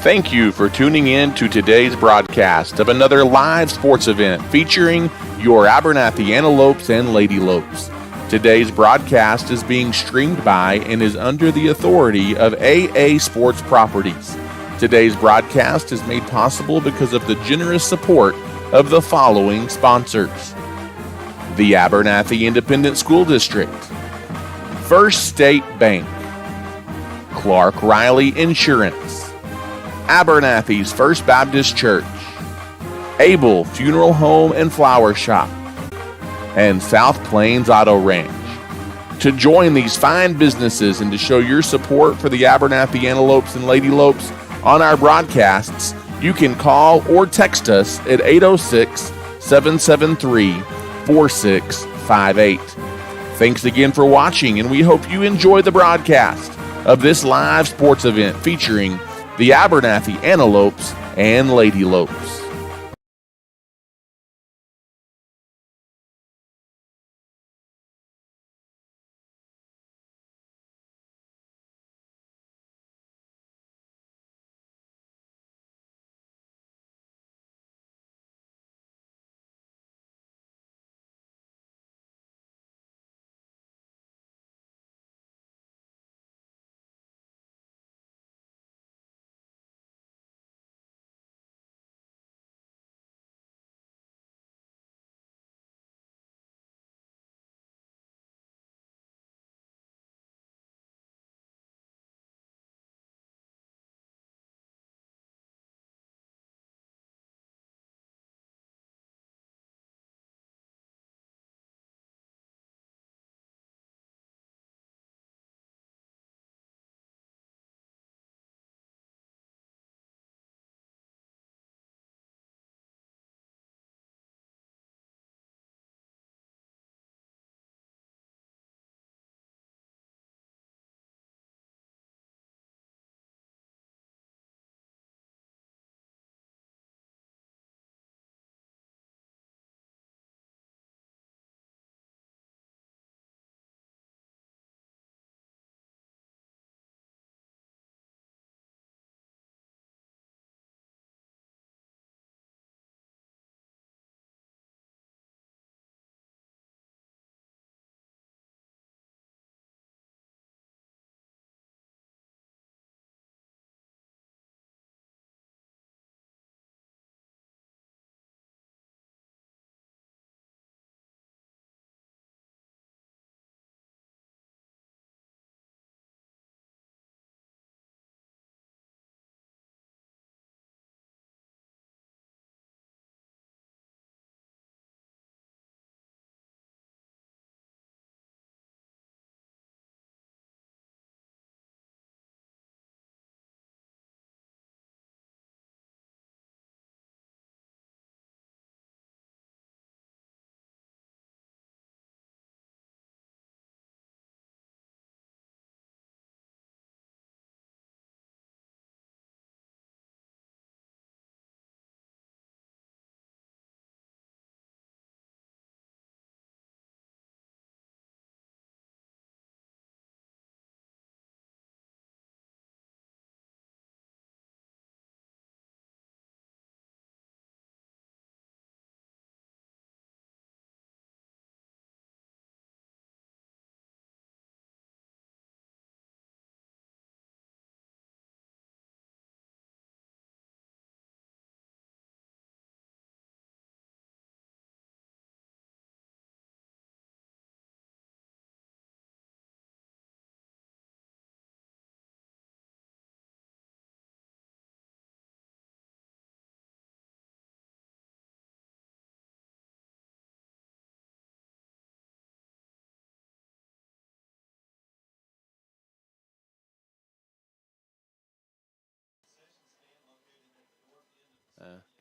Thank you for tuning in to today's broadcast of another live sports event featuring your Abernathy Antelopes and Lady Lopes. Today's broadcast is being streamed by and is under the authority of AA Sports Properties. Today's broadcast is made possible because of the generous support of the following sponsors: the Abernathy Independent School District, First State Bank, Clark Riley Insurance, Abernathy's First Baptist Church, Abel Funeral Home and Flower Shop, and South Plains Auto Ranch. To join these fine businesses and to show your support for the Abernathy Antelopes and Lady Lopes on our broadcasts, you can call or text us at 806-773-4658. Thanks again for watching, and we hope you enjoy the broadcast of this live sports event featuring the Abernathy Antelopes and Lady Lopes.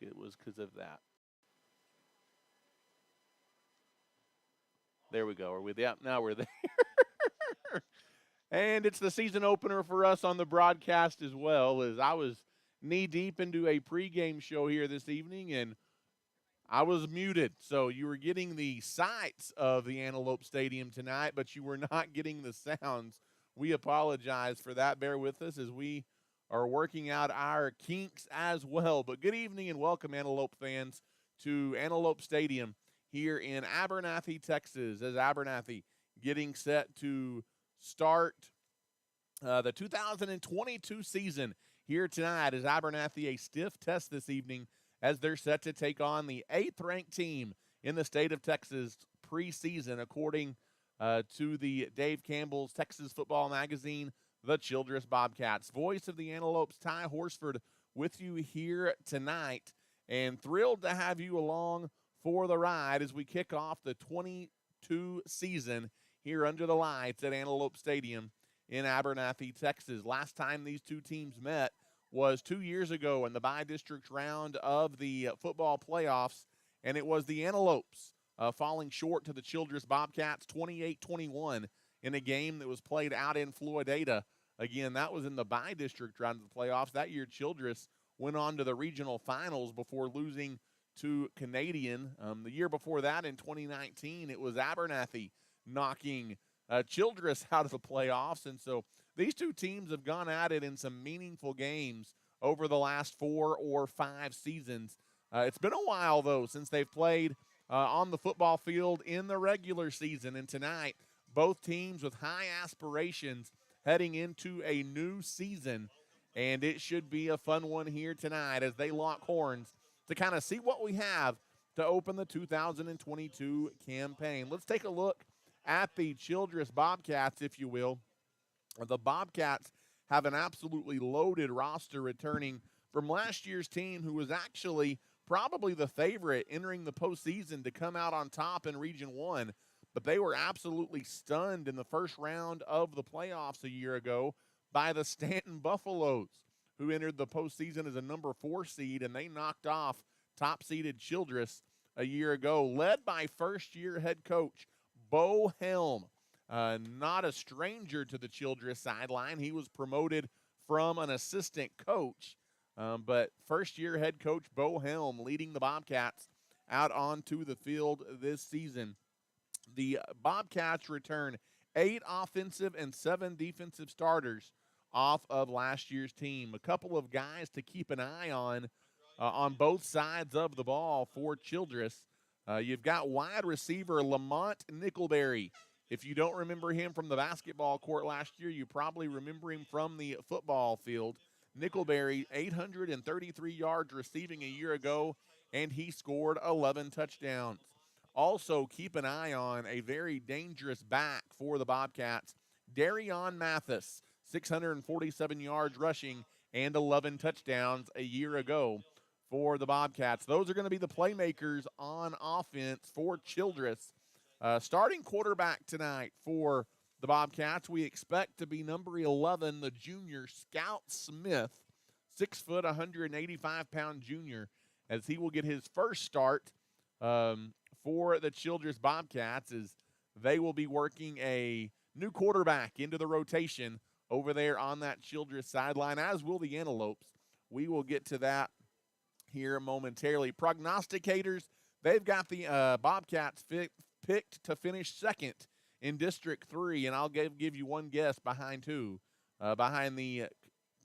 It was because of that. There we go. Are we there? Now we're there. And it's the season opener for us on the broadcast as well, as I was knee deep into a pregame show here this evening, and I was muted. So you were getting the sights of the Antelope Stadium tonight, but you were not getting the sounds. We apologize for that. Bear with us as we are working out our kinks as well. But good evening and welcome, Antelope fans, to Antelope Stadium here in Abernathy, Texas, as Abernathy getting set to start the 2022 season here tonight. As Abernathy a stiff test this evening as they're set to take on the 8th-ranked team in the state of Texas preseason, according to the Dave Campbell's Texas Football Magazine, the Childress Bobcats. Voice of the Antelopes, Ty Horsford, with you here tonight, and thrilled to have you along for the ride as we kick off the 22 season here under the lights at Antelope Stadium in Abernathy, Texas. Last time these two teams met was 2 years ago in the bi-district round of the football playoffs, and it was the Antelopes falling short to the Childress Bobcats 28-21 in a game that was played out in Floydada. Again, that was in the bi-district round of the playoffs. That year, Childress went on to the regional finals before losing to Canadian. The year before that, in 2019, it was Abernathy knocking Childress out of the playoffs. And so these two teams have gone at it in some meaningful games over the last 4 or 5 seasons. It's been a while, though, since they've played on the football field in the regular season. And tonight, both teams with high aspirations heading into a new season. And it should be a fun one here tonight as they lock horns to kind of see what we have to open the 2022 campaign. Let's take a look at the Childress Bobcats, if you will. The Bobcats have an absolutely loaded roster returning from last year's team, who was actually probably the favorite entering the postseason to come out on top in Region 1. But they were absolutely stunned in the first round of the playoffs a year ago by the Stanton Buffaloes, who entered the postseason as a number 4 seed, and they knocked off top-seeded Childress a year ago, led by first-year head coach Bo Helm. Not a stranger to the Childress sideline. He was promoted from an assistant coach, but first-year head coach Bo Helm leading the Bobcats out onto the field this season. The Bobcats return 8 offensive and 7 defensive starters off of last year's team. A couple of guys to keep an eye on both sides of the ball for Childress. You've got wide receiver Lamont Nickelberry. If you don't remember him from the basketball court last year, you probably remember him from the football field. Nickelberry, 833 yards receiving a year ago, and he scored 11 touchdowns. Also, keep an eye on a very dangerous back for the Bobcats, Darion Mathis, 647 yards rushing and 11 touchdowns a year ago for the Bobcats. Those are going to be the playmakers on offense for Childress. Starting quarterback tonight for the Bobcats, we expect to be number 11, the junior Scout Smith, 6 foot, 185-pound junior, as he will get his first start for the Childress Bobcats, as they will be working a new quarterback into the rotation over there on that Childress sideline, as will the Antelopes. We will get to that here momentarily. Prognosticators, they've got the Bobcats picked to finish second in District 3, and I'll give you one guess behind who. Behind the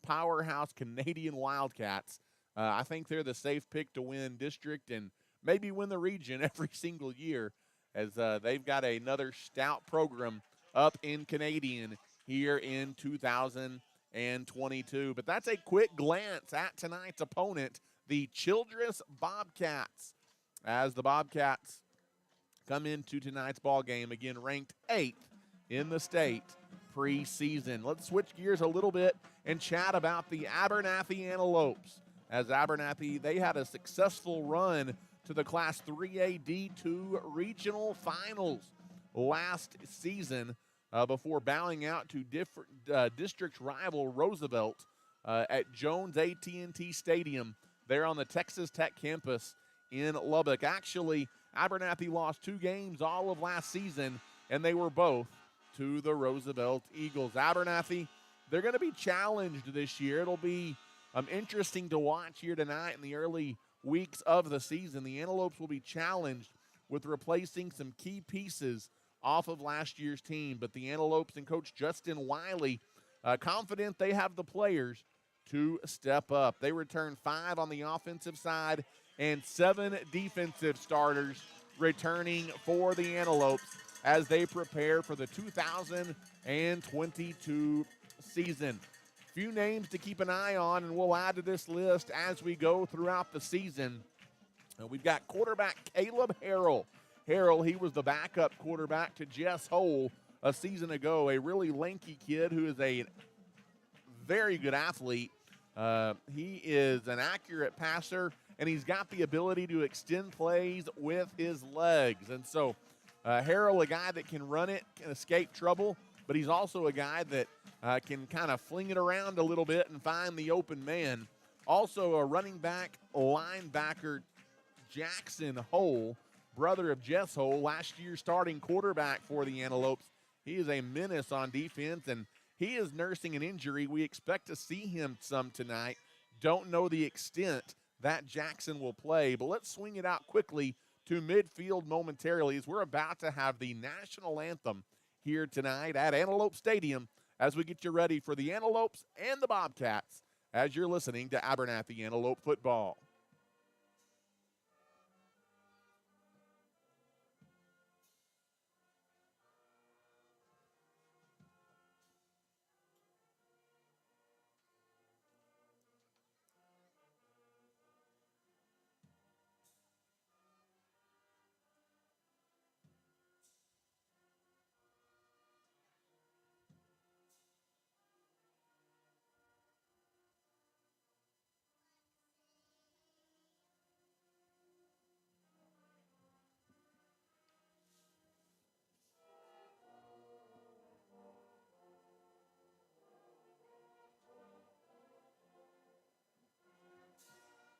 powerhouse Canadian Wildcats. I think they're the safe pick to win District and maybe win the region every single year, as they've got another stout program up in Canadian here in 2022. But that's a quick glance at tonight's opponent, the Childress Bobcats, as the Bobcats come into tonight's ball game, again ranked 8th in the state preseason. Let's switch gears a little bit and chat about the Abernathy Antelopes. As Abernathy, they had a successful run to the Class 3A D2 regional finals last season before bowing out to district rival Roosevelt at Jones AT&T Stadium there on the Texas Tech campus in Lubbock. Actually, Abernathy lost 2 games all of last season, and they were both to the Roosevelt Eagles. Abernathy, they're going to be challenged this year. It'll be interesting to watch here tonight in the early weeks of the season. The Antelopes will be challenged with replacing some key pieces off of last year's team, but the Antelopes and Coach Justin Wiley confident they have the players to step up. They return 5 on the offensive side and 7 defensive starters returning for the Antelopes as they prepare for the 2022 season. Few names to keep an eye on, and we'll add to this list as we go throughout the season. We've got quarterback Caleb Harrell. Harrell, he was the backup quarterback to Jess Hole a season ago, a really lanky kid who is a very good athlete. He is an accurate passer, and he's got the ability to extend plays with his legs. And so Harrell, a guy that can run it, can escape trouble, but he's also a guy that can kind of fling it around a little bit and find the open man. Also a running back, linebacker, Jackson Hole, brother of Jess Hole, last year's starting quarterback for the Antelopes. He is a menace on defense, and he is nursing an injury. We expect to see him some tonight. Don't know the extent that Jackson will play, but let's swing it out quickly to midfield momentarily as we're about to have the national anthem here tonight at Antelope Stadium as we get you ready for the Antelopes and the Bobcats as you're listening to Abernathy Antelope football.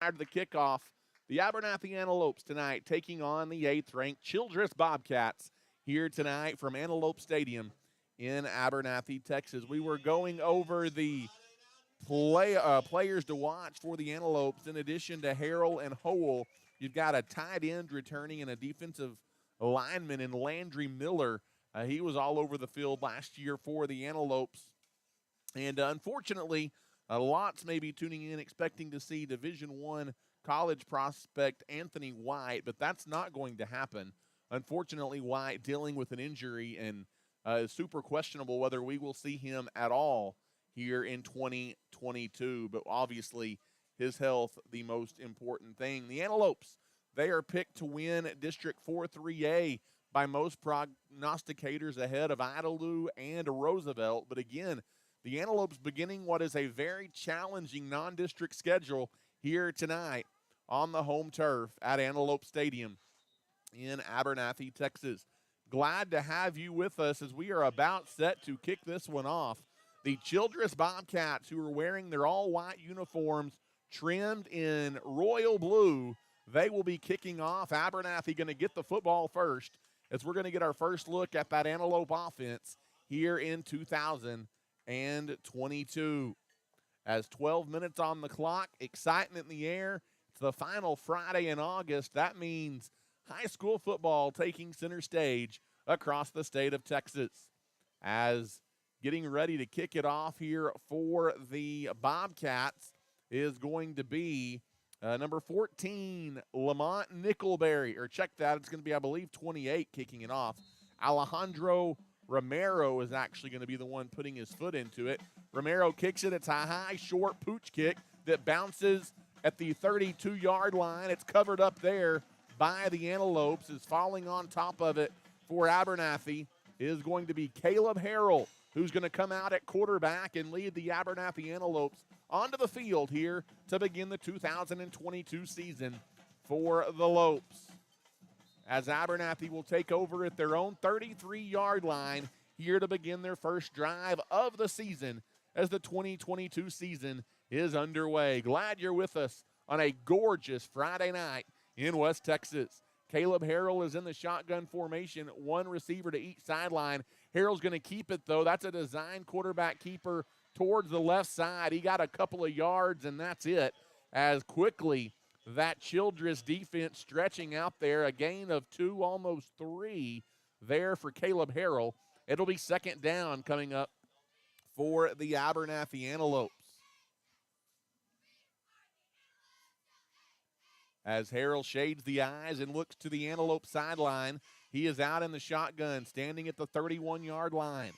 Prior to the kickoff, the Abernathy Antelopes tonight taking on the 8th-ranked Childress Bobcats here tonight from Antelope Stadium in Abernathy, Texas. We were going over the players to watch for the Antelopes. In addition to Harrell and Howell, you've got a tight end returning and a defensive lineman in Landry Miller. He was all over the field last year for the Antelopes. And unfortunately, lots may be tuning in expecting to see Division I college prospect Anthony White, but that's not going to happen. Unfortunately, White dealing with an injury and is super questionable whether we will see him at all here in 2022. But obviously, his health, the most important thing. The Antelopes, they are picked to win District 4-3A by most prognosticators ahead of Idalou and Roosevelt. But again, the Antelopes beginning what is a very challenging non-district schedule here tonight on the home turf at Antelope Stadium in Abernathy, Texas. Glad to have you with us as we are about set to kick this one off. The Childress Bobcats, who are wearing their all-white uniforms trimmed in royal blue, they will be kicking off. Abernathy going to get the football first as we're going to get our first look at that Antelope offense here in 2022. As 12 minutes on the clock, excitement in the air. It's the final Friday in August. That means high school football taking center stage across the state of Texas. As getting ready to kick it off here for the Bobcats is going to be number 14, Lamont Nickelberry. Or check that, it's going to be, I believe, 28 kicking it off. Alejandro Romero is actually going to be the one putting his foot into it. Romero kicks it. It's a high, short pooch kick that bounces at the 32-yard line. It's covered up there by the Antelopes. Is falling on top of it for Abernathy is going to be Caleb Harrell, who's going to come out at quarterback and lead the Abernathy Antelopes onto the field here to begin the 2022 season for the Lopes. As Abernathy will take over at their own 33-yard line here to begin their first drive of the season as the 2022 season is underway. Glad you're with us on a gorgeous Friday night in West Texas. Caleb Harrell is in the shotgun formation, one receiver to each sideline. Harrell's going to keep it, though. That's a design quarterback keeper towards the left side. He got a couple of yards, and that's it. As quickly that Childress defense stretching out there, a gain of 2, almost 3 there for Caleb Harrell. It'll be second down coming up for the Abernathy Antelopes. as Harrell shades the eyes and looks to the Antelope sideline. He is out in the shotgun, standing at the 31-yard line.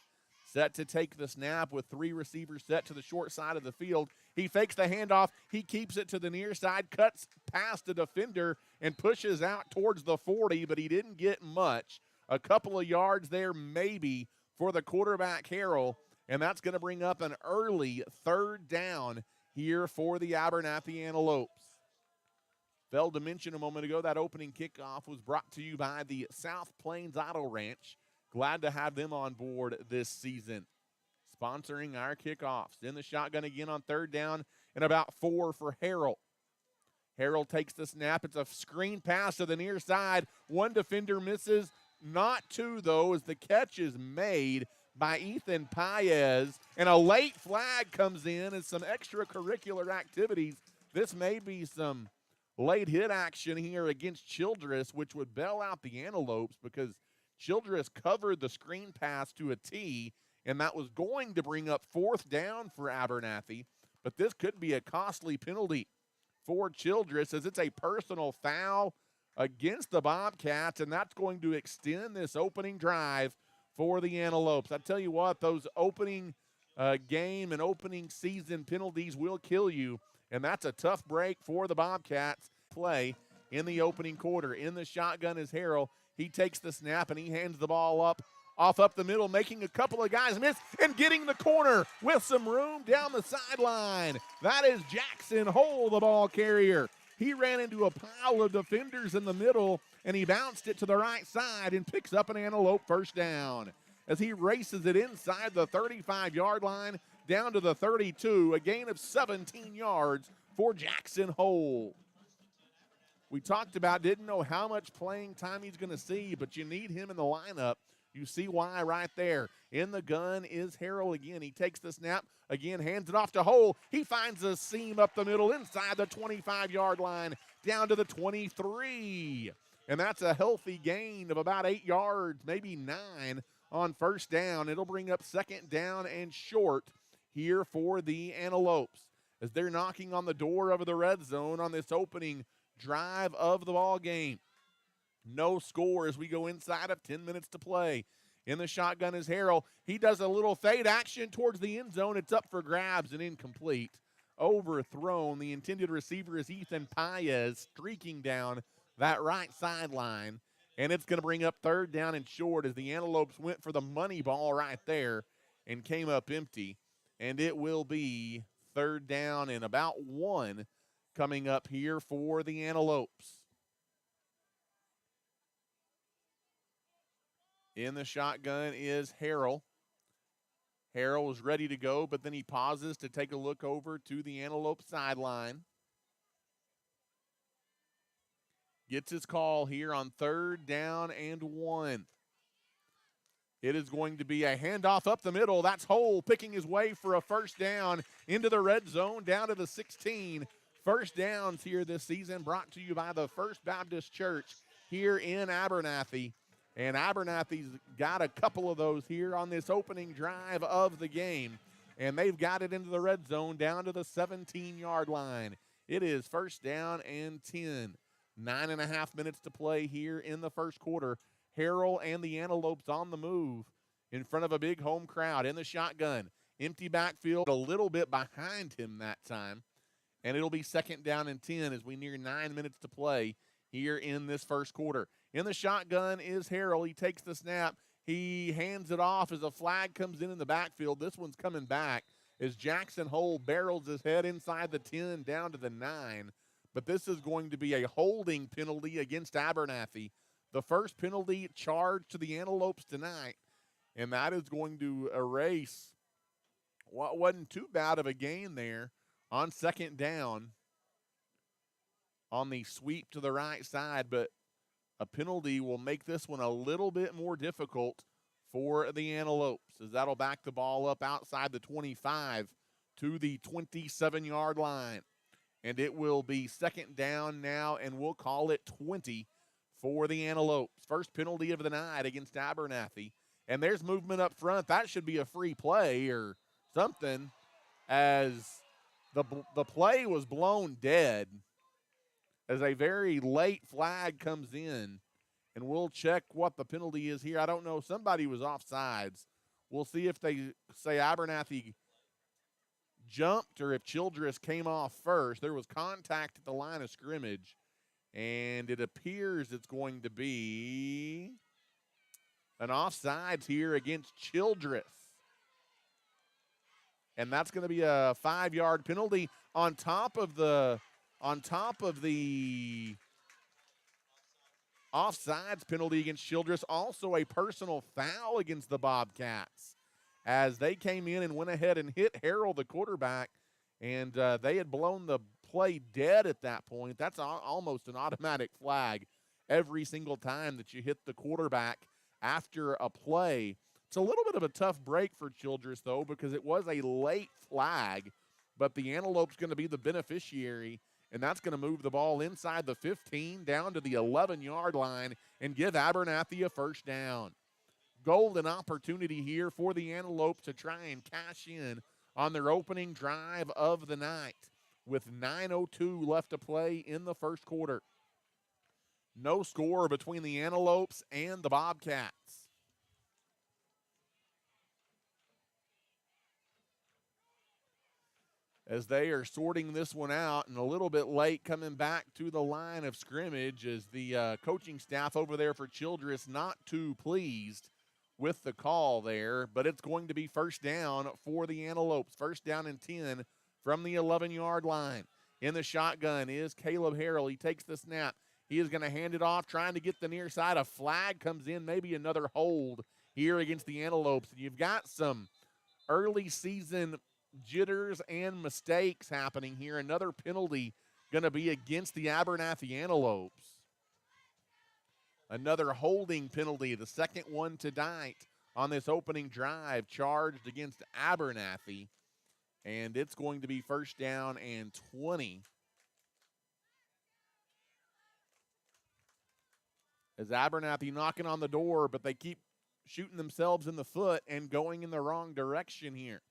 Set to take the snap with 3 receivers set to the short side of the field. He fakes the handoff. He keeps it to the near side, cuts past the defender, and pushes out towards the 40, but he didn't get much. A couple of yards there maybe for the quarterback, Harrell, and that's going to bring up an early 3rd down here for the Abernathy Antelopes. Failed to mention a moment ago that opening kickoff was brought to you by the South Plains Auto Ranch. Glad to have them on board this season, sponsoring our kickoffs. In the shotgun again on 3rd down and about 4 for Harrell. Harrell takes the snap. It's a screen pass to the near side. One defender misses, not 2 though, as the catch is made by Ethan Paez. And a late flag comes in as some extracurricular activities. This may be some late hit action here against Childress, which would bail out the Antelopes because Childress covered the screen pass to a T, and that was going to bring up 4th down for Abernathy, but this could be a costly penalty for Childress as it's a personal foul against the Bobcats, and that's going to extend this opening drive for the Antelopes. I tell you what, those opening game and opening season penalties will kill you, and that's a tough break for the Bobcats. Play in the opening quarter. In the shotgun is Harrell. He takes the snap and he hands the ball off up the middle, making a couple of guys miss and getting the corner with some room down the sideline. That is Jackson Hole, the ball carrier. He ran into a pile of defenders in the middle and he bounced it to the right side and picks up an Antelope 1st down as he races it inside the 35-yard line down to the 32, a gain of 17 yards for Jackson Hole. We talked about, didn't know how much playing time he's going to see, but you need him in the lineup. You see why right there. In the gun is Harrell again. He takes the snap, again hands it off to Hole. He finds a seam up the middle inside the 25-yard line down to the 23. And that's a healthy gain of about 8 yards, maybe 9 on 1st down. It'll bring up 2nd down and short here for the Antelopes as they're knocking on the door of the red zone on this opening drive of the ball game. No score as we go inside of 10 minutes to play. In the shotgun is Harrell. He does a little fade action towards the end zone. It's up for grabs and incomplete. Overthrown. The intended receiver is Ethan Paez, streaking down that right sideline. And it's going to bring up 3rd down and short as the Antelopes went for the money ball right there and came up empty. And it will be 3rd down and about 1 coming up here for the Antelopes. In the shotgun is Harrell. Harrell is ready to go, but then he pauses to take a look over to the Antelope sideline. Gets his call here on 3rd down and 1. It is going to be a handoff up the middle. That's Hole picking his way for a 1st down into the red zone down to the 16. 1st downs here this season brought to you by the First Baptist Church here in Abernathy. And Abernathy's got a couple of those here on this opening drive of the game. And they've got it into the red zone down to the 17-yard line. It is 1st down and 10. 9.5 minutes to play here in the 1st quarter. Harrell and the Antelopes on the move in front of a big home crowd. In the shotgun. Empty backfield, a little bit behind him that time. And it'll be 2nd down and 10 as we near 9 minutes to play here in this 1st quarter. In the shotgun is Harrell. He takes the snap. He hands it off as a flag comes in the backfield. This one's coming back as Jackson Hole barrels his head inside the 10 down to the 9. But this is going to be a holding penalty against Abernathy. The first penalty charged to the Antelopes tonight. And that is going to erase what wasn't too bad of a gain there on 2nd down on the sweep to the right side, but a penalty will make this one a little bit more difficult for the Antelopes as that'll back the ball up outside the 25 to the 27-yard line. And it will be 2nd down now, and we'll call it 20 for the Antelopes. First penalty of the night against Abernathy. And there's movement up front. That should be a free play or something as the play was blown dead as a very late flag comes in, and we'll check what the penalty is here. I don't know. Somebody was offsides. We'll see if they say Abernathy jumped or if Childress came off first. There was contact at the line of scrimmage, and it appears it's going to be an offsides here against Childress. And that's going to be a 5-yard penalty on top of the offsides penalty against Childress. Also a personal foul against the Bobcats as they came in and went ahead and hit Harrell, the quarterback, and they had blown the play dead at that point. That's almost an automatic flag every single time that you hit the quarterback after a play. It's a little bit of a tough break for Childress, though, because it was a late flag, but the Antelope's going to be the beneficiary, and that's going to move the ball inside the 15 down to the 11-yard line and give Abernathy a first down. Golden opportunity here for the Antelopes to try and cash in on their opening drive of the night with 9:02 left to play in the first quarter. No score between the Antelopes and the Bobcats. As they are sorting this one out, and a little bit late coming back to the line of scrimmage as the coaching staff over there for Childress not too pleased with the call there, but it's going to be first down for the Antelopes. First down and 10 from the 11-yard line. In the shotgun is Caleb Harrell. He takes the snap. He is going to hand it off, trying to get the near side. A flag comes in, maybe another hold here against the Antelopes. And you've got some early season jitters and mistakes happening here. Another penalty going to be against the Abernathy Antelopes. Another holding penalty, the second one tonight on this opening drive, charged against Abernathy. And it's going to be first down and 20. As Abernathy knocking on the door, but they keep shooting themselves in the foot and going in the wrong direction here.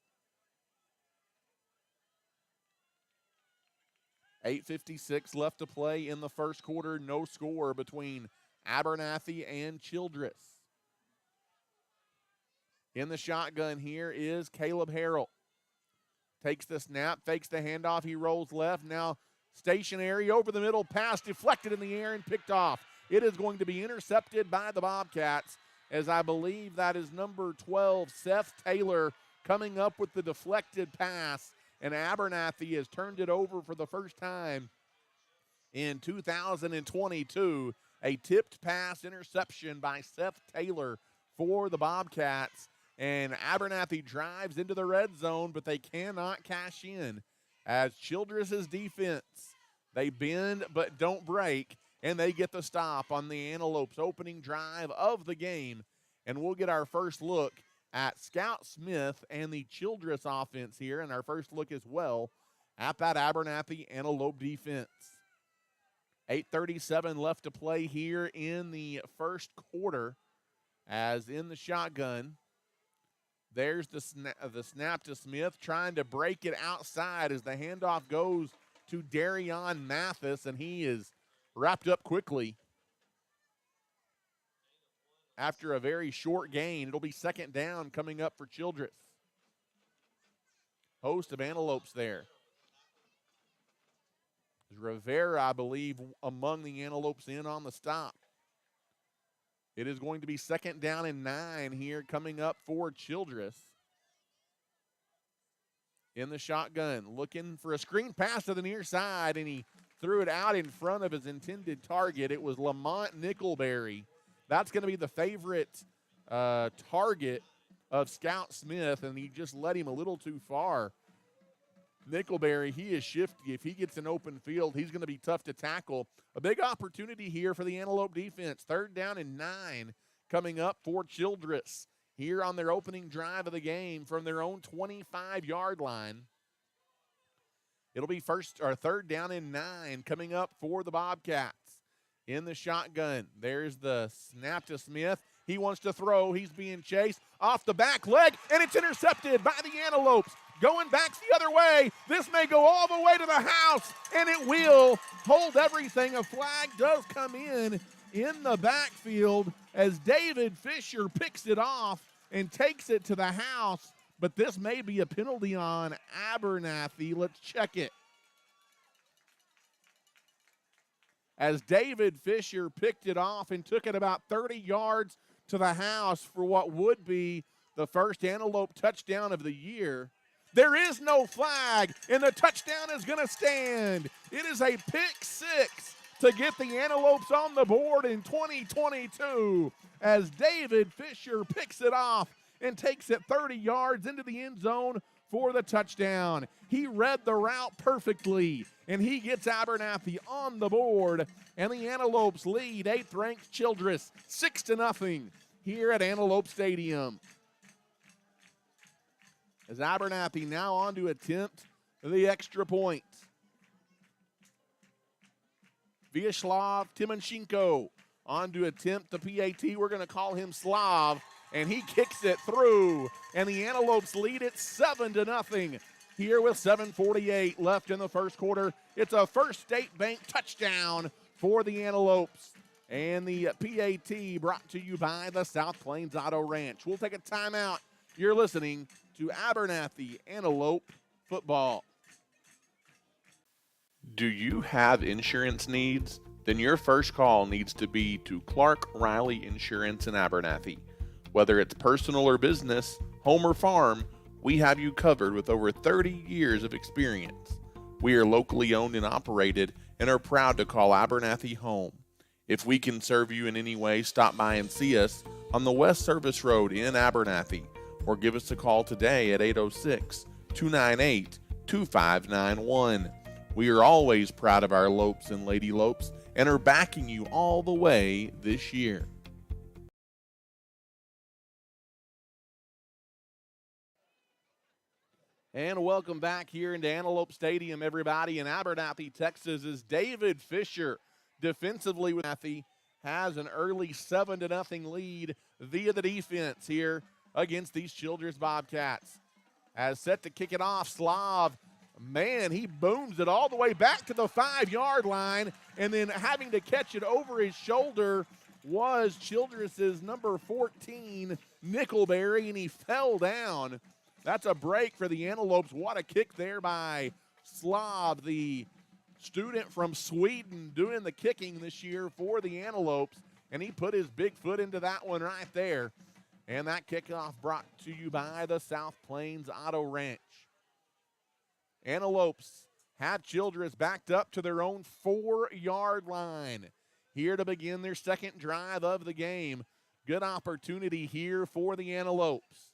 8:56 left to play in the first quarter. No score between Abernathy and Childress. In the shotgun here is Caleb Harrell. Takes the snap, fakes the handoff. He rolls left. Now stationary over the middle. Pass deflected in the air and picked off. It is going to be intercepted by the Bobcats, as I believe that is number 12, Seth Taylor, coming up with the deflected pass. And Abernathy has turned it over for the first time in 2022. A tipped pass interception by Seth Taylor for the Bobcats. And Abernathy drives into the red zone, but they cannot cash in as Childress's defense, they bend but don't break, and they get the stop on the Antelopes' opening drive of the game. And we'll get our first look at Scout Smith and the Childress offense here, and our first look as well at that Abernathy Antelope defense. 8:37 left to play here in the first quarter, as in the shotgun. There's the snap to Smith, trying to break it outside as the handoff goes to Darion Mathis, and he is wrapped up quickly. After a very short gain, it'll be second down coming up for Childress. Host of Antelopes there. Rivera, I believe, among the Antelopes in on the stop. It is going to be second down and 9 here coming up for Childress. In the shotgun, looking for a screen pass to the near side, and he threw it out in front of his intended target. It was Lamont Nickelberry. That's going to be the favorite target of Scout Smith, and he just led him a little too far. Nickelberry, he is shifty. If he gets an open field, he's going to be tough to tackle. A big opportunity here for the Antelope defense. Third down and 9 coming up for Childress here on their opening drive of the game from their own 25-yard line. It'll be third down and 9 coming up for the Bobcats. In the shotgun, there's the snap to Smith. He wants to throw. He's being chased off the back leg, and it's intercepted by the Antelopes. going back the other way. This may go all the way to the house, and it will hold everything. A flag does come in the backfield as David Fisher picks it off and takes it to the house, but this may be a penalty on Abernathy. Let's check it. As David Fisher picked it off and took it about 30 yards to the house for what would be the first Antelope touchdown of the year. There is no flag, and the touchdown is going to stand. It is a pick six to get the Antelopes on the board in 2022 as David Fisher picks it off and takes it 30 yards into the end zone for the touchdown. He read the route perfectly, and he gets Abernathy on the board, and the Antelopes lead 8th-ranked Childress 6-0 here at Antelope Stadium. As Abernathy now on to attempt the extra point. Vyacheslav Timoshenko on to attempt the PAT. We're going to call him Slav, and he kicks it through, and the Antelopes lead it 7-0 here with 7:48 left in the first quarter. It's a First State Bank touchdown for the Antelopes, and the PAT brought to you by the South Plains Auto Ranch. We'll take a timeout. You're listening to Abernathy Antelope football. Do you have insurance needs? Then your first call needs to be to Clark Riley Insurance in Abernathy. Whether it's personal or business, home or farm, we have you covered with over 30 years of experience. We are locally owned and operated and are proud to call Abernathy home. If we can serve you in any way, stop by and see us on the West Service Road in Abernathy, or give us a call today at 806-298-2591. We are always proud of our Lopes and Lady Lopes and are backing you all the way this year. And welcome back here into Antelope Stadium, everybody. In Abernathy, Texas, is David Fisher. Defensively, Abernathy has an early 7-0 lead via the defense here against these Childress Bobcats. As set to kick it off, Slav, man, he booms it all the way back to the 5-yard line, and then having to catch it over his shoulder was Childress's number 14, Nickelberry, and he fell down. That's a break for the Antelopes. What a kick there by Slav, the student from Sweden, doing the kicking this year for the Antelopes, and he put his big foot into that one right there. And that kickoff brought to you by the South Plains Auto Ranch. Antelopes have Childress backed up to their own 4-yard line here to begin their second drive of the game. Good opportunity here for the Antelopes.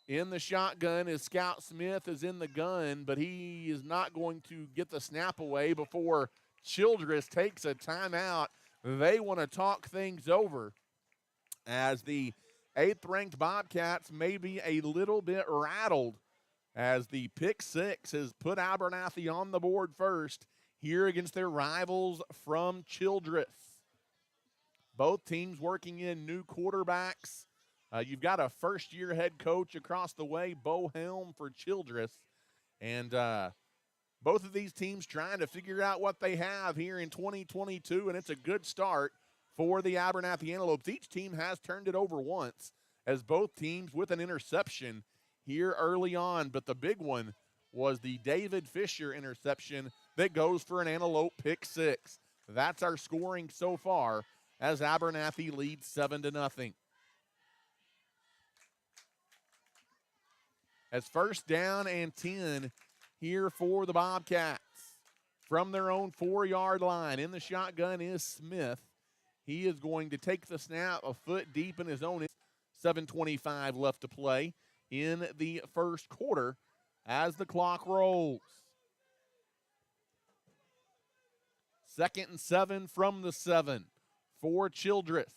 In the shotgun is Scout Smith is in the gun, but he is not going to get the snap away before Childress takes a timeout. They want to talk things over as the 8th-ranked Bobcats may be a little bit rattled as the pick six has put Abernathy on the board first here against their rivals from Childress. Both teams working in new quarterbacks. You've got a first-year head coach across the way, Bo Helm for Childress. And both of these teams trying to figure out what they have here in 2022, and it's a good start for the Abernathy Antelopes. Each team has turned it over once, as both teams with an interception here early on. But the big one was the David Fisher interception that goes for an Antelope pick six. That's our scoring so far as Abernathy leads 7-0. As first down and 10 here for the Bobcats. From their own 4-yard line, in the shotgun is Smith. He is going to take the snap a foot deep in his own. 7:25 left to play in the first quarter as the clock rolls. 2nd and 7 from the 7 for Childress.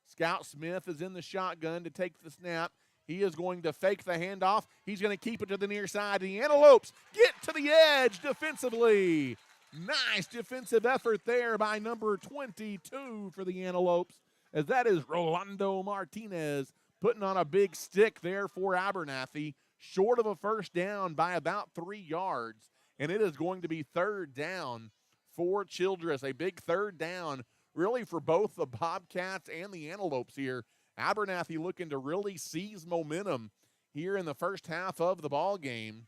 Scout Smith is in the shotgun to take the snap. He is going to fake the handoff. He's going to keep it to the near side. The Antelopes get to the edge defensively. Nice defensive effort there by number 22 for the Antelopes, as that is Rolando Martinez putting on a big stick there for Abernathy. short of a first down by about 3 yards, and it is going to be third down for Childress. A big third down, really, for both the Bobcats and the Antelopes here. Abernathy looking to really seize momentum here in the first half of the ball game,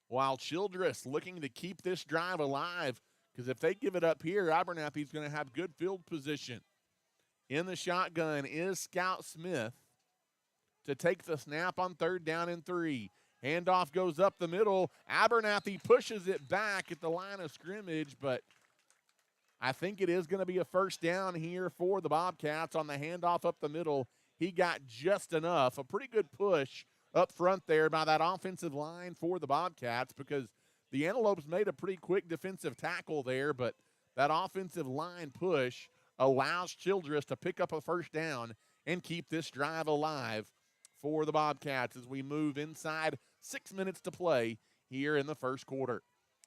while Childress looking to keep this drive alive, because if they give it up here, Abernathy's going to have good field position. In the shotgun is Scout Smith to take the snap on third down and 3. Handoff goes up the middle. Abernathy pushes it back at the line of scrimmage, but I think it is going to be a first down here for the Bobcats on the handoff up the middle. He got just enough. A pretty good push up front there by that offensive line for the Bobcats, because the Antelopes made a pretty quick defensive tackle there, but that offensive line push allows Childress to pick up a first down and keep this drive alive for the Bobcats as we move inside 6 minutes to play here in the first quarter.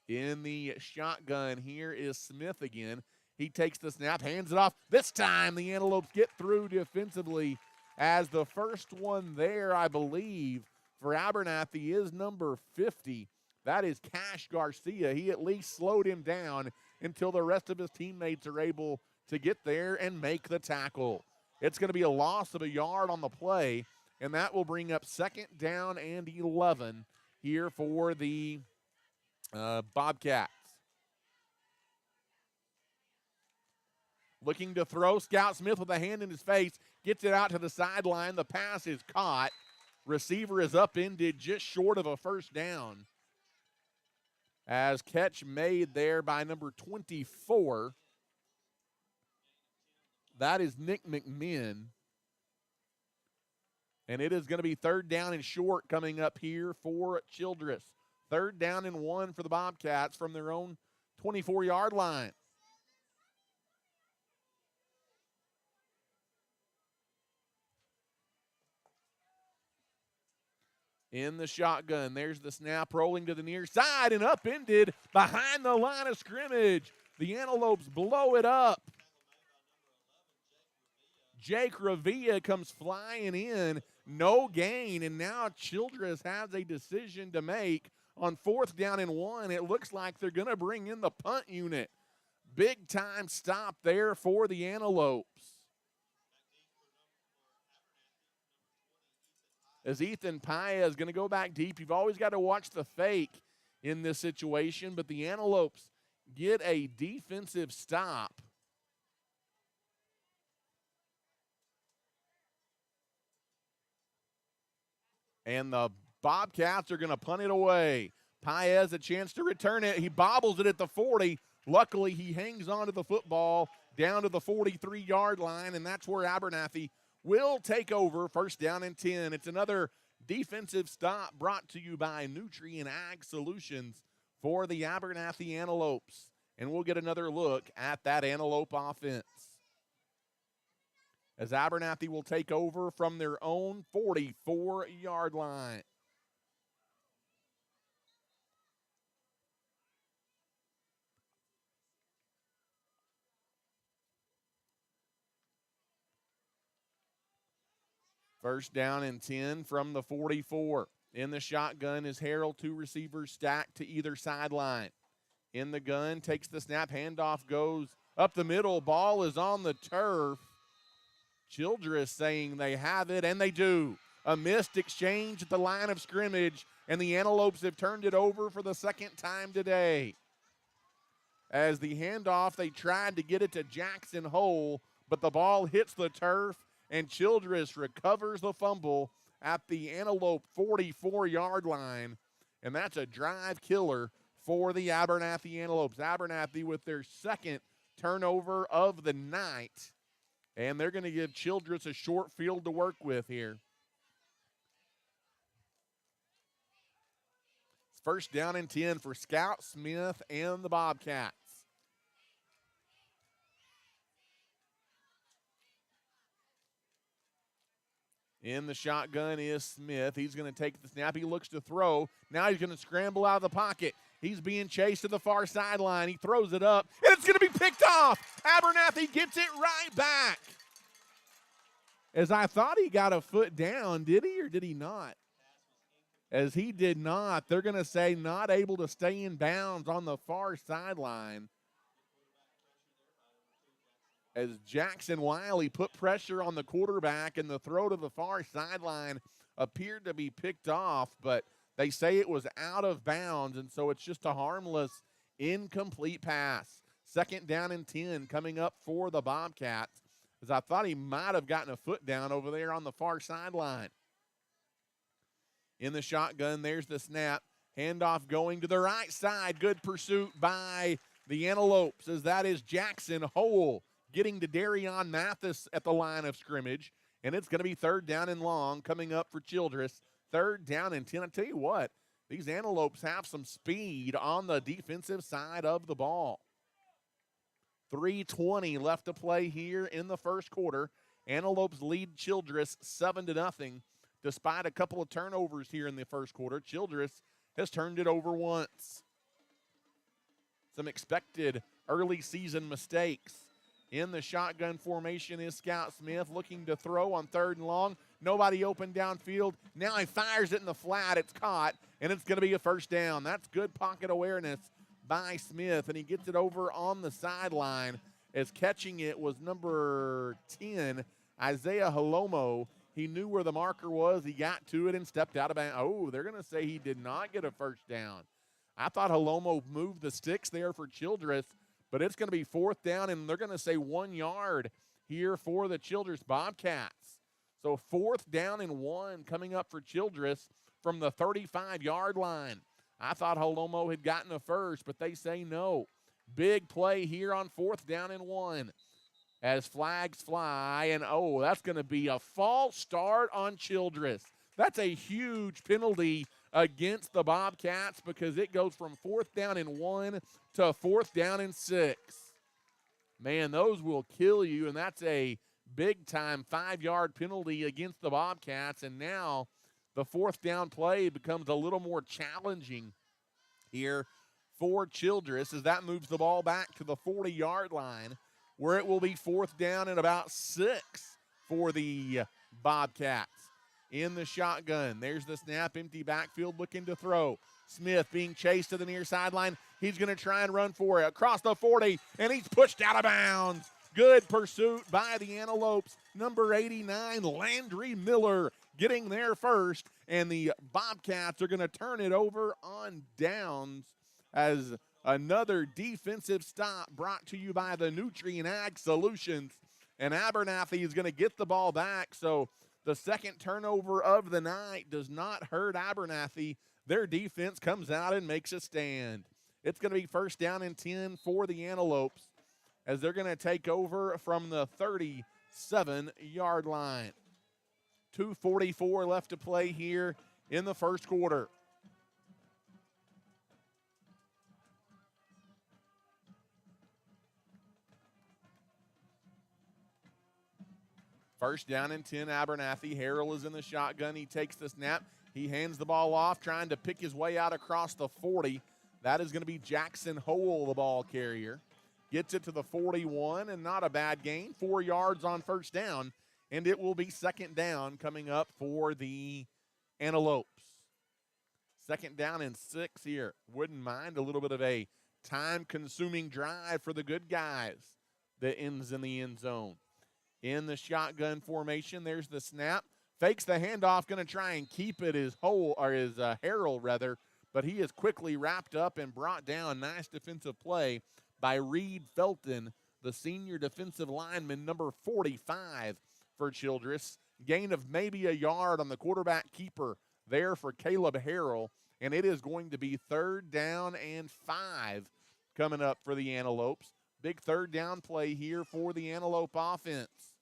In the shotgun, here is Smith again. He takes the snap, hands it off. This time the Antelopes get through defensively, as the first one there, I believe, for Abernathy is number 50. That is Cash Garcia. He at least slowed him down until the rest of his teammates are able to get there and make the tackle. It's going to be a loss of a yard on the play, and that will bring up second down and 11 here for the Bobcats. Looking to throw, Scout Smith with a hand in his face, gets it out to the sideline. The pass is caught. Receiver is upended just short of a first down, as catch made there by number 24. That is Nick McMinn. And it is going to be third down and short coming up here for Childress. Third down and 1 for the Bobcats from their own 24-yard line. In the shotgun, there's the snap rolling to the near side and upended behind the line of scrimmage. The Antelopes blow it up. Jake Ravia comes flying in, no gain, and now Childress has a decision to make on fourth down and 1. It looks like they're going to bring in the punt unit. Big time stop there for the Antelopes, as Ethan Paez is going to go back deep. You've always got to watch the fake in this situation, but the Antelopes get a defensive stop. And the Bobcats are going to punt it away. Paez a chance to return it. He bobbles it at the 40. Luckily, he hangs on to the football down to the 43-yard line, and that's where Abernathy will take over. First down and 10. It's another defensive stop brought to you by Nutrien Ag Solutions for the Abernathy Antelopes. And we'll get another look at that Antelope offense, as Abernathy will take over from their own 44-yard line. First down and 10 from the 44. In the shotgun is Harrell, 2 receivers stacked to either sideline. In the gun, takes the snap, handoff goes up the middle, ball is on the turf. Childress saying they have it, and they do. A missed exchange at the line of scrimmage, and the Antelopes have turned it over for the second time today. As the handoff, they tried to get it to Jackson Hole, but the ball hits the turf, and Childress recovers the fumble at the Antelope 44-yard line, and that's a drive killer for the Abernathy Antelopes. Abernathy with their second turnover of the night, and they're going to give Childress a short field to work with here. It's first down and 10 for Scout Smith and the Bobcats. In the shotgun is Smith. He's going to take the snap. He looks to throw. Now he's going to scramble out of the pocket. He's being chased to the far sideline. He throws it up, and it's going to be picked off. Abernathy gets it right back. As I thought he got a foot down, did he or did he not? as he did not. They're going to say not able to stay in bounds on the far sideline. As Jackson Wiley put pressure on the quarterback, and the throw to the far sideline appeared to be picked off, but they say it was out of bounds, and so it's just a harmless, incomplete pass. 2nd down and 10 coming up for the Bobcats, as I thought he might have gotten a foot down over there on the far sideline. In the shotgun, there's the snap. Handoff going to the right side. Good pursuit by the Antelopes, as that is Jackson Hole getting to Darion Mathis at the line of scrimmage. And it's going to be 3rd down and long coming up for Childress. 3rd down and 10. I tell you what, these Antelopes have some speed on the defensive side of the ball. 3:20 left to play here in the first quarter. Antelopes lead Childress 7-0. Despite a couple of turnovers here in the first quarter, Childress has turned it over once. Some expected early season mistakes. In the shotgun formation is Scout Smith, looking to throw on 3rd and long. Nobody open downfield. Now he fires it in the flat. It's caught, and it's going to be a 1st down. That's good pocket awareness by Smith, and he gets it over on the sideline, as catching it was number 10, Isaiah Halomo. He knew where the marker was. He got to it and stepped out of bounds. Oh, they're going to say he did not get a 1st down. I thought Halomo moved the sticks there for Childress, but it's going to be 4th down, and they're going to say 1 yard here for the Childress Bobcats. So 4th down and 1 coming up for Childress from the 35-yard line. I thought Halomo had gotten a 1st, but they say no. Big play here on 4th down and 1 as flags fly, and that's going to be a false start on Childress. That's a huge penalty against the Bobcats, because it goes from 4th down and 1 to 4th down and 6. Man, those will kill you, and that's a big-time 5-yard penalty against the Bobcats, and now the 4th down play becomes a little more challenging here for Childress, as that moves the ball back to the 40-yard line, where it will be 4th down and about 6 for the Bobcats. In the shotgun, there's the snap, empty backfield, looking to throw. Smith being chased to the near sideline. He's going to try and run for it across the 40, and he's pushed out of bounds. Good pursuit by the Antelopes. Number 89, Landry Miller, getting there first, and the Bobcats are going to turn it over on downs, as another defensive stop brought to you by the Nutrient Ag Solutions. And Abernathy is going to get the ball back, so the 2nd turnover of the night does not hurt Abernathy. Their defense comes out and makes a stand. It's going to be 1st down and 10 for the Antelopes, as they're going to take over from the 37-yard line. 2:44 left to play here in the first quarter. First down and 10, Abernathy. Harrell is in the shotgun. He takes the snap. He hands the ball off, trying to pick his way out across the 40. That is going to be Jackson Hole, the ball carrier. Gets it to the 41, and not a bad gain. 4 yards on 1st down, and it will be 2nd down coming up for the Antelopes. 2nd down and 6 here. Wouldn't mind a little bit of a time-consuming drive for the good guys that ends in the end zone. In the shotgun formation, there's the snap. Fakes the handoff, going to try and keep it his Harrell rather, but he is quickly wrapped up and brought down. Nice defensive play by Reed Felton, the senior defensive lineman, number 45 for Childress. Gain of maybe a yard on the quarterback keeper there for Caleb Harrell, and it is going to be 3rd down and 5 coming up for the Antelopes. Big 3rd down play here for the Antelope offense.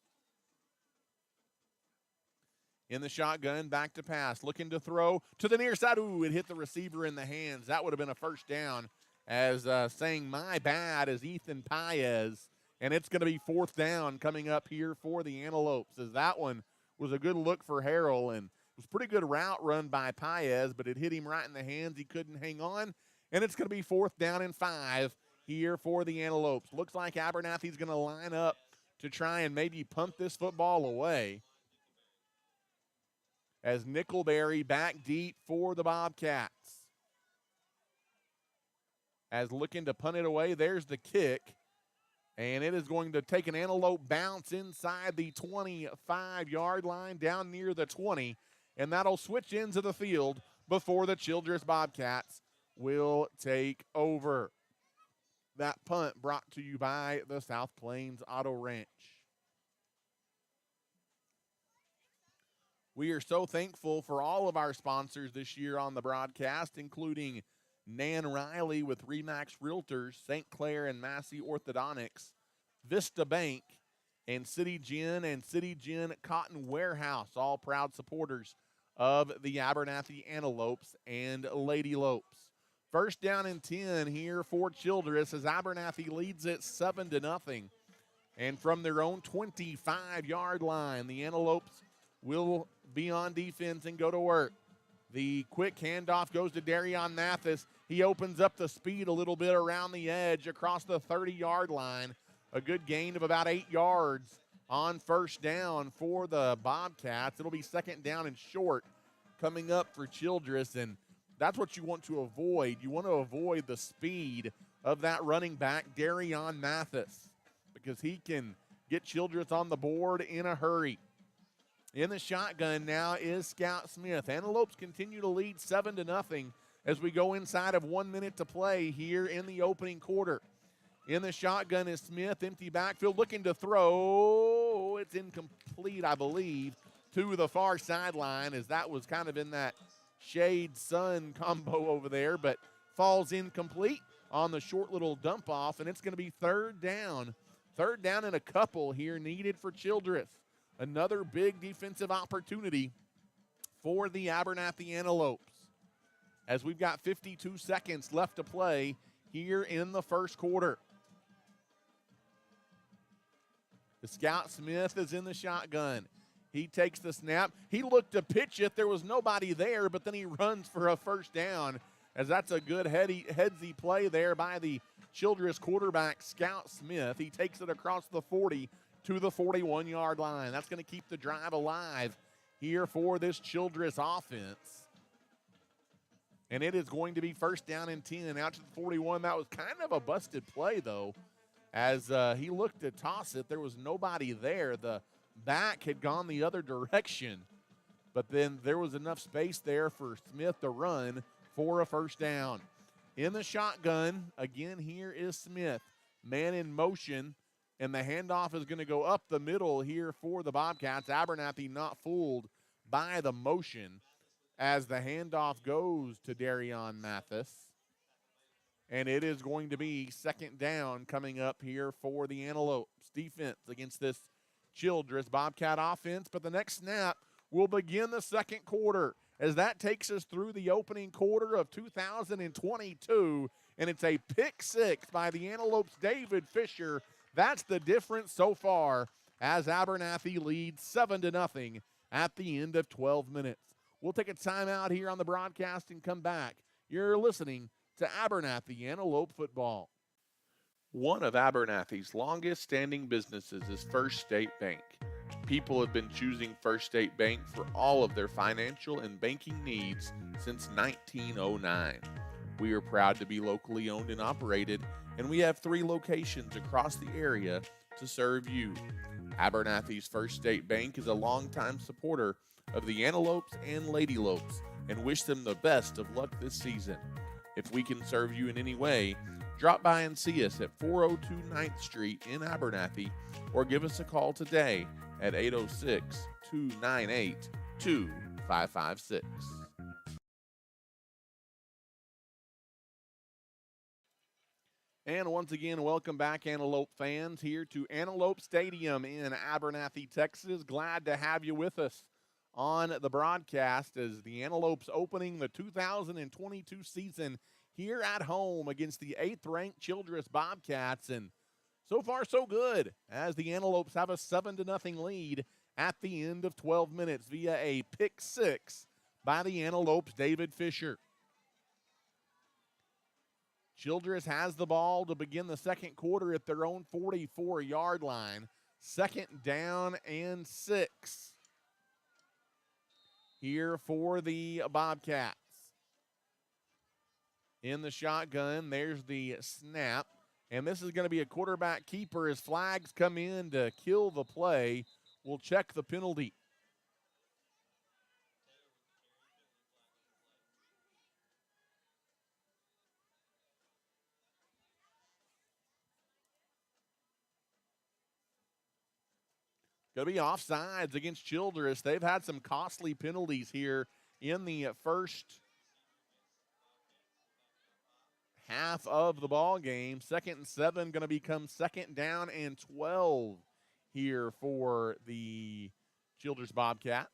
In the shotgun, back to pass, looking to throw to the near side. Ooh, it hit the receiver in the hands. That would have been a 1st down, as saying my bad is Ethan Paez, and it's going to be 4th down coming up here for the Antelopes, as that one was a good look for Harrell, and it was a pretty good route run by Paez, but it hit him right in the hands. He couldn't hang on, and it's going to be 4th down and 5 here for the Antelopes. Looks like Abernathy's going to line up to try and maybe punt this football away, as Nickelberry back deep for the Bobcats. As looking to punt it away, there's the kick. And it is going to take an Antelope bounce inside the 25-yard line down near the 20. And that'll switch into the field before the Childress Bobcats will take over. That punt brought to you by the South Plains Auto Ranch. We are so thankful for all of our sponsors this year on the broadcast, including Nan Riley with Remax Realtors, St. Clair and Massey Orthodontics, Vista Bank, and City Gin Cotton Warehouse, all proud supporters of the Abernathy Antelopes and Lady Lopes. First down and 10 here for Childress as Abernathy leads it 7-0. And from their own 25-yard line, the Antelopes will be on defense and go to work. The quick handoff goes to Darion Mathis. He opens up the speed a little bit around the edge across the 30-yard line. A good gain of about 8 yards on first down for the Bobcats. It'll be second down and short coming up for Childress, and that's what you want to avoid. You want to avoid the speed of that running back, Darion Mathis, because he can get Childress on the board in a hurry. In the shotgun now is Scout Smith. Antelopes continue to lead 7-0 as we go inside of 1 minute to play here in the opening quarter. In the shotgun is Smith, empty backfield, looking to throw. It's incomplete, I believe, to the far sideline, as that was kind of in that shade-sun combo over there, but falls incomplete on the short little dump off, and it's going to be third down. Third down and a couple here needed for Childress. Another big defensive opportunity for the Abernathy Antelopes, as we've got 52 seconds left to play here in the first quarter. The Scout Smith is in the shotgun. He takes the snap. He looked to pitch it. There was nobody there, but then he runs for a first down, as that's a good headsy play there by the Childress quarterback, Scout Smith. He takes it across the 40 to the 41-yard line. That's going to keep the drive alive here for this Childress offense. And it is going to be first down and 10 out to the 41. That was kind of a busted play, though, as he looked to toss it. There was nobody there. The back had gone the other direction, but then there was enough space there for Smith to run for a first down. In the shotgun, again, here is Smith. Man in motion, and the handoff is going to go up the middle here for the Bobcats. Abernathy not fooled by the motion as the handoff goes to Darion Mathis. And it is going to be second down coming up here for the Antelopes defense against this Childress Bobcat offense. But the next snap will begin the second quarter, as that takes us through the opening quarter of 2022. And it's a pick six by the Antelopes' David Fisher. That's the difference so far, as Abernathy leads 7-0 at the end of 12 minutes. We'll take a timeout here on the broadcast and come back. You're listening to Abernathy Antelope Football. One of Abernathy's longest-standing businesses is First State Bank. People have been choosing First State Bank for all of their financial and banking needs since 1909. We are proud to be locally owned and operated, and we have 3 locations across the area to serve you. Abernathy's First State Bank is a longtime supporter of the Antelopes and Lady Lopes and wish them the best of luck this season. If we can serve you in any way, drop by and see us at 402 9th Street in Abernathy, or give us a call today at 806-298-2556. And once again, welcome back, Antelope fans, here to Antelope Stadium in Abernathy, Texas. Glad to have you with us on the broadcast as the Antelopes opening the 2022 season here at home against the 8th-ranked Childress Bobcats. And so far, so good, as the Antelopes have a 7-0 lead at the end of 12 minutes via a pick six by the Antelopes' David Fisher. Childress has the ball to begin the second quarter at their own 44-yard line. Second down and 6. here for the Bobcats. In the shotgun, there's the snap. And this is going to be a quarterback keeper as flags come in to kill the play. We'll check the penalty. Going to be offsides against Childress. They've had some costly penalties here in the first half of the ball game. 2nd and 7 going to become 2nd down and 12 here for the Childress Bobcats.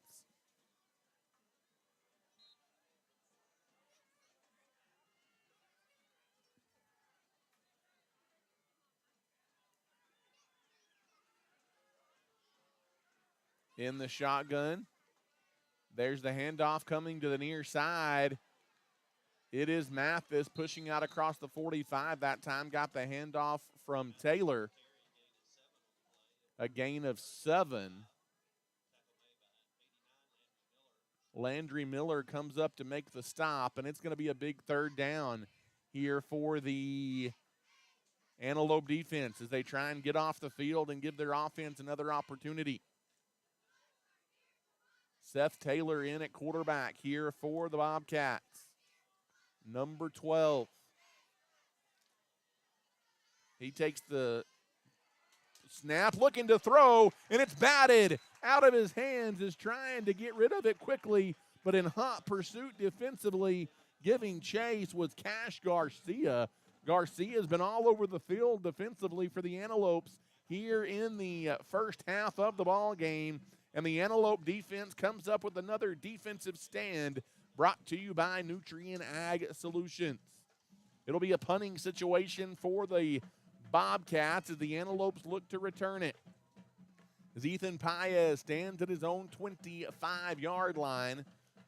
In the shotgun, there's the handoff coming to the near side. It is Mathis pushing out across the 45. That time got the handoff from Taylor. A gain of 7. Landry Miller comes up to make the stop, and it's going to be a big 3rd down here for the Antelope defense as they try and get off the field and give their offense another opportunity. Seth Taylor in at quarterback here for the Bobcats. Number 12. He takes the snap, looking to throw, and it's batted out of his hands. Is trying to get rid of it quickly, but in hot pursuit defensively, giving chase was Cash Garcia. Garcia's been all over the field defensively for the Antelopes here in the first half of the ball game. And the Antelope defense comes up with another defensive stand brought to you by Nutrien Ag Solutions. It'll be a punting situation for the Bobcats as the Antelopes look to return it. As Ethan Paez stands at his own 25-yard line,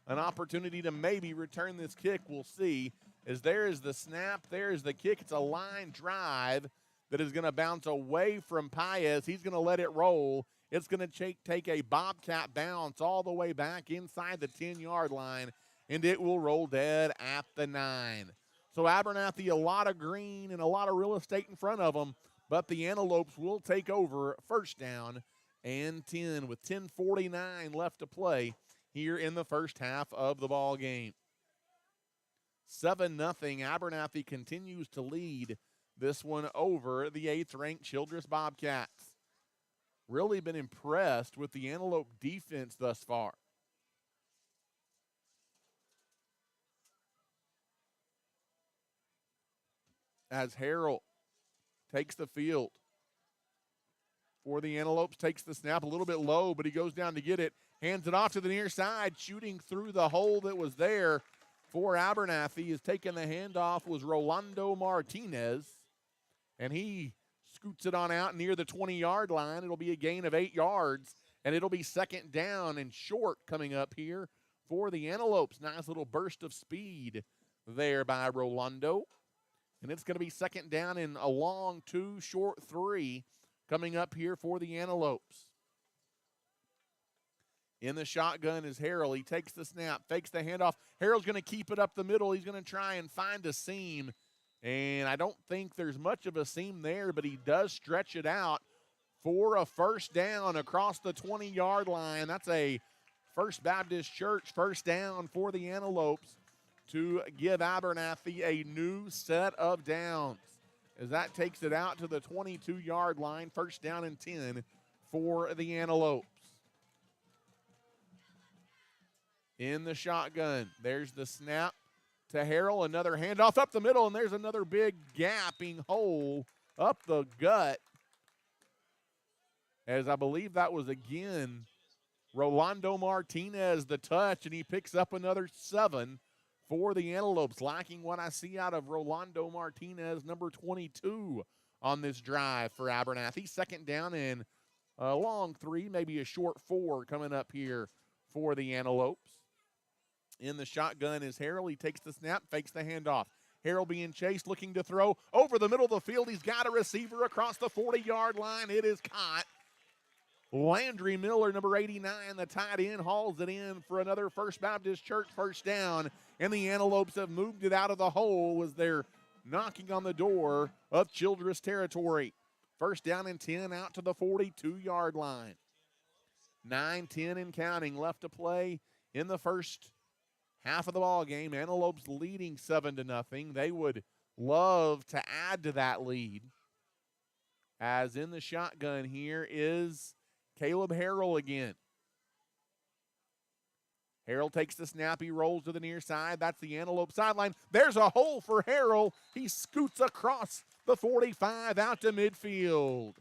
an opportunity to maybe return this kick. We'll see. As there is the snap, there is the kick. It's a line drive that is going to bounce away from Paez. He's going to let it roll. It's going to take a Bobcat bounce all the way back inside the 10-yard line, and it will roll dead at the 9. So Abernathy, a lot of green and a lot of real estate in front of them, but the Antelopes will take over 1st down and 10 with 10:49 left to play here in the first half of the ball game. 7-0. Abernathy continues to lead this one over the 8th-ranked Childress Bobcats. Really been impressed with the Antelope defense thus far. As Harrell takes the field for the Antelopes, takes the snap a little bit low, but he goes down to get it, hands it off to the near side, shooting through the hole that was there for Abernathy. Is taking the handoff was Rolando Martinez, and he scoots it on out near the 20-yard line. It'll be a gain of 8 yards, and it'll be 2nd down and short coming up here for the Antelopes. Nice little burst of speed there by Rolando. And it's going to be 2nd down and a long 2, short 3 coming up here for the Antelopes. In the shotgun is Harrell. He takes the snap, fakes the handoff. Harrell's going to keep it up the middle. He's going to try and find a seam. And I don't think there's much of a seam there, but he does stretch it out for a 1st down across the 20-yard line. That's a First Baptist Church 1st down for the Antelopes to give Abernathy a new set of downs. As that takes it out to the 22-yard line, 1st down and 10 for the Antelopes. In the shotgun, there's the snap to Harrell, another handoff up the middle, and there's another big gaping hole up the gut. As I believe that was again Rolando Martinez, the touch, and he picks up another 7 for the Antelopes, lacking what I see out of Rolando Martinez, number 22 on this drive for Abernathy. 2nd down and a long 3, maybe a short 4 coming up here for the Antelopes. In the shotgun is Harrell. He takes the snap, fakes the handoff. Harrell being chased, looking to throw over the middle of the field. He's got a receiver across the 40-yard line. It is caught. Landry Miller, number 89, the tight end, hauls it in for another First Baptist Church first down, and the Antelopes have moved it out of the hole as they're knocking on the door of Childress territory. First down and 10 out to the 42-yard line. 9-10 and counting left to play in the first half of the ball game. Antelopes leading 7-0. They would love to add to that lead. As in the shotgun here is Caleb Harrell again. Harrell takes the snap. He rolls to the near side. That's the Antelope sideline. There's a hole for Harrell. He scoots across the 45 out to midfield.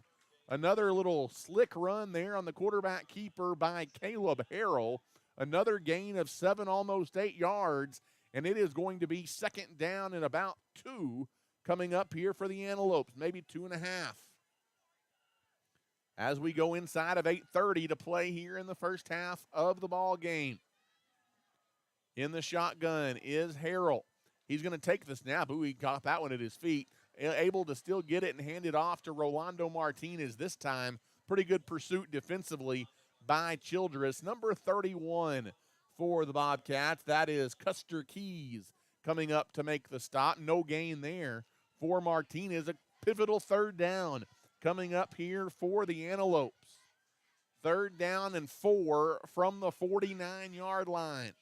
Another little slick run there on the quarterback keeper by Caleb Harrell. Another gain of 7, almost 8 yards, and it is going to be second down and about 2 coming up here for the Antelopes, maybe 2.5. As we go inside of 8:30 to play here in the first half of the ball game. In the shotgun is Harrell. He's going to take the snap. Ooh, he caught that one at his feet. Able to still get it and hand it off to Rolando Martinez this time. Pretty good pursuit defensively by Childress. Number 31 for the Bobcats. That is Custer Keys coming up to make the stop. No gain there for Martinez. A pivotal third down coming up here for the Antelopes. 3rd down and 4 from the 49-yard line.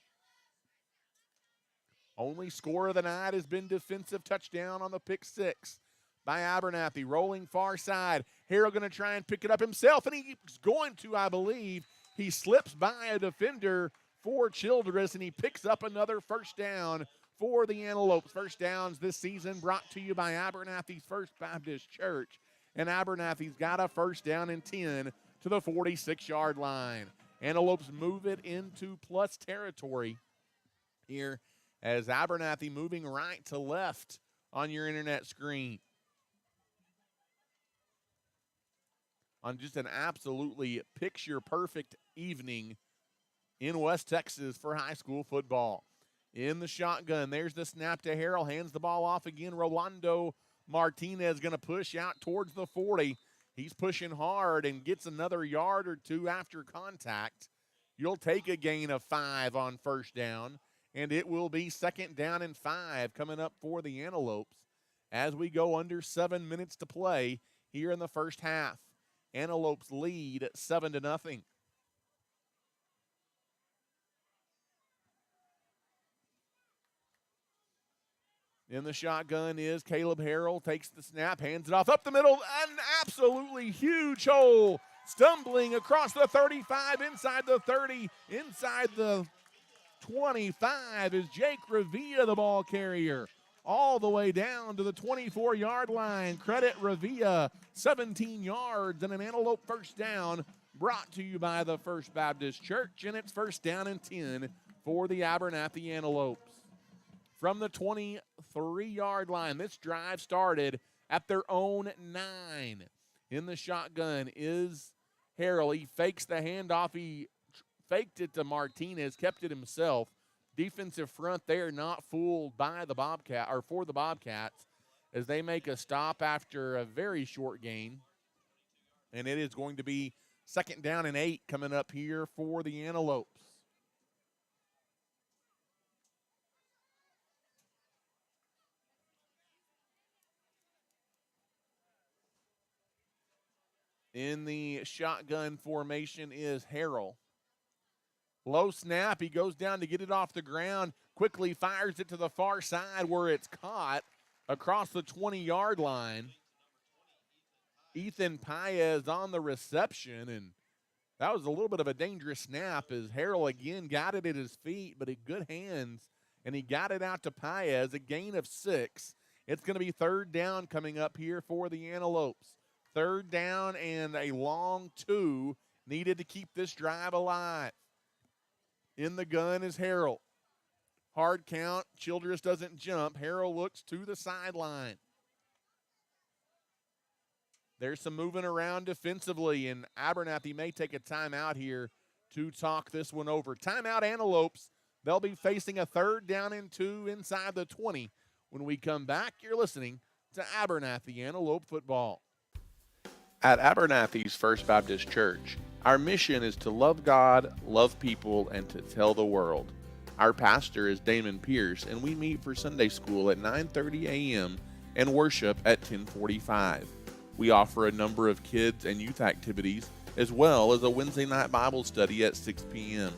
Only score of the night has been defensive touchdown on the pick 6 by Abernathy. Rolling far side. Harrell going to try and pick it up himself, and he's going to, I believe. He slips by a defender for Childress, and he picks up another first down for the Antelopes. First downs this season brought to you by Abernathy's First Baptist Church. And Abernathy's got a first down and 10 to the 46-yard line. Antelopes move it into plus territory here as Abernathy moving right to left on your internet screen. On just an absolutely picture-perfect evening in West Texas for high school football. In the shotgun, there's the snap to Harrell. Hands the ball off again. Rolando Martinez going to push out towards the 40. He's pushing hard and gets another yard or 2 after contact. You'll take a gain of 5 on first down, and it will be 2nd down and 5 coming up for the Antelopes as we go under 7 minutes to play here in the first half. Antelopes lead 7-0. In the shotgun is Caleb Harrell, takes the snap, hands it off up the middle, an absolutely huge hole, stumbling across the 35, inside the 30, inside the 25 is Jake Revilla, the ball carrier, all the way down to the 24-yard line. Credit Revilla, 17 yards and an Antelope first down, brought to you by the First Baptist Church, and it's 1st down and 10 for the Abernathy Antelopes. From the 23-yard line, this drive started at their own 9. In the shotgun is Harrell. He fakes the handoff. He faked it to Martinez, kept it himself. Defensive front there not fooled by the Bobcat, or for the Bobcats, as they make a stop after a very short gain. And it is going to be 2nd down and 8 coming up here for the Antelopes. In the shotgun formation is Harrell. Low snap. He goes down to get it off the ground. Quickly fires it to the far side where it's caught across the 20-yard line. Ethan Paez on the reception, and that was a little bit of a dangerous snap as Harrell again got it at his feet, but in good hands, and he got it out to Paez, a gain of 6. It's going to be 3rd down coming up here for the Antelopes. 3rd down and a long 2 needed to keep this drive alive. In the gun is Harrell. Hard count. Childress doesn't jump. Harrell looks to the sideline. There's some moving around defensively, and Abernathy may take a timeout here to talk this one over. Timeout Antelopes. They'll be facing a 3rd down and 2 inside the 20. When we come back, you're listening to Abernathy Antelope football. At Abernathy's First Baptist Church, our mission is to love God, love people, and to tell the world. Our pastor is Damon Pierce, and we meet for Sunday school at 9:30 a.m. and worship at 10:45. We offer a number of kids and youth activities, as well as a Wednesday night Bible study at 6 p.m.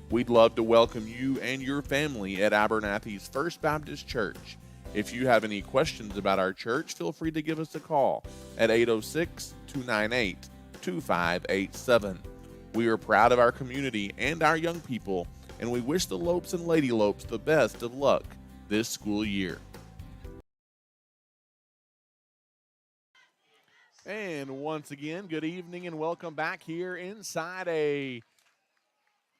We'd love to welcome you and your family at Abernathy's First Baptist Church. If you have any questions about our church, feel free to give us a call at 806-298-2587. We are proud of our community and our young people, and we wish the Lopes and Lady Lopes the best of luck this school year. And once again, good evening and welcome back here inside a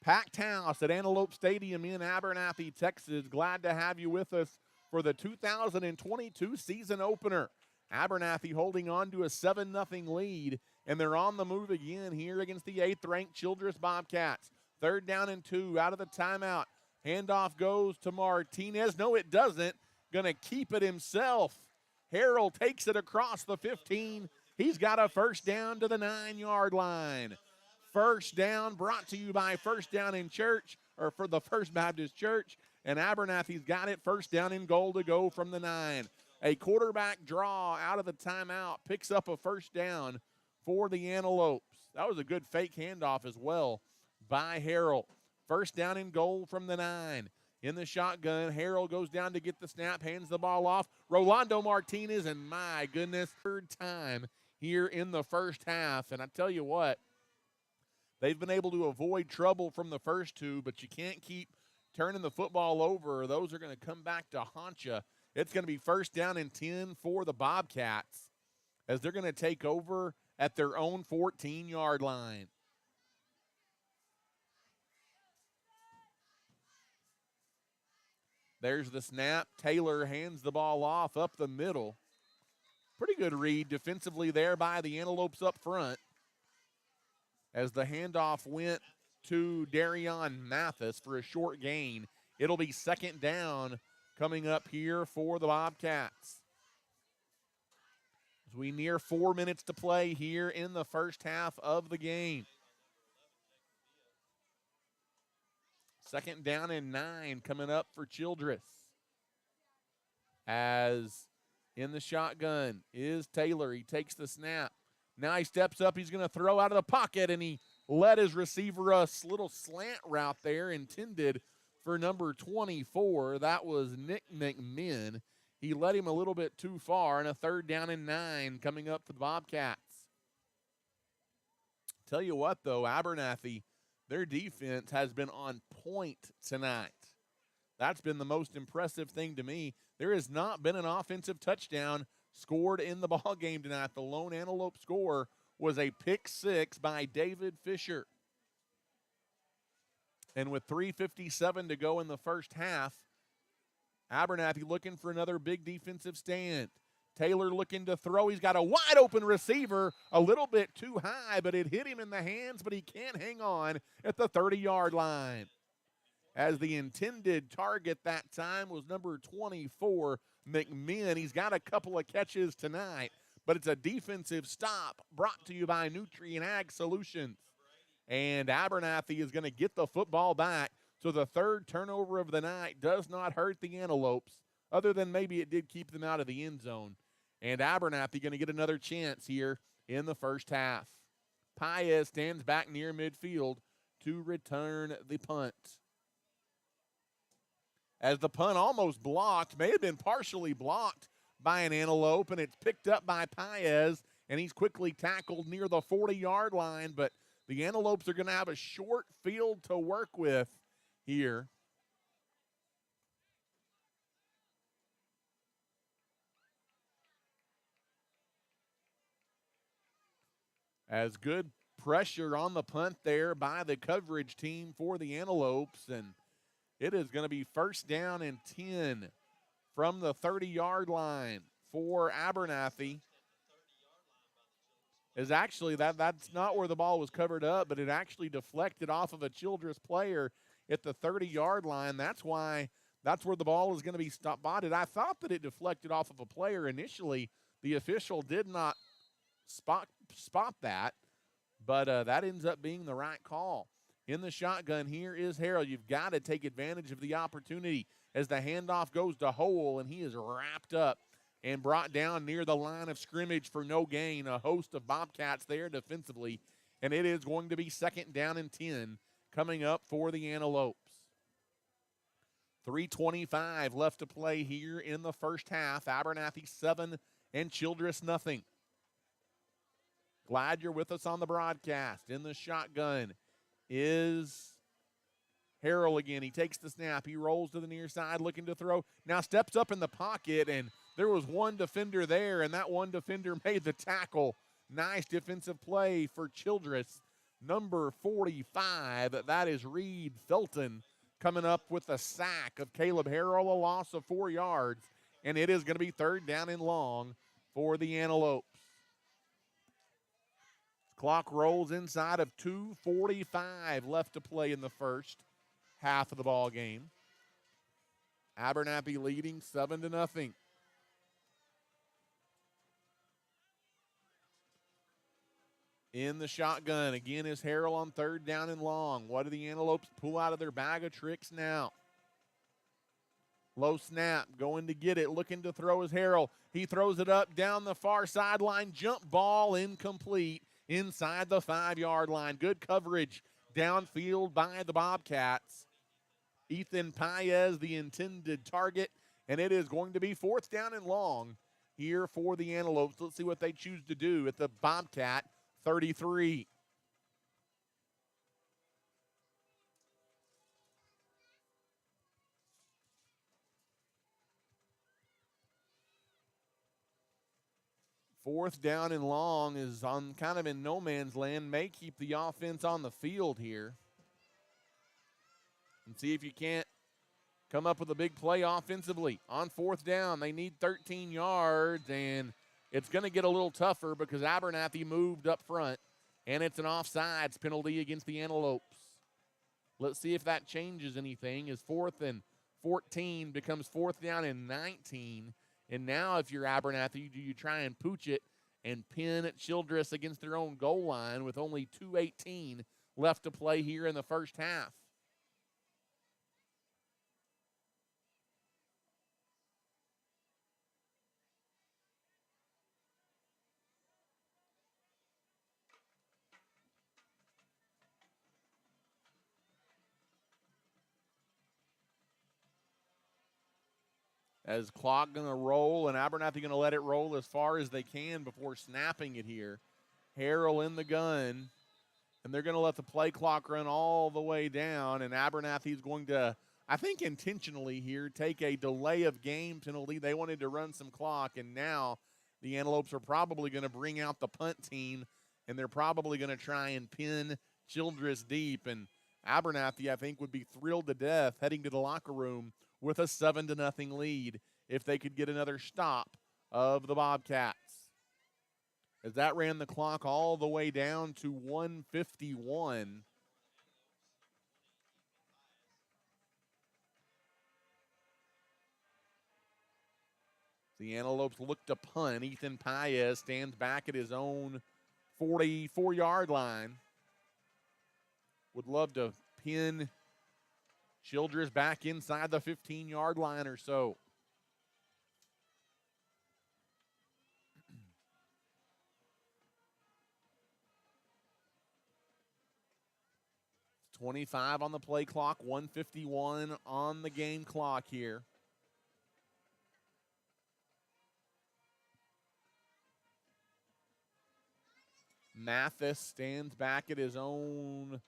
packed house at Antelope Stadium in Abernathy, Texas. Glad to have you with us for the 2022 season opener. Abernathy holding on to a 7-0 lead, and they're on the move again here against the 8th-ranked Childress Bobcats. 3rd down and 2 out of the timeout. Handoff goes to Martinez. No, it doesn't. Gonna keep it himself. Harrell takes it across the 15. He's got a first down to the 9-yard line. First down brought to you by First Down in Church, or for the First Baptist Church. And Abernathy's got it, first down and goal to go from the 9. A quarterback draw out of the timeout picks up a first down for the Antelopes. That was a good fake handoff as well by Harrell. First down and goal from the 9. In the shotgun, Harrell goes down to get the snap, hands the ball off. Rolando Martinez, and my goodness, 3rd time here in the first half. And I tell you what, they've been able to avoid trouble from the first 2, but you can't keep turning the football over, or those are going to come back to haunt you. It's going to be first down and 10 for the Bobcats as they're going to take over at their own 14-yard line. There's the snap. Taylor hands the ball off up the middle. Pretty good read defensively there by the Antelopes up front as the handoff went to Darion Mathis for a short gain. It'll be 2nd down coming up here for the Bobcats. As we near 4 minutes to play here in the first half of the game. 2nd down and 9 coming up for Childress. As in the shotgun is Taylor. He takes the snap. Now he steps up. He's going to throw out of the pocket, and he led his receiver a little slant route there intended for number 24. That was Nick McMinn. He led him a little bit too far, and a 3rd down and 9 coming up for the Bobcats. Tell you what, though, Abernathy, their defense has been on point tonight. That's been the most impressive thing to me. There has not been an offensive touchdown scored in the ball game tonight. The lone Antelope score was a pick 6 by David Fisher. And with 3:57 to go in the first half, Abernathy looking for another big defensive stand. Taylor looking to throw. He's got a wide open receiver, a little bit too high, but it hit him in the hands, but he can't hang on at the 30-yard line. As the intended target that time was number 24, McMinn. He's got a couple of catches tonight, but it's a defensive stop brought to you by Nutrient Ag Solutions. And Abernathy is going to get the football back. So the 3rd turnover of the night does not hurt the Antelopes, other than maybe it did keep them out of the end zone. And Abernathy going to get another chance here in the first half. Paez stands back near midfield to return the punt. As the punt almost blocked, may have been partially blocked by an Antelope, and it's picked up by Paez, and he's quickly tackled near the 40-yard line, but the Antelopes are going to have a short field to work with here. As good pressure on the punt there by the coverage team for the Antelopes, and it is going to be first down and 10 from the 30-yard line for Abernathy. Is actually that's not where the ball was covered up, but it actually deflected off of a Childress player at the 30-yard line. That's why that's where the ball is going to be spotted. I thought that it deflected off of a player initially. The official did not spot that, but that ends up being the right call. In the shotgun, here is Harrell. You've got to take advantage of the opportunity as the handoff goes to Hole, and he is wrapped up and brought down near the line of scrimmage for no gain. A host of Bobcats there defensively, and it is going to be 2nd down and 10 coming up for the Antelopes. 3:25 left to play here in the first half. Abernathy 7 and Childress nothing. Glad you're with us on the broadcast. In the shotgun is Harrell again. He takes the snap. He rolls to the near side looking to throw. Now steps up in the pocket, and there was one defender there, and that one defender made the tackle. Nice defensive play for Childress. Number 45, that is Reed Felton, coming up with a sack of Caleb Harrell, a loss of 4 yards, and it is going to be 3rd down and long for the Antelopes. Clock rolls inside of 2:45 left to play in the first half of the ball game. Abernathy leading 7-0. In the shotgun, again is Harrell on 3rd down and long. What do the Antelopes pull out of their bag of tricks now? Low snap, going to get it, looking to throw is Harrell. He throws it up down the far sideline. Jump ball incomplete inside the 5-yard line. Good coverage downfield by the Bobcats. Ethan Paez, the intended target, and it is going to be 4th down and long here for the Antelopes. Let's see what they choose to do at the Bobcat 33. Fourth down and long is on kind of in no man's land. May keep the offense on the field here. And see if you can't come up with a big play offensively. On 4th down, they need 13 yards, and it's going to get a little tougher because Abernathy moved up front, and it's an offsides penalty against the Antelopes. Let's see if that changes anything as 4th and 14 becomes 4th down and 19. And now if you're Abernathy, do you try and pooch it and pin Childress against their own goal line with only 2:18 left to play here in the first half? As clock going to roll, and Abernathy going to let it roll as far as they can before snapping it here. Harrell in the gun, and they're going to let the play clock run all the way down, and Abernathy's going to, I think intentionally here, take a delay of game penalty. They wanted to run some clock, and now the Antelopes are probably going to bring out the punt team, and they're probably going to try and pin Childress deep, and Abernathy, I think, would be thrilled to death heading to the locker room with a 7-0 lead if they could get another stop of the Bobcats. As that ran the clock all the way down to 1:51. The Antelopes look to punt. Ethan Paez stands back at his own 44-yard line. Would love to pin Childress back inside the 15-yard line or so. It's 25 on the play clock, 1:51 on the game clock here. Mathis stands back at his own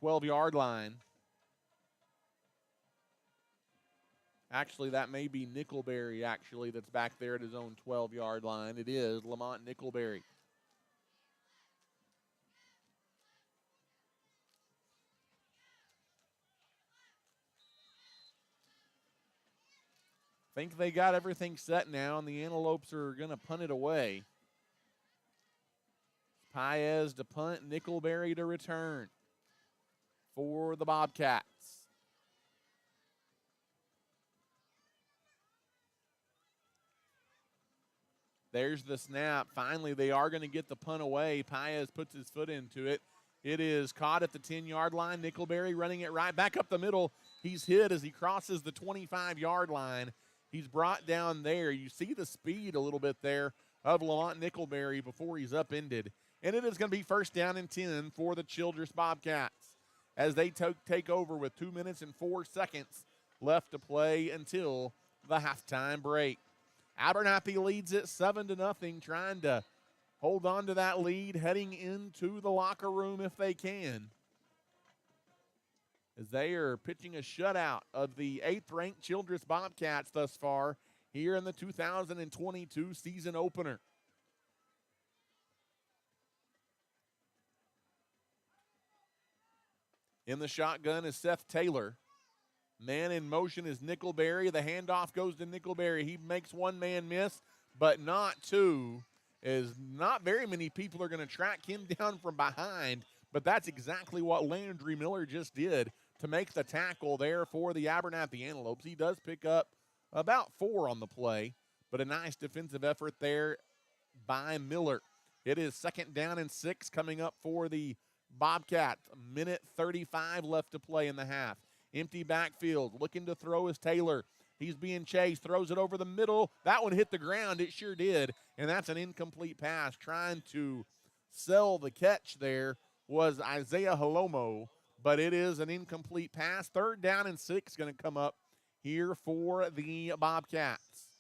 12-yard line. Actually, that may be Nickelberry, that's back there at his own 12-yard line. It is Lamont Nickelberry. Think they got everything set now, and the Antelopes are going to punt it away. Paez to punt, Nickelberry to return for the Bobcats. There's the snap. Finally, they are going to get the punt away. Paez puts his foot into it. It is caught at the 10-yard line. Nickelberry running it right back up the middle. He's hit as he crosses the 25-yard line. He's brought down there. You see the speed a little bit there of Lamont Nickelberry before he's upended. And it is going to be first down and 10 for the Childress Bobcats as they take over with 2 minutes and 4 seconds left to play until the halftime break. Abernathy leads it 7-0, trying to hold on to that lead heading into the locker room if they can, as they are pitching a shutout of the 8th-ranked Childress Bobcats thus far here in the 2022 season opener. In the shotgun is Seth Taylor. Man in motion is Nickelberry. The handoff goes to Nickelberry. He makes one man miss, but not two, as not very many people are going to track him down from behind, but that's exactly what Landry Miller just did to make the tackle there for the Abernathy Antelopes. He does pick up about 4 on the play, but a nice defensive effort there by Miller. It is second down and 6 coming up for the Bobcats. 1:35 left to play in the half. Empty backfield. Looking to throw is Taylor. He's being chased. Throws it over the middle. That one hit the ground. It sure did. And that's an incomplete pass. Trying to sell the catch there was Isaiah Halomo, but it is an incomplete pass. Third down and 6 going to come up here for the Bobcats,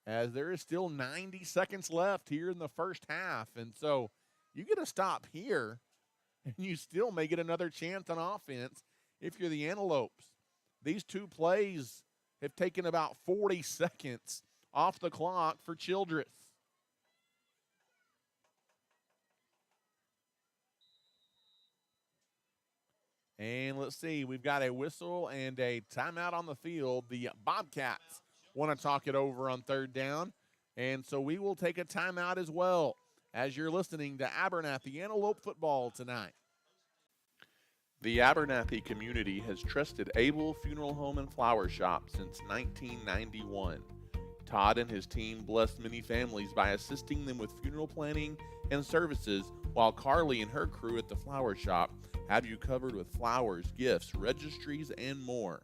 as there is still 90 seconds left here in the first half. And so you get a stop here, and you still may get another chance on offense if you're the Antelopes. These two plays have taken about 40 seconds off the clock for Childress. And let's see, we've got a whistle and a timeout on the field. The Bobcats want to talk it over on third down, and so we will take a timeout as well as you're listening to Abernathy Antelope football tonight. The Abernathy community has trusted Abel Funeral Home and Flower Shop since 1991. Todd and his team blessed many families by assisting them with funeral planning and services, while Carly and her crew at the Flower Shop have you covered with flowers, gifts, registries, and more.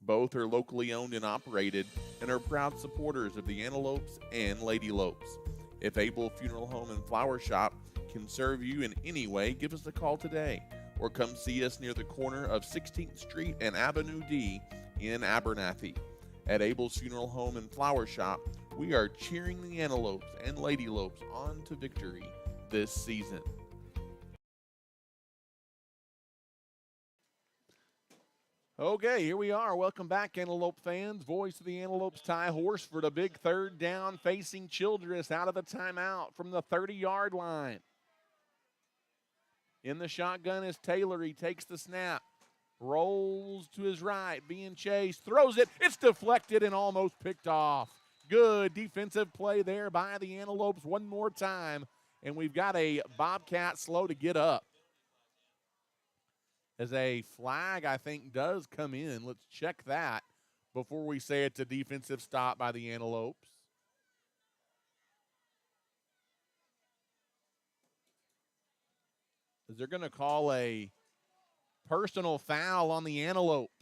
Both are locally owned and operated and are proud supporters of the Antelopes and Lady Lopes. If Abel Funeral Home and Flower Shop can serve you in any way, give us a call today or come see us near the corner of 16th Street and Avenue D in Abernathy. At Abel's Funeral Home and Flower Shop, we are cheering the Antelopes and Lady Lopes on to victory this season. Okay, here we are. Welcome back, Antelope fans. Voice of the Antelopes, Ty Horsford. A big third down facing Childress out of the timeout from the 30-yard line. In the shotgun is Taylor. He takes the snap. Rolls to his right, being chased. Throws it. It's deflected and almost picked off. Good defensive play there by the Antelopes one more time. And we've got a Bobcat slow to get up, as a flag, I think, does come in. Let's check that before we say it's a defensive stop by the Antelopes. They're going to call a personal foul on the Antelopes.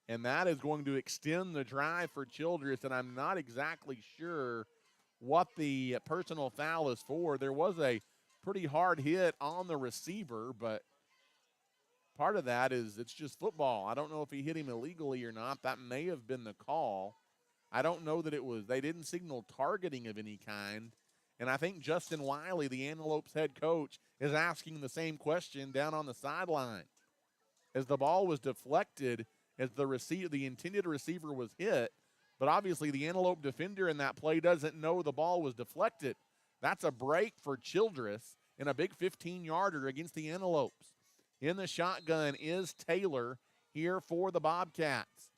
And that is going to extend the drive for Childress, and I'm not exactly sure what the personal foul is for. There was a pretty hard hit on the receiver, but part of that is it's just football. I don't know if he hit him illegally or not. That may have been the call. I don't know that it was. They didn't signal targeting of any kind. And I think Justin Wiley, the Antelopes head coach, is asking the same question down on the sideline. As the ball was deflected, as the intended receiver was hit, but obviously the Antelope defender in that play doesn't know the ball was deflected. That's a break for Childress and a big 15-yarder against the Antelopes. In the shotgun is Taylor here for the Bobcats.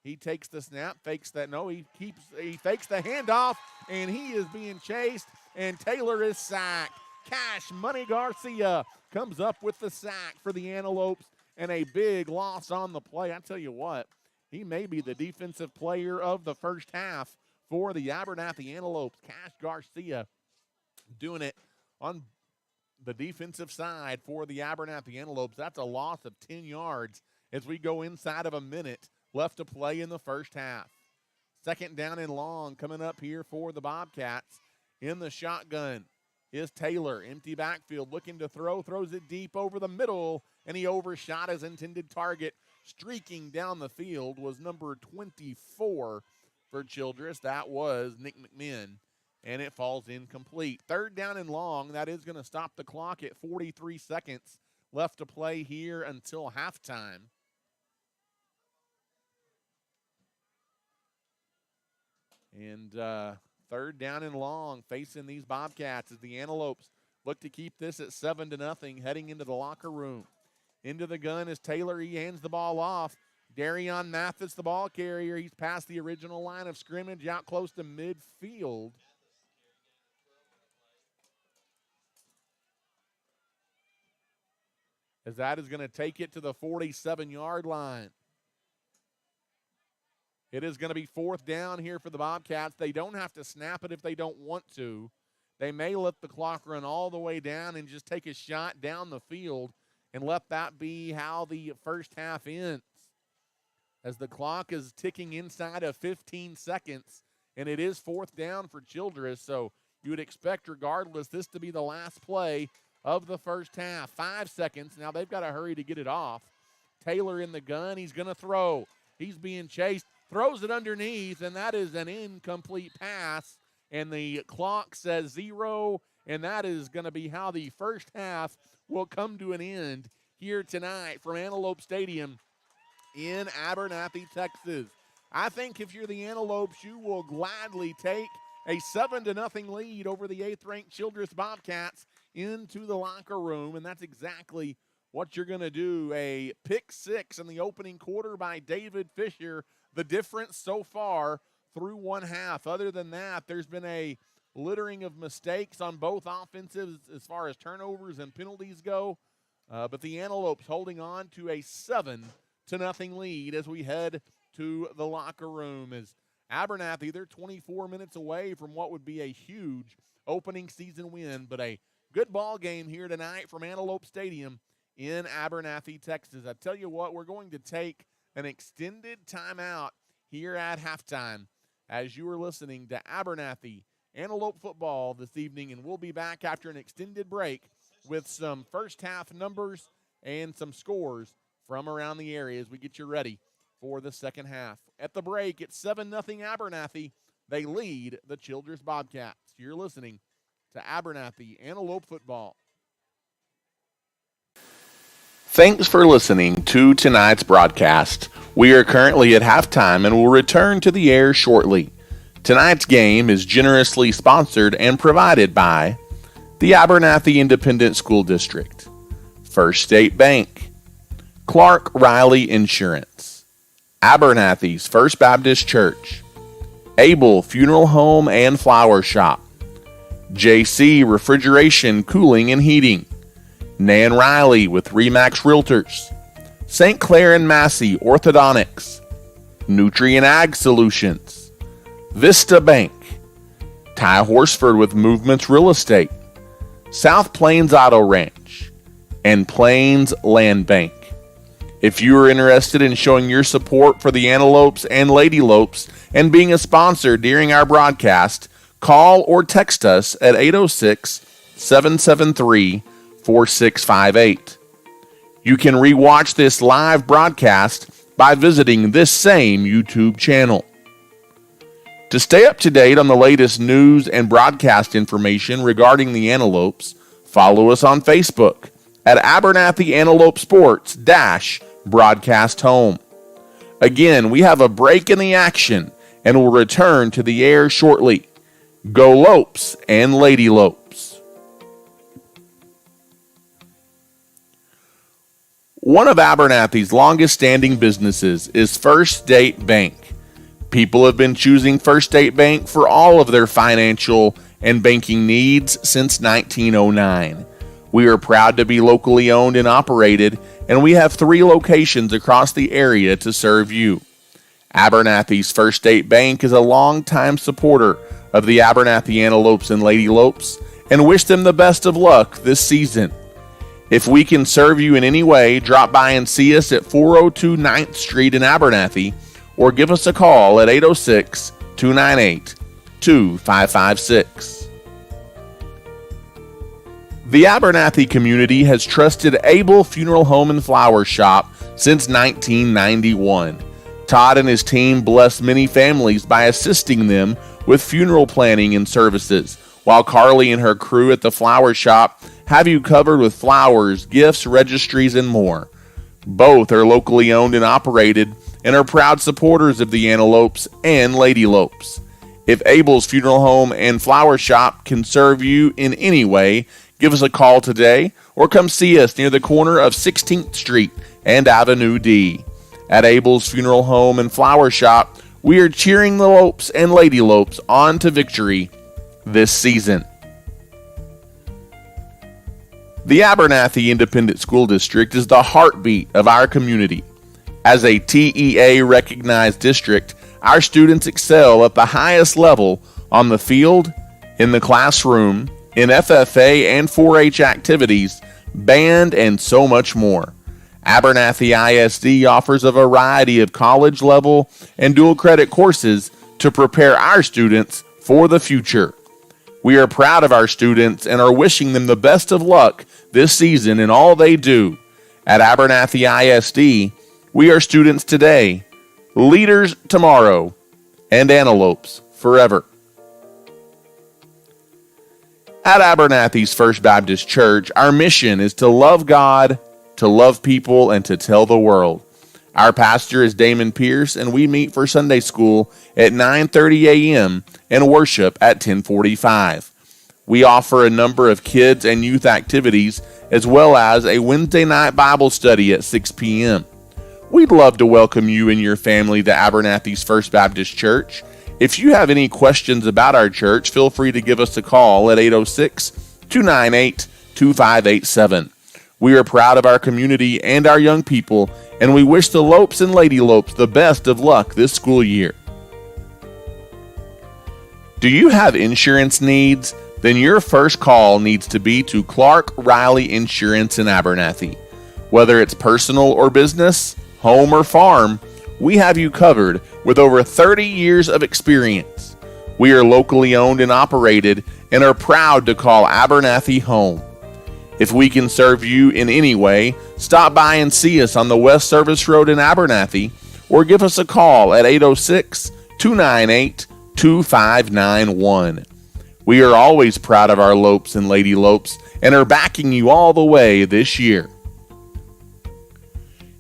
He takes the snap, fakes that. No, he fakes the handoff, and he is being chased, and Taylor is sacked. Cash Money Garcia comes up with the sack for the Antelopes, and a big loss on the play. I tell you what, He may be the defensive player of the first half for the Abernathy Antelopes. Cash Garcia doing it on the defensive side for the Abernathy Antelopes. That's a loss of 10 yards as we go inside of a minute left to play in the first half. Second down and long coming up here for the Bobcats. In the shotgun is Taylor. Empty backfield, looking to throw. Throws it deep over the middle, and he overshot his intended target. Streaking down the field was number 24 for Childress. That was Nick McMinn, and it falls incomplete. Third down and long. That is going to stop the clock at 43 seconds left to play here until halftime. And third down and long facing these Bobcats as the Antelopes look to keep this at 7-0 heading into the locker room. Into the gun is Taylor. He hands the ball off. Darion Mathis, the ball carrier. He's past the original line of scrimmage, out close to midfield. As that is going to take it to the 47-yard line. It is going to be fourth down here for the Bobcats. They don't have to snap it if they don't want to. They may let the clock run all the way down and just take a shot down the field and let that be how the first half ends. As the clock is ticking inside of 15 seconds, and it is fourth down for Childress, so you would expect regardless this to be the last play of the first half. 5 seconds. Now they've got to hurry to get it off. Taylor in the gun. He's going to throw. He's being chased. Throws it underneath, and that is an incomplete pass. And the clock says 0, and that is going to be how the first half will come to an end here tonight from Antelope Stadium in Abernathy, Texas. I think if you're the Antelopes, you will gladly take a 7-0 lead over the 8th-ranked Childress Bobcats into the locker room, and that's exactly what you're going to do. A pick six in the opening quarter by David Fisher. The difference so far through one half. Other than that, there's been a littering of mistakes on both offensives as far as turnovers and penalties go. But the Antelopes holding on to a 7-0 lead as we head to the locker room. As Abernathy, they're 24 minutes away from what would be a huge opening season win. But a good ball game here tonight from Antelope Stadium in Abernathy, Texas. I tell you what, we're going to take an extended timeout here at halftime as you are listening to Abernathy Antelope football this evening, and we'll be back after an extended break with some first half numbers and some scores from around the area as we get you ready for the second half. At the break, it's 7-0 Abernathy. They lead the Childress Bobcats. You're listening to Abernathy Antelope football. Thanks for listening to tonight's broadcast. We are currently at halftime and will return to the air shortly. Tonight's game is generously sponsored and provided by the Abernathy Independent School District, First State Bank, Clark Riley Insurance, Abernathy's First Baptist Church, Abel Funeral Home and Flower Shop, JC Refrigeration, Cooling and Heating, Nan Riley with Remax Realtors, St. Clair and Massey Orthodontics, Nutrient Ag Solutions, Vista Bank, Ty Horsford with Movements Real Estate, South Plains Auto Ranch, and Plains Land Bank. If you are interested in showing your support for the Antelopes and Lady Lopes and being a sponsor during our broadcast, call or text us at 806-773-4658. You can rewatch this live broadcast by visiting this same YouTube channel. To stay up to date on the latest news and broadcast information regarding the Antelopes, follow us on Facebook at Abernathy Antelope Sports Broadcast Home. Again, we have a break in the action and will return to the air shortly. Go Lopes and Lady Lopes. One of Abernathy's longest-standing businesses is First State Bank. People have been choosing First State Bank for all of their financial and banking needs since 1909. We are proud to be locally owned and operated, and we have 3 locations across the area to serve you. Abernathy's First State Bank is a longtime supporter of the Abernathy Antelopes and Lady Lopes and wish them the best of luck this season. If we can serve you in any way, drop by and see us at 402 9th Street in Abernathy or give us a call at 806-298-2556. The Abernathy community has trusted Abel Funeral Home and Flower Shop since 1991. Todd and his team bless many families by assisting them with funeral planning and services, while Carly and her crew at the flower shop have you covered with flowers, gifts, registries, and more. Both are locally owned and operated and are proud supporters of the Antelopes and Lady Lopes. If Abel's Funeral Home and Flower Shop can serve you in any way, give us a call today or come see us near the corner of 16th Street and Avenue D. At Abel's Funeral Home and Flower Shop, we are cheering the Lopes and Lady Lopes on to victory this season. The Abernathy Independent School District is the heartbeat of our community. As a TEA-recognized district, our students excel at the highest level on the field, in the classroom, in FFA and 4-H activities, band, and so much more. Abernathy ISD offers a variety of college-level and dual-credit courses to prepare our students for the future. We are proud of our students and are wishing them the best of luck this season in all they do. At Abernathy ISD, we are students today, leaders tomorrow, and antelopes forever. At Abernathy's First Baptist Church, our mission is to love God, to love people, and to tell the world. Our pastor is Damon Pierce, and we meet for Sunday school at 9:30 a.m. and worship at 10:45. We offer a number of kids and youth activities, as well as a Wednesday night Bible study at 6 p.m. We'd love to welcome you and your family to Abernathy's First Baptist Church. If you have any questions about our church, feel free to give us a call at 806-298-2587. We are proud of our community and our young people, and we wish the Lopes and Lady Lopes the best of luck this school year. Do you have insurance needs? Then your first call needs to be to Clark Riley Insurance in Abernathy. Whether it's personal or business, home or farm, we have you covered with over 30 years of experience. We are locally owned and operated and are proud to call Abernathy home. If we can serve you in any way, stop by and see us on the West Service Road in Abernathy or give us a call at 806-298-2591. We are always proud of our Lopes and Lady Lopes and are backing you all the way this year.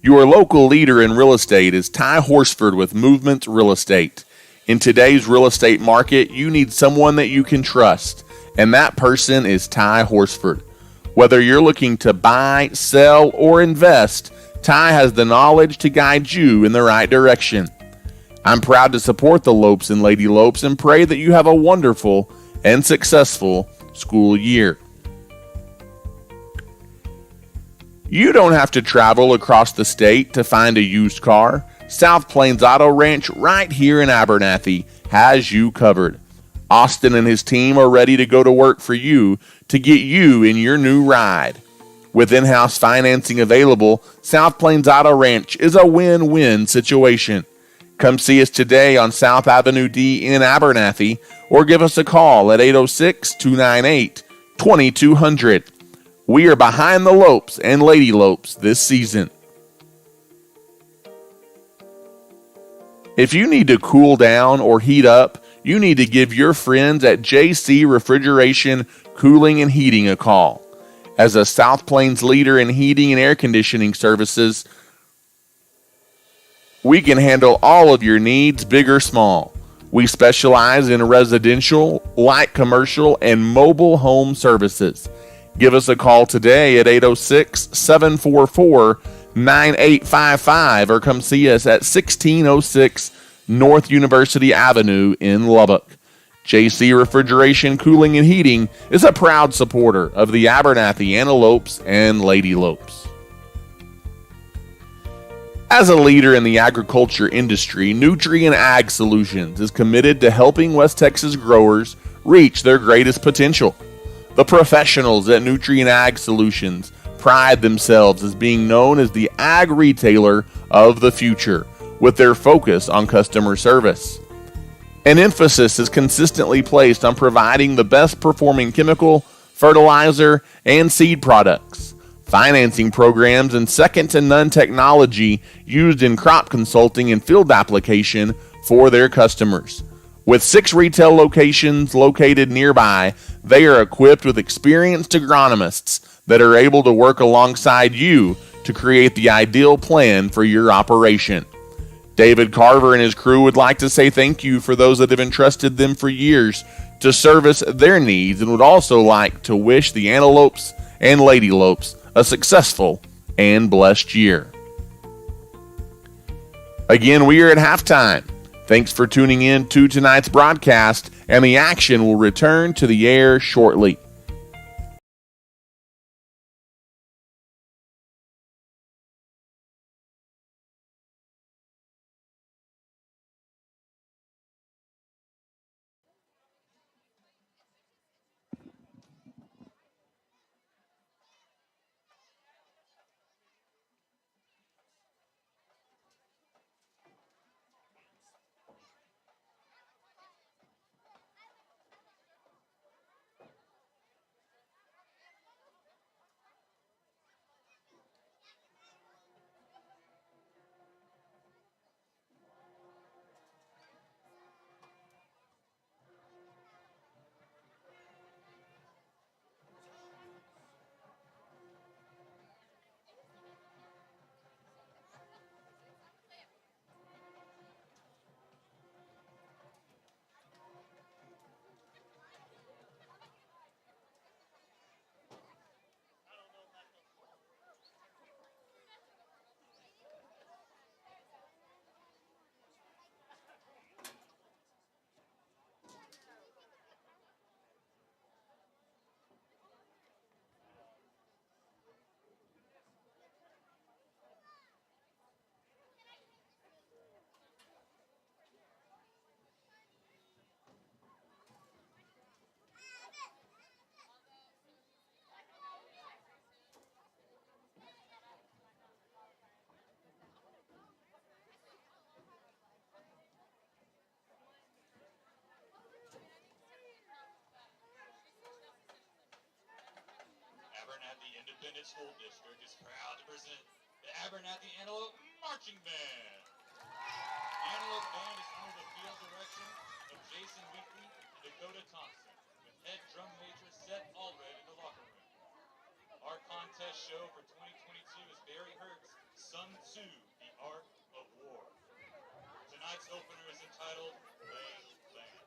Your local leader in real estate is Ty Horsford with Movement Real Estate. In today's real estate market, you need someone that you can trust, and that person is Ty Horsford. Whether you're looking to buy, sell, or invest, Ty has the knowledge to guide you in the right direction. I'm proud to support the Lopes and Lady Lopes and pray that you have a wonderful and successful school year. You don't have to travel across the state to find a used car. South Plains Auto Ranch right here in Abernathy has you covered. Austin and his team are ready to go to work for you to get you in your new ride. With in-house financing available, South Plains Auto Ranch is a win-win situation. Come see us today on South Avenue D in Abernathy or give us a call at 806-298-2200. We are behind the Lopes and Lady Lopes this season. If you need to cool down or heat up, you need to give your friends at JC Refrigeration, Cooling, and Heating a call. As a South Plains leader in heating and air conditioning services, we can handle all of your needs, big or small. We specialize in residential, light commercial, and mobile home services. Give us a call today at 806-744-9855 or come see us at 1606 North University Avenue in Lubbock. JC Refrigeration, Cooling, and Heating is a proud supporter of the Abernathy Antelopes and Lady Lopes. As a leader in the agriculture industry, Nutrien Ag Solutions is committed to helping West Texas growers reach their greatest potential. The professionals at Nutrien Ag Solutions pride themselves as being known as the ag retailer of the future, with their focus on customer service. An emphasis is consistently placed on providing the best performing chemical, fertilizer, and seed products, financing programs, and second to none technology used in crop consulting and field application for their customers. With 6 retail locations located nearby, they are equipped with experienced agronomists that are able to work alongside you to create the ideal plan for your operation. David Carver and his crew would like to say thank you for those that have entrusted them for years to service their needs, and would also like to wish the Antelopes and Lady Lopes a successful and blessed year. Again, we are at halftime. Thanks for tuning in to tonight's broadcast, and the action will return to the air shortly. Abernathy Independent School District is proud to present the Abernathy Antelope Marching Band. The Antelope Band is under the field direction of Jason Wheatley and Dakota Thompson, with head drum major Seth Allred in the locker room. Our contest show for 2022 is Barry Hurt's Sun Tzu, The Art of War. Tonight's opener is entitled Laying Lands.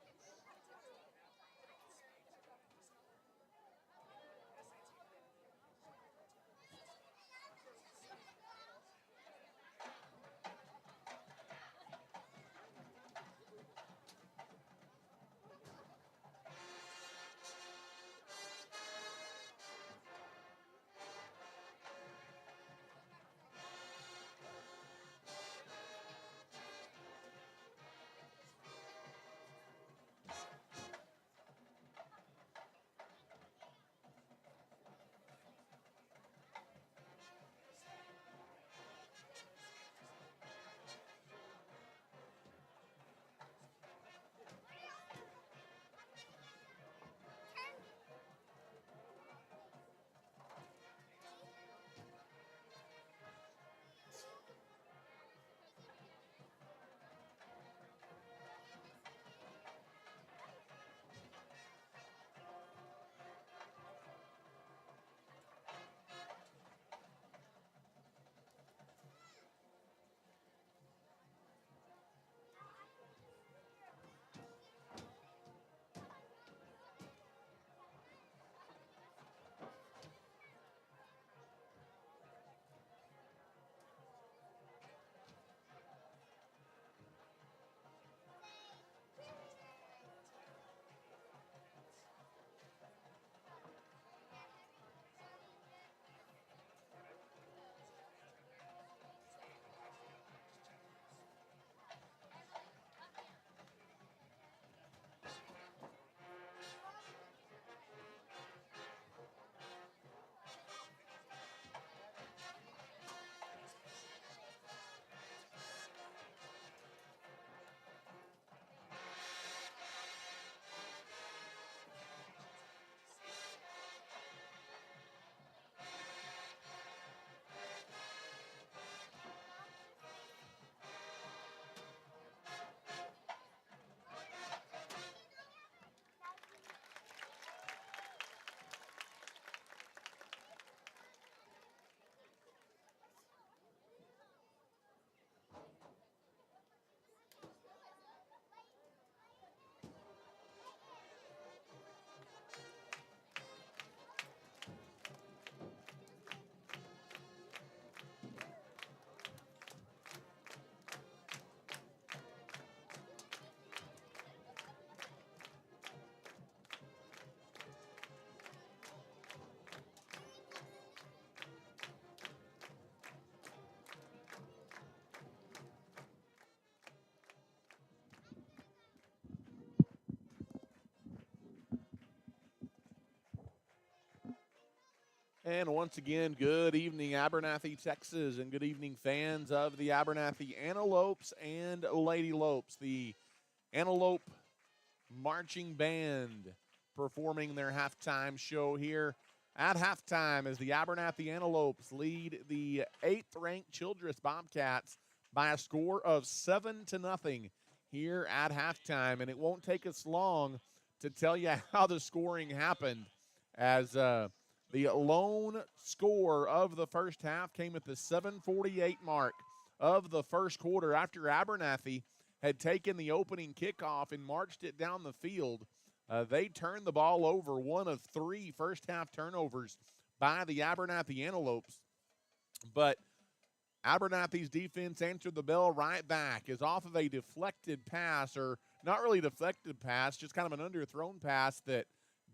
And once again, good evening, Abernathy, Texas, and good evening, fans of the Abernathy Antelopes and Lady Lopes. The Antelope Marching Band performing their halftime show here at halftime as the Abernathy Antelopes lead the 8th-ranked Childress Bobcats by a score of 7-0 here at halftime. And it won't take us long to tell you how the scoring happened, as the lone score of the first half came at the 7:48 mark of the first quarter after Abernathy had taken the opening kickoff and marched it down the field. They turned the ball over, one of 3 first-half turnovers by the Abernathy Antelopes. But Abernathy's defense answered the bell right back, as off of a deflected pass, or not really deflected pass, just kind of an underthrown pass that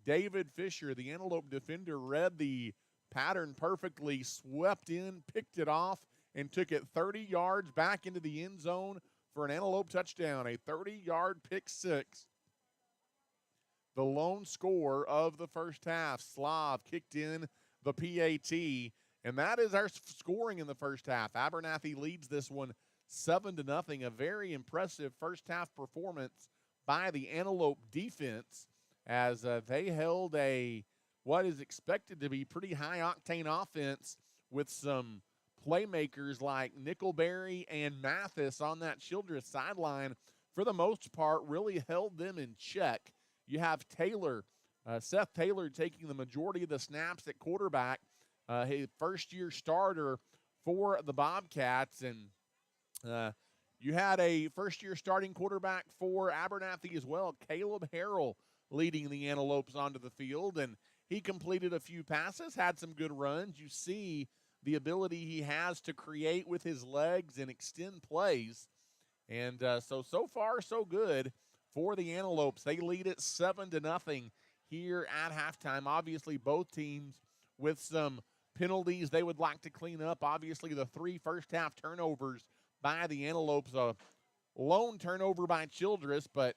David Fisher, the Antelope defender, read the pattern perfectly, swept in, picked it off, and took it 30 yards back into the end zone for an Antelope touchdown, a 30-yard pick six. The lone score of the first half. Slav kicked in the PAT, and that is our scoring in the first half. Abernathy leads this one 7-0, a very impressive first half performance by the Antelope defense, as they held what is expected to be pretty high-octane offense with some playmakers like Nickelberry and Mathis on that Childress sideline. For the most part, really held them in check. You have Seth Taylor taking the majority of the snaps at quarterback, his first-year starter for the Bobcats. And you had a first-year starting quarterback for Abernathy as well, Caleb Harrell, leading the Antelopes onto the field. And he completed a few passes, had some good runs. You see the ability he has to create with his legs and extend plays. And so far, so good for the Antelopes. They lead it 7-0 here at halftime. Obviously, both teams with some penalties they would like to clean up. Obviously, the 3 first-half turnovers by the Antelopes, a lone turnover by Childress, but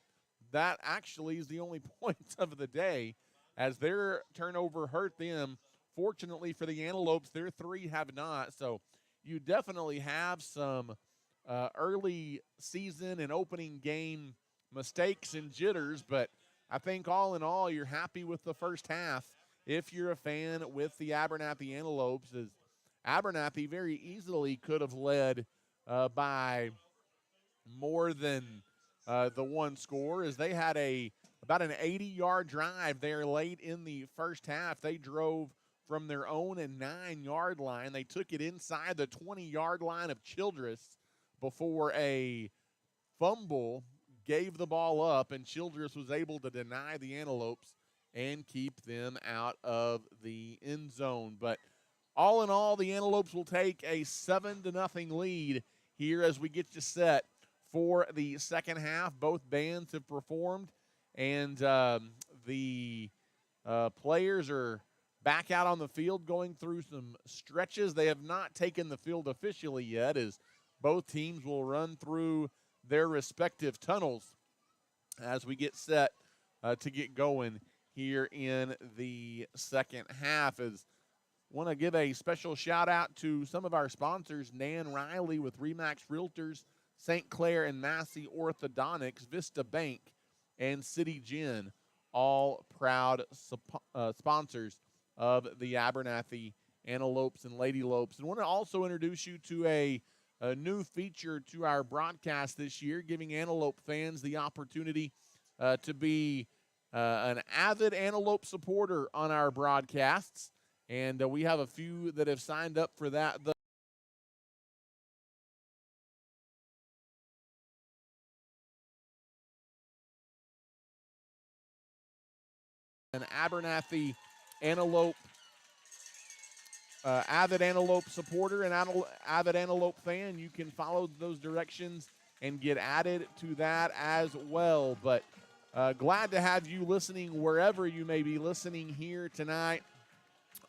that actually is the only points of the day, as their turnover hurt them. Fortunately for the Antelopes, their 3 have not. So you definitely have some early season and opening game mistakes and jitters, but I think all in all, you're happy with the first half if you're a fan with the Abernathy Antelopes, as Abernathy very easily could have led by more than the one score, as they had about an 80-yard drive there late in the first half. They drove from their own 9-yard line. They took it inside the 20-yard line of Childress before a fumble gave the ball up, and Childress was able to deny the Antelopes and keep them out of the end zone. But all in all, the Antelopes will take a 7-0 lead here as we get you set for the second half. Both bands have performed, and the players are back out on the field going through some stretches. They have not taken the field officially yet, as both teams will run through their respective tunnels as we get set to get going here in the second half. As want to give a special shout out to some of our sponsors: Nan Riley with Remax Realtors, St. Clair and Massey Orthodontics, Vista Bank, and City Gin, all proud sponsors of the Abernathy Antelopes and Lady Lopes. And want to also introduce you to a new feature to our broadcast this year, giving Antelope fans the opportunity to be an avid Antelope supporter on our broadcasts. And we have a few that have signed up for that. An Abernathy Antelope, avid Antelope supporter and avid Antelope fan, you can follow those directions and get added to that as well. But glad to have you listening wherever you may be listening here tonight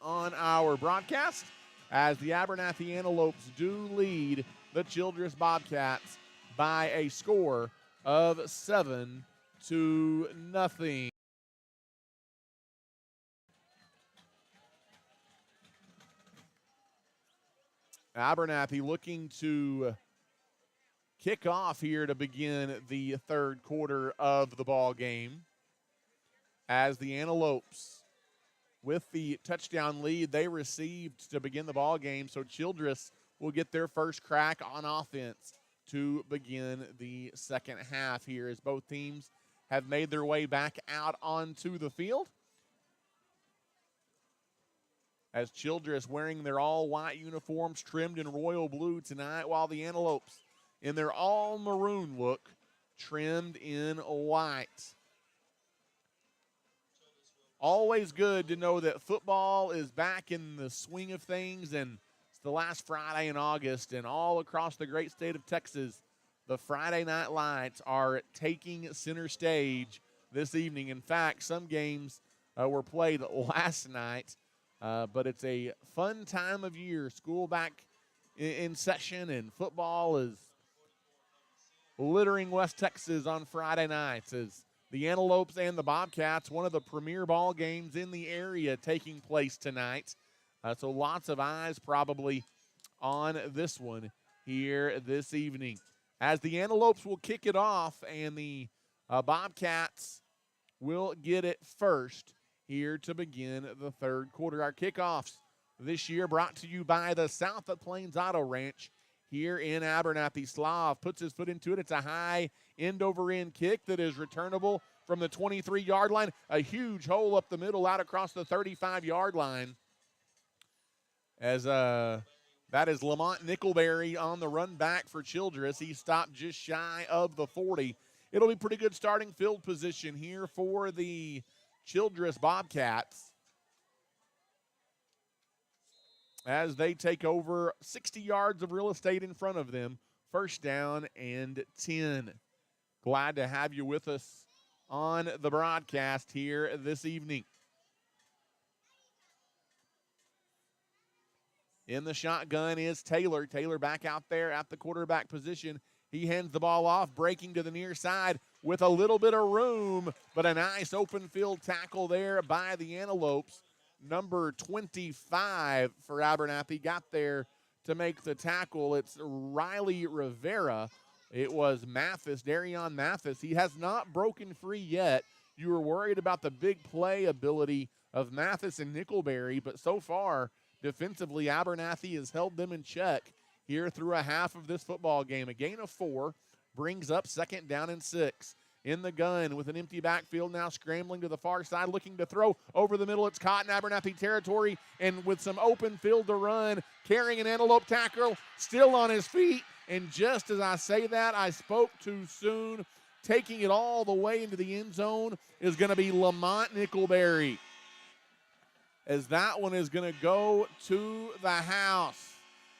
on our broadcast, as the Abernathy Antelopes do lead the Childress Bobcats by a score of 7-0. Abernathy looking to kick off here to begin the third quarter of the ball game as the Antelopes, with the touchdown lead they received to begin the ball game. So Childress will get their first crack on offense to begin the second half here as both teams have made their way back out onto the field. As Childress wearing their all-white uniforms trimmed in royal blue tonight, while the Antelopes in their all-maroon look trimmed in white. Always good to know that football is back in the swing of things, and it's the last Friday in August, and all across the great state of Texas, the Friday Night Lights are taking center stage this evening. In fact, some games were played last night, but it's a fun time of year. School back in session, and football is littering West Texas on Friday nights as the Antelopes and the Bobcats, one of the premier ball games in the area taking place tonight. So lots of eyes probably on this one here this evening. As the Antelopes will kick it off and the Bobcats will get it first here to begin the third quarter. Our kickoffs this year brought to you by the South Plains Auto Ranch here in Abernathy. Slav puts his foot into it. It's a high end-over-end kick that is returnable from the 23-yard line. A huge hole up the middle out across the 35-yard line. As that is Lamont Nickelberry on the run back for Childress. He stopped just shy of the 40. It'll be pretty good starting field position here for the Childress Bobcats as they take over 60 yards of real estate in front of them. First down and 10. Glad to have you with us on the broadcast here this evening. In the shotgun is Taylor. Taylor back out there at the quarterback position. He hands the ball off, breaking to the near side with a little bit of room, but a nice open field tackle there by the Antelopes. Number 25 for Abernathy got there to make the tackle. It's Riley Rivera. It was Mathis, Darion Mathis. He has not broken free yet. You were worried about the big play ability of Mathis and Nickelberry, but so far, defensively, Abernathy has held them in check here through a half of this football game. A gain of 4 brings up second down and 6. In the gun with an empty backfield now, scrambling to the far side, looking to throw over the middle. It's caught in Abernathy territory, and with some open field to run, carrying an Antelope tackle, still on his feet. And just as I say that, I spoke too soon. Taking it all the way into the end zone is going to be Lamont Nickelberry, as that one is going to go to the house.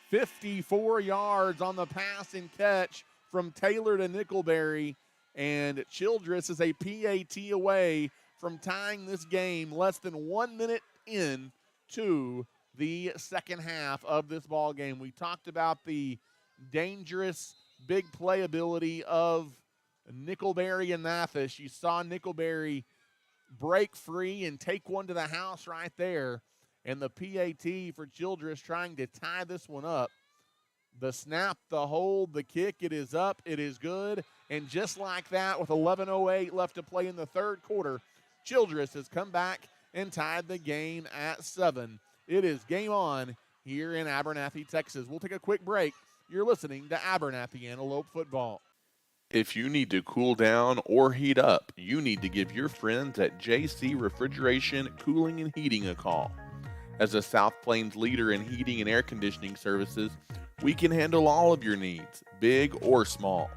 54 yards on the pass and catch from Taylor to Nickelberry. And Childress is a PAT away from tying this game less than 1 minute in to the second half of this ball game. We talked about the dangerous big playability of Nickelberry and Mathis. You saw Nickelberry break free and take one to the house right there. And the PAT for Childress trying to tie this one up. The snap, the hold, the kick, it is up, it is good. And just like that, with 11:08 left to play in the third quarter, Childress has come back and tied the game at 7. It is game on here in Abernathy, Texas. We'll take a quick break. You're listening to Abernathy Antelope Football. If you need to cool down or heat up, you need to give your friends at JC Refrigeration, Cooling, and Heating a call. As a South Plains leader in heating and air conditioning services, we can handle all of your needs, big or small.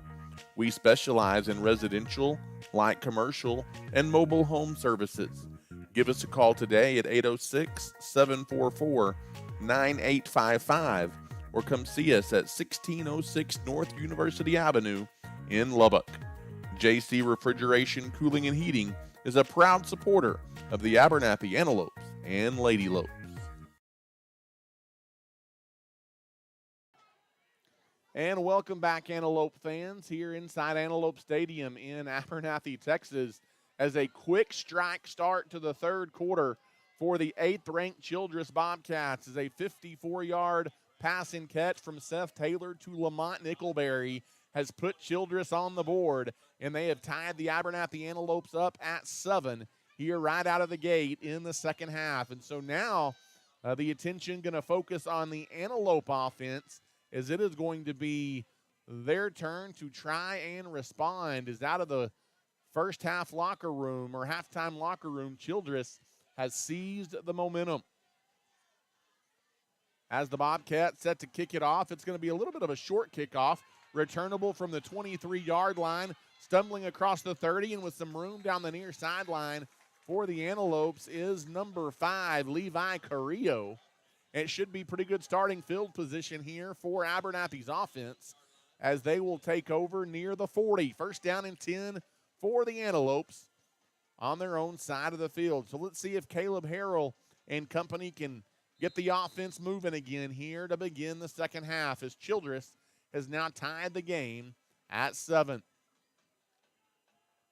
We specialize in residential, light commercial, and mobile home services. Give us a call today at 806-744-9855 or come see us at 1606 North University Avenue in Lubbock. JC Refrigeration, Cooling, and Heating is a proud supporter of the Abernathy Antelopes and Lady Lopes. And welcome back, Antelope fans, here inside Antelope Stadium in Abernathy, Texas, as a quick strike start to the third quarter for the 8th-ranked Childress Bobcats as a 54-yard passing catch from Seth Taylor to Lamont Nickelberry has put Childress on the board, and they have tied the Abernathy Antelopes up at 7 here right out of the gate in the second half. And so now the attention going to focus on the Antelope offense, as it is going to be their turn to try and respond. As out of the first half locker room or halftime locker room, Childress has seized the momentum. As the Bobcats set to kick it off, it's going to be a little bit of a short kickoff, returnable from the 23-yard line, stumbling across the 30 and with some room down the near sideline for the Antelopes is number 5, Levi Carrillo. It should be pretty good starting field position here for Abernathy's offense as they will take over near the 40. First down and 10 for the Antelopes on their own side of the field. So let's see if Caleb Harrell and company can get the offense moving again here to begin the second half, as Childress has now tied the game at 7.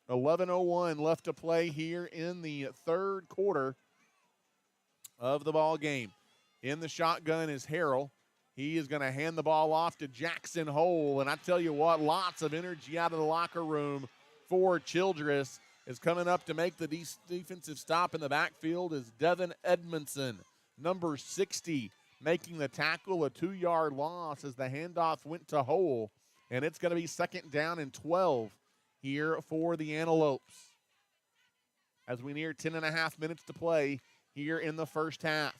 11:01 left to play here in the third quarter of the ball game. In the shotgun is Harrell. He is going to hand the ball off to Jackson Hole, and I tell you what, lots of energy out of the locker room for Childress. Is coming up to make the defensive stop in the backfield is Devin Edmondson, number 60, making the tackle, a 2-yard loss as the handoff went to Hole, and it's going to be second down and 12 here for the Antelopes as we near 10.5 minutes to play here in the first half.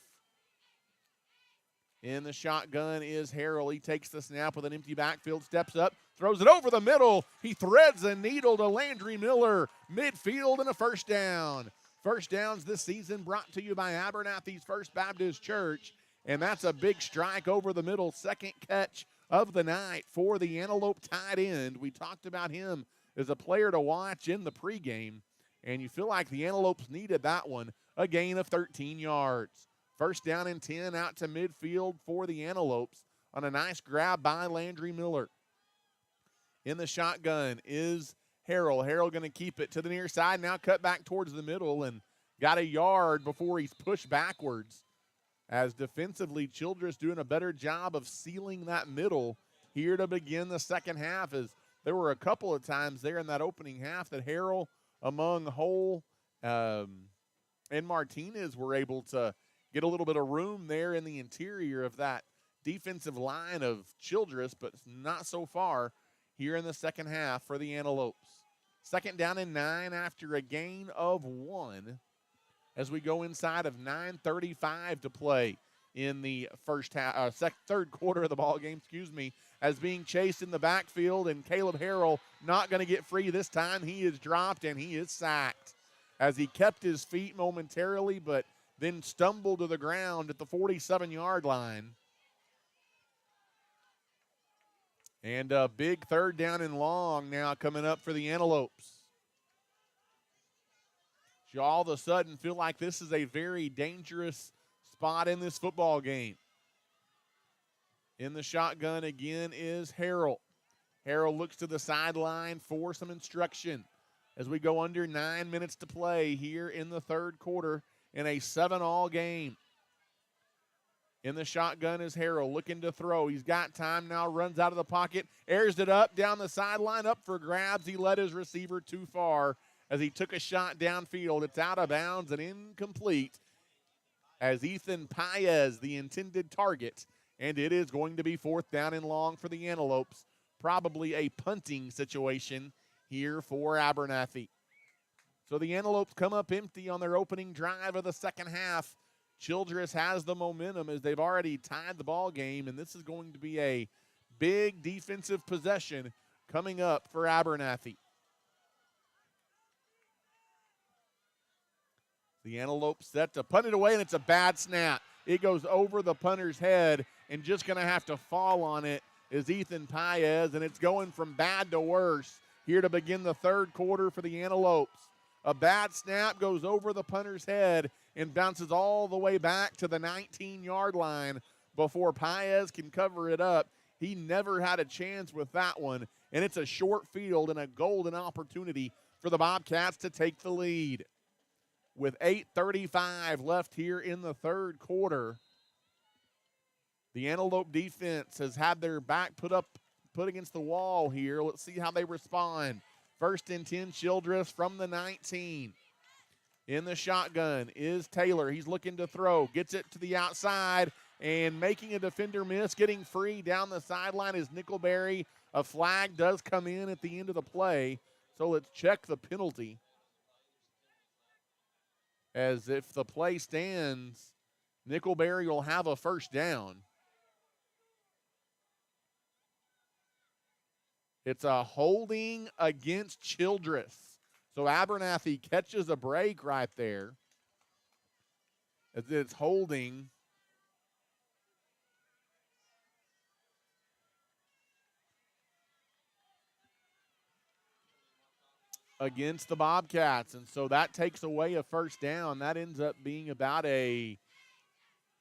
In the shotgun is Harrell. He takes the snap with an empty backfield, steps up, throws it over the middle. He threads a needle to Landry Miller, midfield, and a first down. First downs this season brought to you by Abernathy's First Baptist Church, and that's a big strike over the middle. Second catch of the night for the Antelope tight end. We talked about him as a player to watch in the pregame, and you feel like the Antelopes needed that one. A gain of 13 yards. First down and 10 out to midfield for the Antelopes on a nice grab by Landry Miller. In the shotgun is Harrell. Harrell going to keep it to the near side, now cut back towards the middle and got a yard before he's pushed backwards. As defensively, Childress doing a better job of sealing that middle here to begin the second half, as there were a couple of times there in that opening half that Harrell, among Hole and Martinez, were able to get a little bit of room there in the interior of that defensive line of Childress, but not so far here in the second half for the Antelopes. Second down and 9 after a gain of 1 as we go inside of 9:35 to play in the first half, third quarter of the ball game, as being chased in the backfield, and Caleb Harrell not going to get free this time. He is dropped and he is sacked as he kept his feet momentarily, but then stumbled to the ground at the 47-yard line. And a big third down and long now coming up for the Antelopes. You all of a sudden feel like this is a very dangerous spot in this football game. In the shotgun again is Harrell. Harrell looks to the sideline for some instruction as we go under 9 minutes to play here in the third quarter in a 7-all game. In the shotgun is Harrell looking to throw. He's got time now, runs out of the pocket, airs it up down the sideline, up for grabs. He led his receiver too far as he took a shot downfield. It's out of bounds and incomplete as Ethan Paez, the intended target, and it is going to be fourth down and long for the Antelopes. Probably a punting situation here for Abernathy. So the Antelopes come up empty on their opening drive of the second half. Childress has the momentum as they've already tied the ball game, and this is going to be a big defensive possession coming up for Abernathy. The Antelopes set to punt it away, and it's a bad snap. It goes over the punter's head, and just going to have to fall on it is Ethan Paez, and it's going from bad to worse here to begin the third quarter for the Antelopes. A bad snap goes over the punter's head and bounces all the way back to the 19-yard line before Paez can cover it up. He never had a chance with that one, and it's a short field and a golden opportunity for the Bobcats to take the lead. With 8:35 left here in the third quarter, The Antelope defense has had their back put against the wall here. Let's see how they respond. 1st and 10, Childress from the 19. In the shotgun is Taylor. He's looking to throw. Gets it to the outside and making a defender miss. Getting free down the sideline is Nickelberry. A flag does come in at the end of the play. So let's check the penalty. As if the play stands, Nickelberry will have a first down. It's a holding against Childress. So Abernathy catches a break right there. As it's holding. Against the Bobcats. And so that takes away a first down. That ends up being about a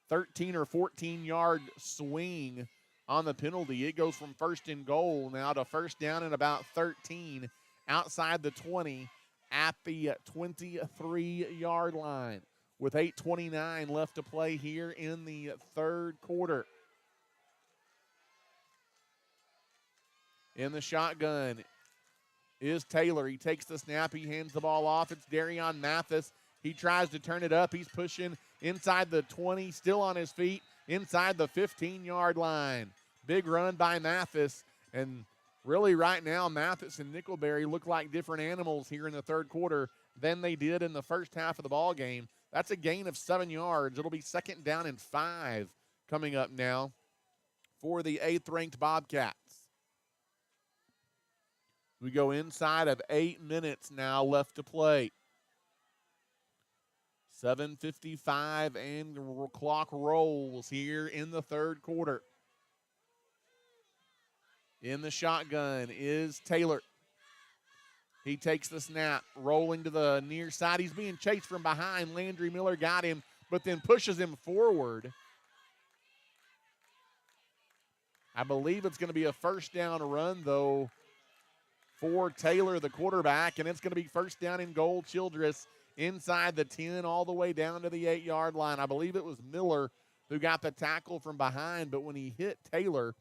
13 or 14-yard swing on the penalty. It goes from 1st and goal now to first down and about 13 outside the 20 at the 23-yard line with 8:29 left to play here in the 3rd quarter. In the shotgun is Taylor. He takes the snap. He hands the ball off. It's Darion Mathis. He tries to turn it up. He's pushing inside the 20, still on his feet, inside the 15-yard line. Big run by Mathis. And really right now, Mathis and Nickelberry look like different animals here in the 3rd quarter than they did in the first half of the ball game. That's a gain of 7 yards. It'll be 2nd down and 5 coming up now for the 8th-ranked Bobcats. We go inside of 8 minutes now left to play. 7:55 and the clock rolls here in the 3rd quarter. In the shotgun is Taylor. He takes the snap, rolling to the near side. He's being chased from behind. Landry Miller got him, but then pushes him forward. I believe it's going to be a first down run, though, for Taylor, the quarterback, and it's going to be first down and goal. Childress inside the 10 all the way down to the 8-yard line. I believe it was Miller who got the tackle from behind, but when he hit Taylor,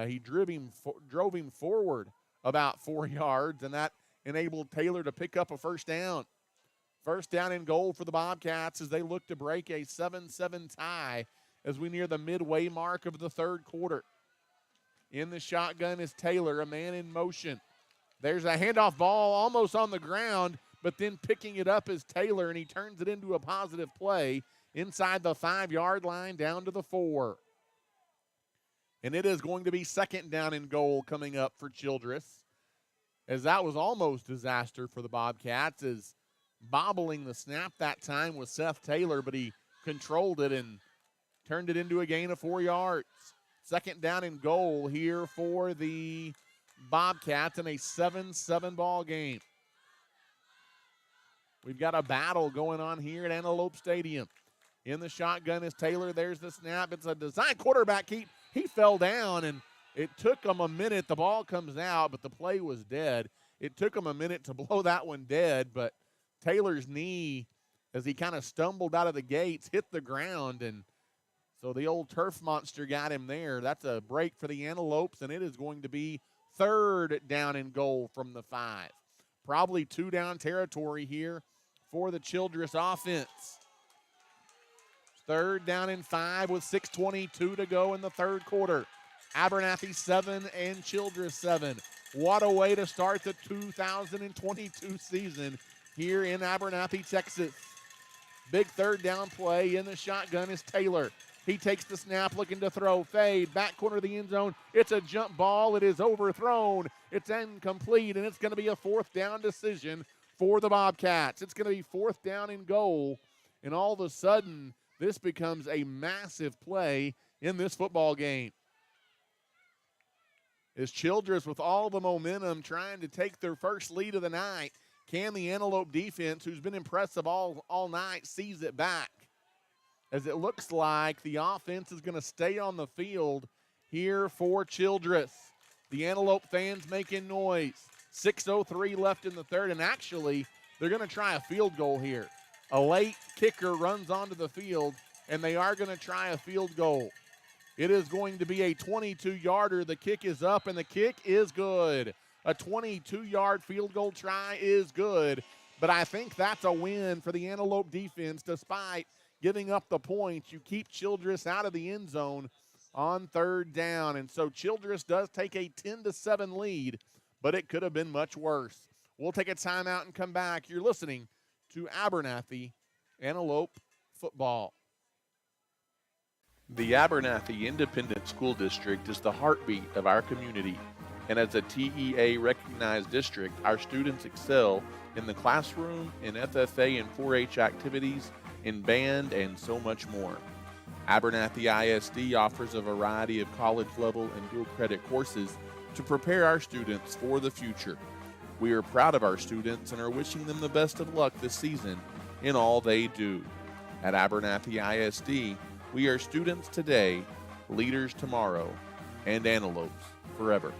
he drove him forward about 4 yards, and that enabled Taylor to pick up a first down. First down and goal for the Bobcats as they look to break a 7-7 tie as we near the midway mark of the 3rd quarter. In the shotgun is Taylor, a man in motion. There's a handoff ball almost on the ground, but then picking it up is Taylor, and he turns it into a positive play inside the 5-yard line down to the 4. And it is going to be 2nd down and goal coming up for Childress, as that was almost disaster for the Bobcats, as bobbling the snap that time was Seth Taylor, but he controlled it and turned it into a gain of 4 yards. 2nd down and goal here for the Bobcats in a 7-7 ball game. We've got a battle going on here at Antelope Stadium. In the shotgun is Taylor. There's the snap. It's a design quarterback keep. He fell down, and it took him a minute. The ball comes out, but the play was dead. It took him a minute to blow that one dead, but Taylor's knee, as he kind of stumbled out of the gates, hit the ground, and so the old turf monster got him there. That's a break for the Antelopes, and it is going to be 3rd down and goal from the 5. Probably 2-down territory here for the Childress offense. 3rd down and 5 with 6:22 to go in the 3rd quarter. Abernathy 7 and Childress 7. What a way to start the 2022 season here in Abernathy, Texas. Big 3rd down play. In the shotgun is Taylor. He takes the snap, looking to throw. Fade, back corner of the end zone. It's a jump ball. It is overthrown. It's incomplete, and it's going to be a 4th down decision for the Bobcats. It's going to be 4th down and goal, and all of a sudden, this becomes a massive play in this football game. As Childress, with all the momentum, trying to take their first lead of the night, can the Antelope defense, who's been impressive all night, seize it back? As it looks like the offense is going to stay on the field here for Childress. The Antelope fans making noise. 6:03 left in the 3rd, and actually, they're going to try a field goal here. A late kicker runs onto the field, and they are going to try a field goal. It is going to be a 22-yarder. The kick is up, and the kick is good. A 22-yard field goal try is good, but I think that's a win for the Antelope defense. Despite giving up the points, you keep Childress out of the end zone on third down, and so Childress does take a 10-7 lead, but it could have been much worse. We'll take a timeout and come back. You're listening to Abernathy Antelope football. The Abernathy Independent School District is the heartbeat of our community, and as a TEA-recognized district, our students excel in the classroom, in FFA and 4-H activities, in band, and so much more. Abernathy ISD offers a variety of college-level and dual-credit courses to prepare our students for the future. We are proud of our students and are wishing them the best of luck this season in all they do. At Abernathy ISD, we are students today, leaders tomorrow, and antelopes forever.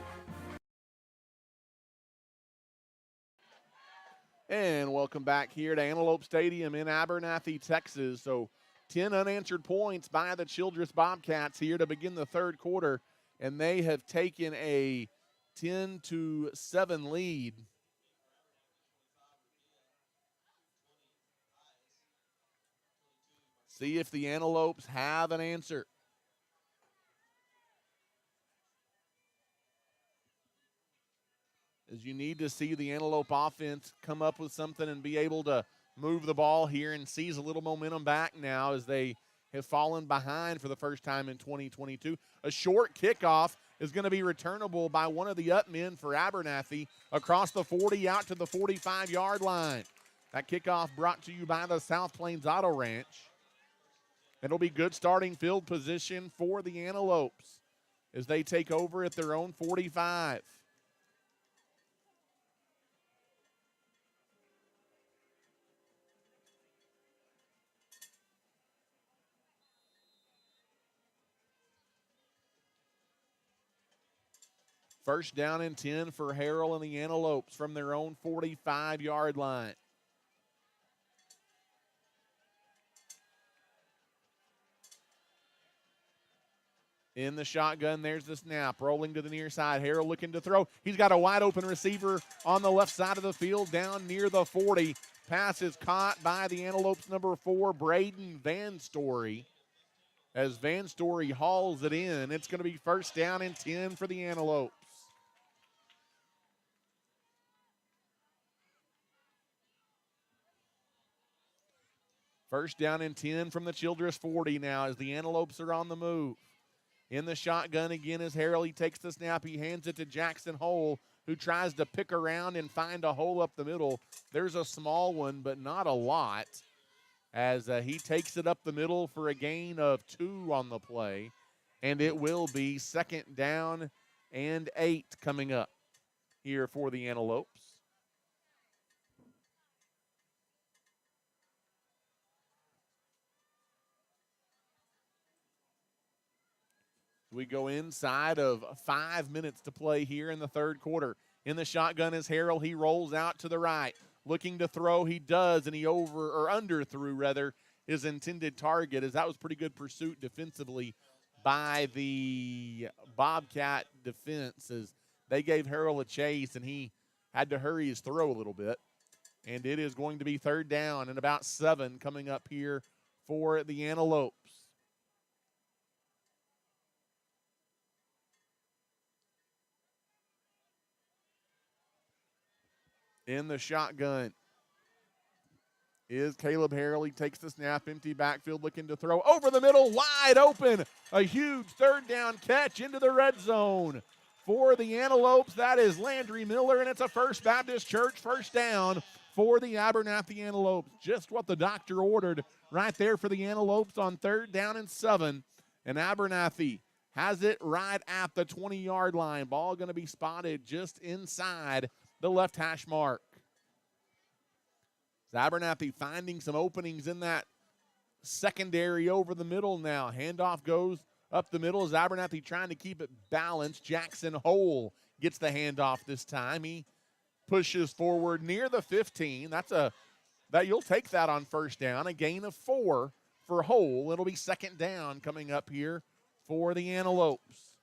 And welcome back here to Antelope Stadium in Abernathy, Texas. So 10 unanswered points by the Childress Bobcats here to begin the third quarter, and they have taken a 10-7 lead. See if the Antelopes have an answer. As you need to see the Antelope offense come up with something and be able to move the ball here and seize a little momentum back now as they have fallen behind for the first time in 2022. A short kickoff is going to be returnable by one of the up men for Abernathy across the 40 out to the 45-yard line. That kickoff brought to you by the South Plains Auto Ranch. It'll be good starting field position for the Antelopes as they take over at their own 45. First down and 10 for Harrell and the Antelopes from their own 45-yard line. In the shotgun, there's the snap. Rolling to the near side. Harrell looking to throw. He's got a wide open receiver on the left side of the field down near the 40. Pass is caught by the Antelopes number 4, Braden Van Story. As Van Story hauls it in, it's going to be first down and 10 for the Antelopes. First down and 10 from the Childress 40 now as the Antelopes are on the move. In the shotgun again is Harrell. He takes the snap. He hands it to Jackson Hole, who tries to pick around and find a hole up the middle. There's a small one, but not a lot, as he takes it up the middle for a gain of 2 on the play. And it will be second down and 8 coming up here for the Antelopes. We go inside of 5 minutes to play here in the third quarter. In the shotgun is Harrell. He rolls out to the right. Looking to throw, he does, and he underthrew his intended target, as that was pretty good pursuit defensively by the Bobcat defense, as they gave Harrell a chase, and he had to hurry his throw a little bit. And it is going to be third down and about 7 coming up here for the Antelopes. In the shotgun is Caleb Harrell. He takes the snap, empty backfield, looking to throw over the middle, wide open. A huge third down catch into the red zone for the Antelopes. That is Landry Miller, and it's a First Baptist Church first down for the Abernathy Antelopes. Just what the doctor ordered right there for the Antelopes on third down and 7. And Abernathy has it right at the 20-yard line. Ball going to be spotted just inside the left hash mark. Abernathy finding some openings in that secondary over the middle now. Handoff goes up the middle as Abernathy trying to keep it balanced. Jackson Hole gets the handoff this time. He pushes forward near the 15. That you'll take that on first down. A gain of 4 for Hole. It'll be second down coming up here for the Antelopes.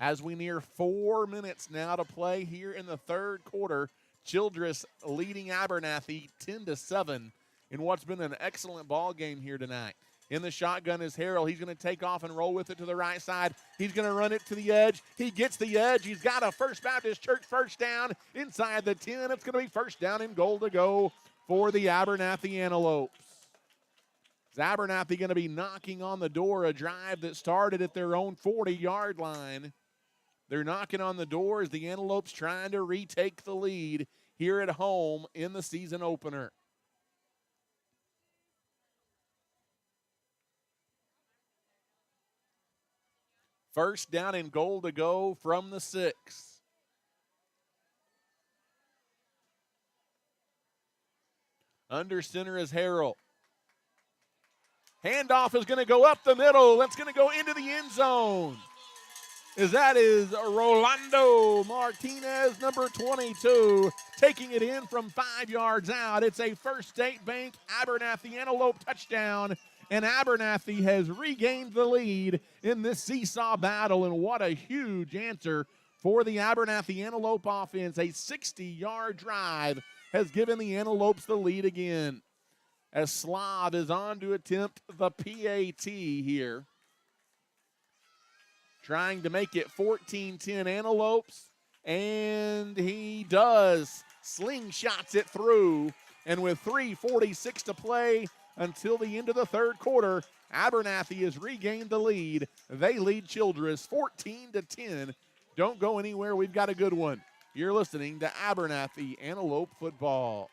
As we near 4 minutes now to play here in the third quarter, Childress leading Abernathy 10-7 in what's been an excellent ball game here tonight. In the shotgun is Harrell. He's going to take off and roll with it to the right side. He's going to run it to the edge. He gets the edge. He's got a First Baptist Church first down inside the 10. It's going to be first down and goal to go for the Abernathy Antelopes. Is Abernathy going to be knocking on the door, a drive that started at their own 40-yard line. They're knocking on the door as the Antelopes trying to retake the lead here at home in the season opener. First down and goal to go from the 6. Under center is Harrell. Handoff is going to go up the middle. That's going to go into the end zone. As that is Rolando Martinez, number 22, taking it in from 5 yards out. It's a First State Bank Abernathy Antelope touchdown, and Abernathy has regained the lead in this seesaw battle, and what a huge answer for the Abernathy Antelope offense. A 60-yard drive has given the Antelopes the lead again, as Slav is on to attempt the PAT here. Trying to make it 14-10 Antelopes, and he does. Slingshots it through, and with 3:46 to play until the end of the third quarter, Abernathy has regained the lead. They lead Childress 14-10. Don't go anywhere. We've got a good one. You're listening to Abernathy Antelope Football.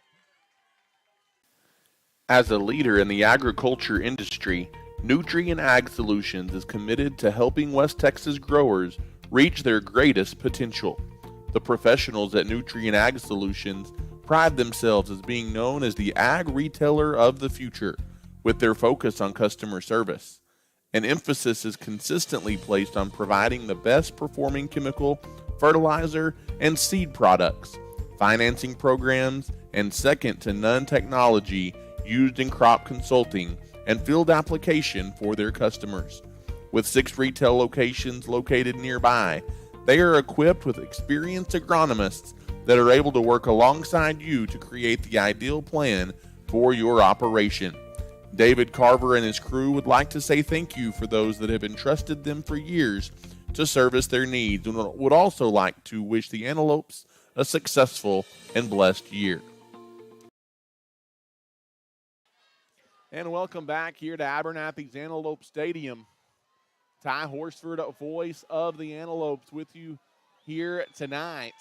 As a leader in the agriculture industry, Nutrien Ag Solutions is committed to helping West Texas growers reach their greatest potential. The professionals at Nutrien Ag Solutions pride themselves as being known as the ag retailer of the future, with their focus on customer service. An emphasis is consistently placed on providing the best performing chemical, fertilizer, and seed products, financing programs, and second-to-none technology used in crop consulting and field application for their customers. With 6 retail locations located nearby, they are equipped with experienced agronomists that are able to work alongside you to create the ideal plan for your operation. David Carver and his crew would like to say thank you for those that have entrusted them for years to service their needs, and would also like to wish the Antelopes a successful and blessed year. And welcome back here to Abernathy's Antelope Stadium. Ty Horsford, voice of the Antelopes, with you here tonight.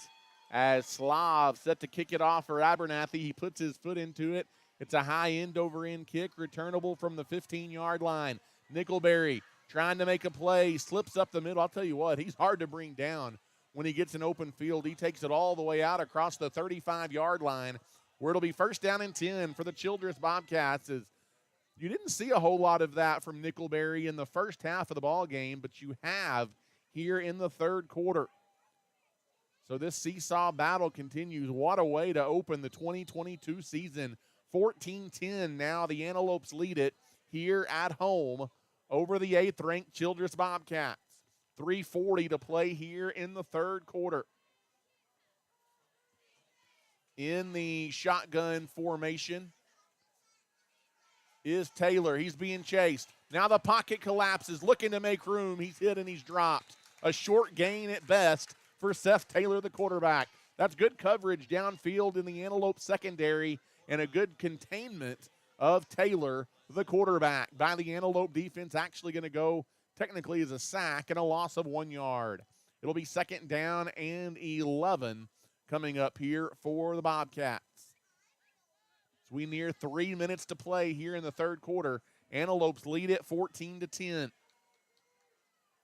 As Slav set to kick it off for Abernathy, he puts his foot into it. It's a high end-over-end kick, returnable from the 15-yard line. Nickelberry trying to make a play, slips up the middle. I'll tell you what, he's hard to bring down when he gets an open field. He takes it all the way out across the 35-yard line, where it'll be first down and 10 for the Childress Bobcats. As you didn't see a whole lot of that from Nickelberry in the first half of the ball game, but you have here in the third quarter. So this seesaw battle continues. What a way to open the 2022 season. 14-10 now. The Antelopes lead it here at home over the 8th-ranked Childress Bobcats. 3:40 to play here in the third quarter. In the shotgun formation is Taylor. He's being chased. Now the pocket collapses, looking to make room. He's hit and he's dropped. A short gain at best for Seth Taylor, the quarterback. That's good coverage downfield in the Antelope secondary, and a good containment of Taylor, the quarterback, by the Antelope defense. Actually going to go technically as a sack and a loss of 1 yard. It'll be second down and 11 coming up here for the Bobcats. As we near 3 minutes to play here in the third quarter, Antelopes lead it 14-10.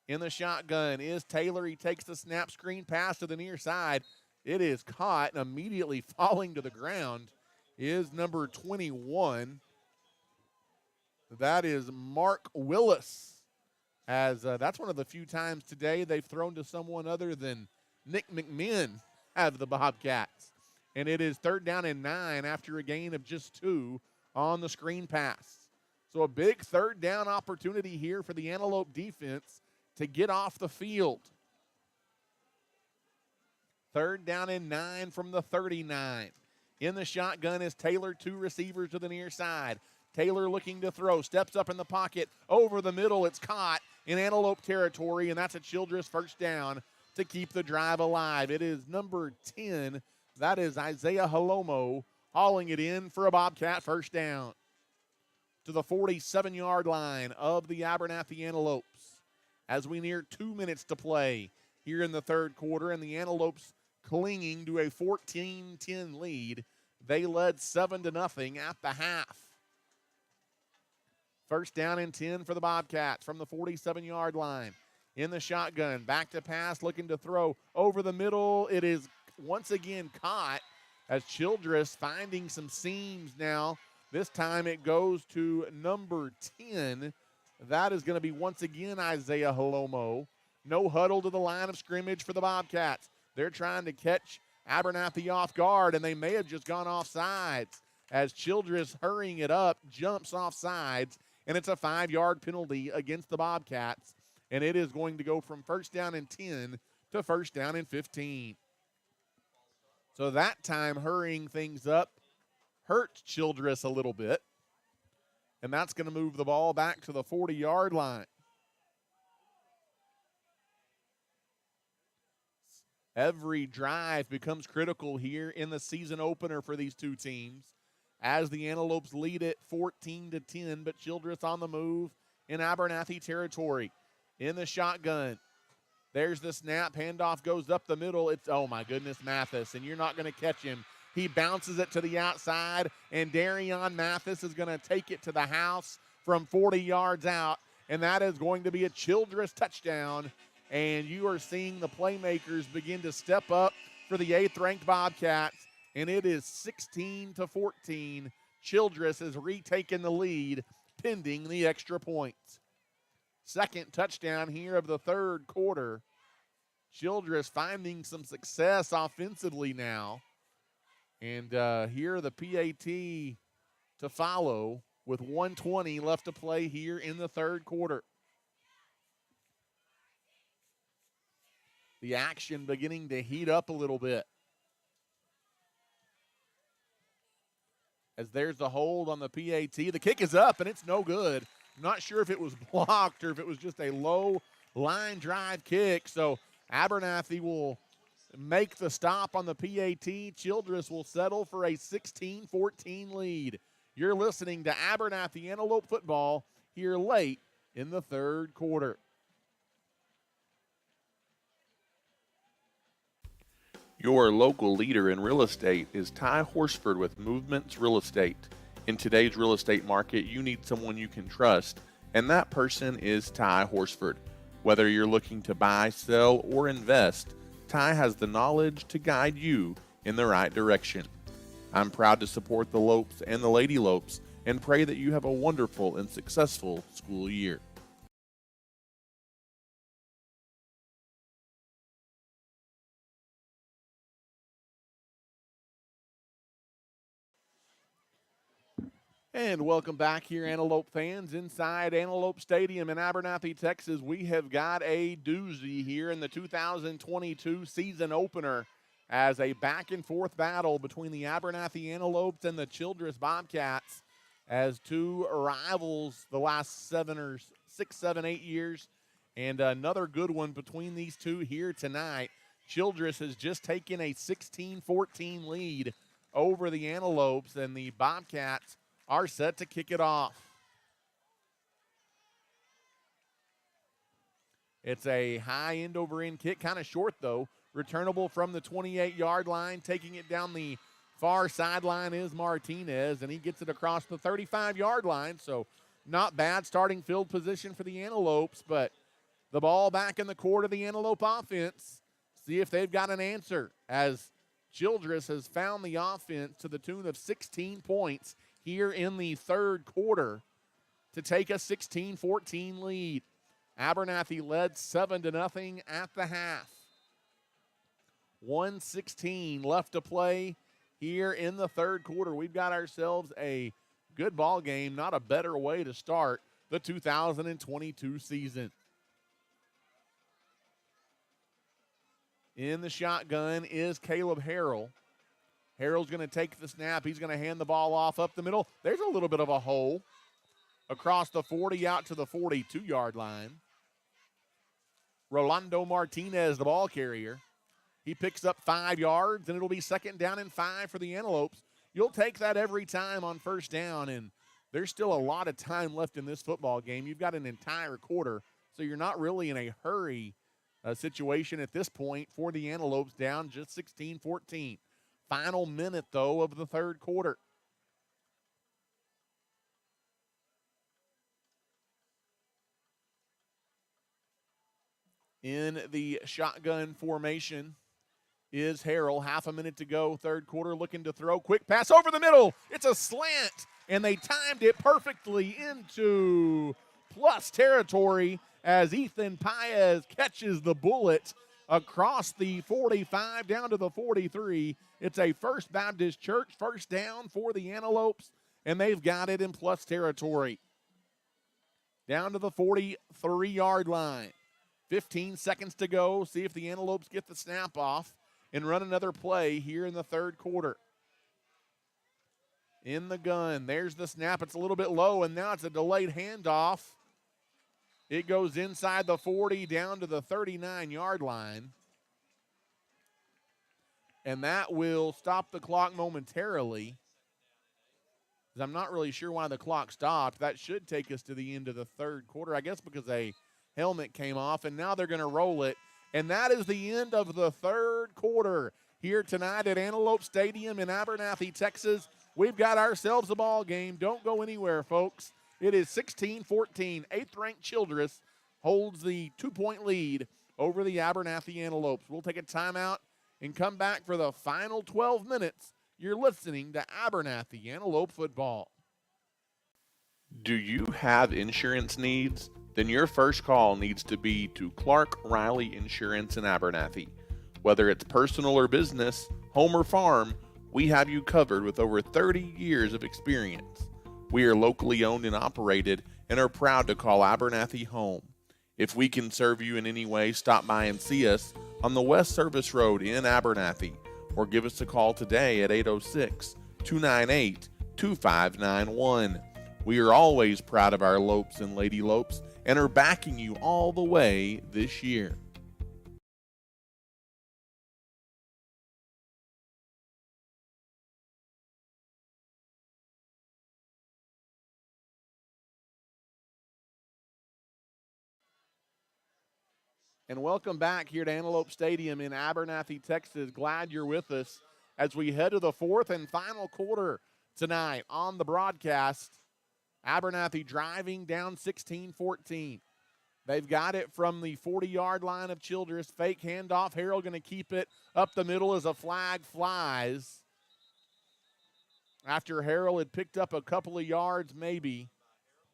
In the shotgun is Taylor. He takes the snap, screen pass to the near side. It is caught, and immediately falling to the ground is number 21. That is Mark Willis. As that's one of the few times today they've thrown to someone other than Nick McMinn have the Bobcats. And it is third down and 9 after a gain of just 2 on the screen pass. So a big third down opportunity here for the Antelope defense to get off the field. Third down and 9 from the 39. In the shotgun is Taylor, 2 receivers to the near side. Taylor looking to throw, steps up in the pocket, over the middle, it's caught in Antelope territory, and that's a Childress first down to keep the drive alive. It is number 10, that is Isaiah Halomo, hauling it in for a Bobcat first down to the 47-yard line of the Abernathy Antelopes as we near 2 minutes to play here in the third quarter, and the Antelopes clinging to a 14-10 lead. They led 7-0 at the half. First down and 10 for the Bobcats from the 47-yard line. In the shotgun, back to pass, looking to throw over the middle. It is once again caught as Childress finding some seams now. This time it goes to number 10. That is going to be once again Isaiah Halomo. No huddle to the line of scrimmage for the Bobcats. They're trying to catch Abernathy off guard, and they may have just gone off sides as Childress, hurrying it up, jumps off sides, and it's a 5-yard penalty against the Bobcats, and it is going to go from first down and 10 to first down and 15. So that time hurrying things up hurts Childress a little bit, and that's going to move the ball back to the 40-yard line. Every drive becomes critical here in the season opener for these two teams as the Antelopes lead it 14-10, but Childress on the move in Abernathy territory. In the shotgun, there's the snap, handoff goes up the middle. It's, oh my goodness, Mathis, and you're not going to catch him. He bounces it to the outside, and Darion Mathis is going to take it to the house from 40 yards out, and that is going to be a Childress touchdown. And you are seeing the playmakers begin to step up for the 8th-ranked Bobcats, and it is 16-14. Childress has retaken the lead, pending the extra point. Second touchdown here of the third quarter. Childress finding some success offensively now. And here the PAT to follow with 1:20 left to play here in the third quarter. The action beginning to heat up a little bit. As there's the hold on the PAT. The kick is up, and it's no good. I'm not sure if it was blocked or if it was just a low line drive kick. So Abernathy will make the stop on the PAT. Childress will settle for a 16-14 lead. You're listening to Abernathy Antelope football here late in the third quarter. Your local leader in real estate is Ty Horsford with Movements Real Estate. In today's real estate market, you need someone you can trust, and that person is Ty Horsford. Whether you're looking to buy, sell, or invest, Ty has the knowledge to guide you in the right direction. I'm proud to support the Lopes and the Lady Lopes and pray that you have a wonderful and successful school year. And welcome back here, Antelope fans, inside Antelope Stadium in Abernathy, Texas. We have got a doozy here in the 2022 season opener as a back-and-forth battle between the Abernathy Antelopes and the Childress Bobcats as two rivals the last 6, 7, 8 years. And another good one between these two here tonight. Childress has just taken a 16-14 lead over the Antelopes, and the Bobcats are set to kick it off. It's a high end-over-end kick, kind of short though. Returnable from the 28-yard line. Taking it down the far sideline is Martinez, and he gets it across the 35-yard line. So not bad starting field position for the Antelopes, but the ball back in the court of the Antelope offense. See if they've got an answer, as Childress has found the offense to the tune of 16 points here in the third quarter to take a 16-14 lead. Abernathy led 7-0 at the half. 1:16 left to play here in the third quarter. We've got ourselves a Good ball game, not a better way to start the 2022 season. In the shotgun is Caleb Harrell. Harrell's going to take the snap. He's going to hand the ball off up the middle. There's a little bit of a hole across the 40 out to the 42-yard line. Rolando Martinez, the ball carrier. He picks up 5 yards, and it'll be 2nd down and 5 for the Antelopes. You'll take that every time on 1st down, and there's still a lot of time left in this football game. You've got an entire quarter, so you're not really in a hurry situation at this point for the Antelopes, down just 16-14. Final minute, though, of the 3rd quarter. In the shotgun formation is Harrell. Half a minute to go, 3rd quarter, looking to throw. Quick pass over the middle. It's a slant, and they timed it perfectly into plus territory as Ethan Paez catches the bullet across the 45 down to the 43. It's a First Baptist Church 1st down for the Antelopes, and they've got it in plus territory. Down to the 43-yard line. 15 seconds to go. See if the Antelopes get the snap off and run another play here in the 3rd quarter. In the gun, there's the snap. It's a little bit low, and now it's a delayed handoff. It goes inside the 40 down to the 39-yard line. And that will stop the clock momentarily. I'm not really sure why the clock stopped. That should take us to the end of the 3rd quarter, I guess because a helmet came off, and now they're going to roll it. And that is the end of the 3rd quarter here tonight at Antelope Stadium in Abernathy, Texas. We've got ourselves a ball game. Don't go anywhere, folks. It is 16-14. 8th-ranked Childress holds the 2-point lead over the Abernathy Antelopes. We'll take a timeout and come back for the final 12 minutes. You're listening to Abernathy Antelope football. Do you have insurance needs? Then your first call needs to be to Clark Riley Insurance in Abernathy. Whether it's personal or business, home or farm, we have you covered with over 30 years of experience. We are locally owned and operated and are proud to call Abernathy home. If we can serve you in any way, stop by and see us on the West Service Road in Abernathy, or give us a call today at 806-298-2591. We are always proud of our Lopes and Lady Lopes and are backing you all the way this year. And welcome back here to Antelope Stadium in Abernathy, Texas. Glad you're with us as we head to the 4th and final quarter tonight on the broadcast. Abernathy driving down 16-14. They've got it from the 40-yard line of Childress. Fake handoff. Harrell going to keep it up the middle as a flag flies. After Harrell had picked up a couple of yards maybe,